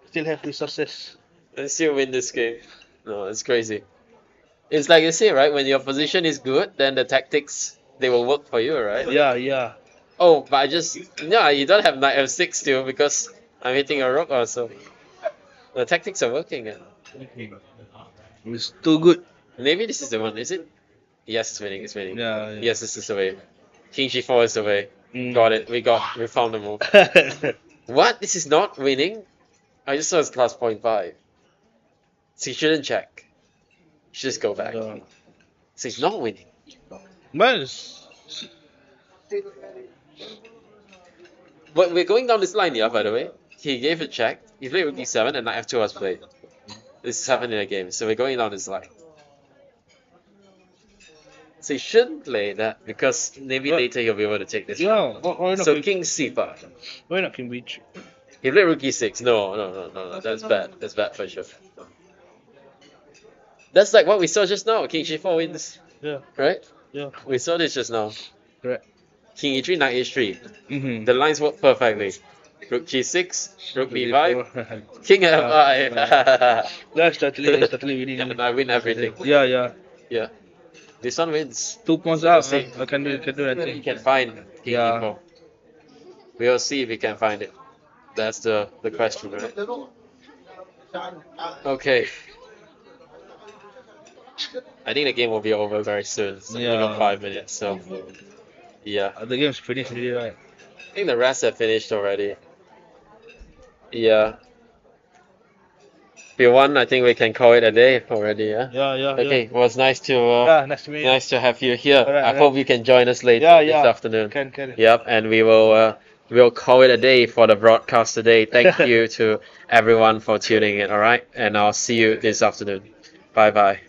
S3: Still have resources.
S1: I still win this game. No, it's crazy. It's like you say, right? When your position is good, then the tactics they will work for you, right?
S3: Yeah, yeah.
S1: Oh, but I just no, you don't have knight f6 still because I'm hitting a rook also. The tactics are working.
S3: It's too good.
S1: Maybe this is the one, is it? Yes, it's winning. It's winning.
S3: Yeah. yeah.
S1: Yes, this is the way. King g4 is the way.
S3: Mm.
S1: Got it. We found the move. What? This is not winning? I just saw it's class 0.5. So you shouldn't check. You should just go back.
S3: Yeah.
S1: So he's not winning.
S3: But it's-
S1: But we're going down this line here, by the way. He gave a check. He played rook d7 and knight f2 was played. This is happening in a game, so we're going down this line. So he shouldn't play that because maybe
S3: What?
S1: later he'll be able to take this.
S3: yeah. Why not?
S1: So king c5.
S3: Why not king b3?
S1: He played rook e6. No. That's bad. That's bad for sure. That's like what we saw just now. King g4 wins,
S3: Yeah.
S1: right?
S3: Yeah.
S1: We saw this just now.
S3: Correct.
S1: King e3, knight h3.
S3: Mm-hmm.
S1: The lines work perfectly. Rook g6, rook b5, king f5.
S3: That's totally winning.
S1: And I win everything.
S3: Yeah.
S1: Yeah. This one wins.
S3: 2 points out.
S1: See.
S3: I can do
S1: We
S3: nothing.
S1: can find king
S3: Yeah.
S1: e4. We'll see if we can find it. That's the question, right? Okay. I think the game will be over very soon. It's only
S3: Yeah.
S1: got 5 minutes, so yeah.
S3: The game's finished already, right?
S1: I think the rest have finished already. Yeah. If you want, I think we can call it a day already, yeah?
S3: Yeah.
S1: Okay, it was nice to
S3: Yeah, nice to meet you.
S1: nice to have you here.
S3: Alright,
S1: I
S3: alright.
S1: hope you can join us later
S3: Yeah,
S1: this
S3: yeah.
S1: afternoon.
S3: Can.
S1: Yep, and we'll call it a day for the broadcast today. Thank you to everyone for tuning in, alright? And I'll see you this afternoon. Bye bye.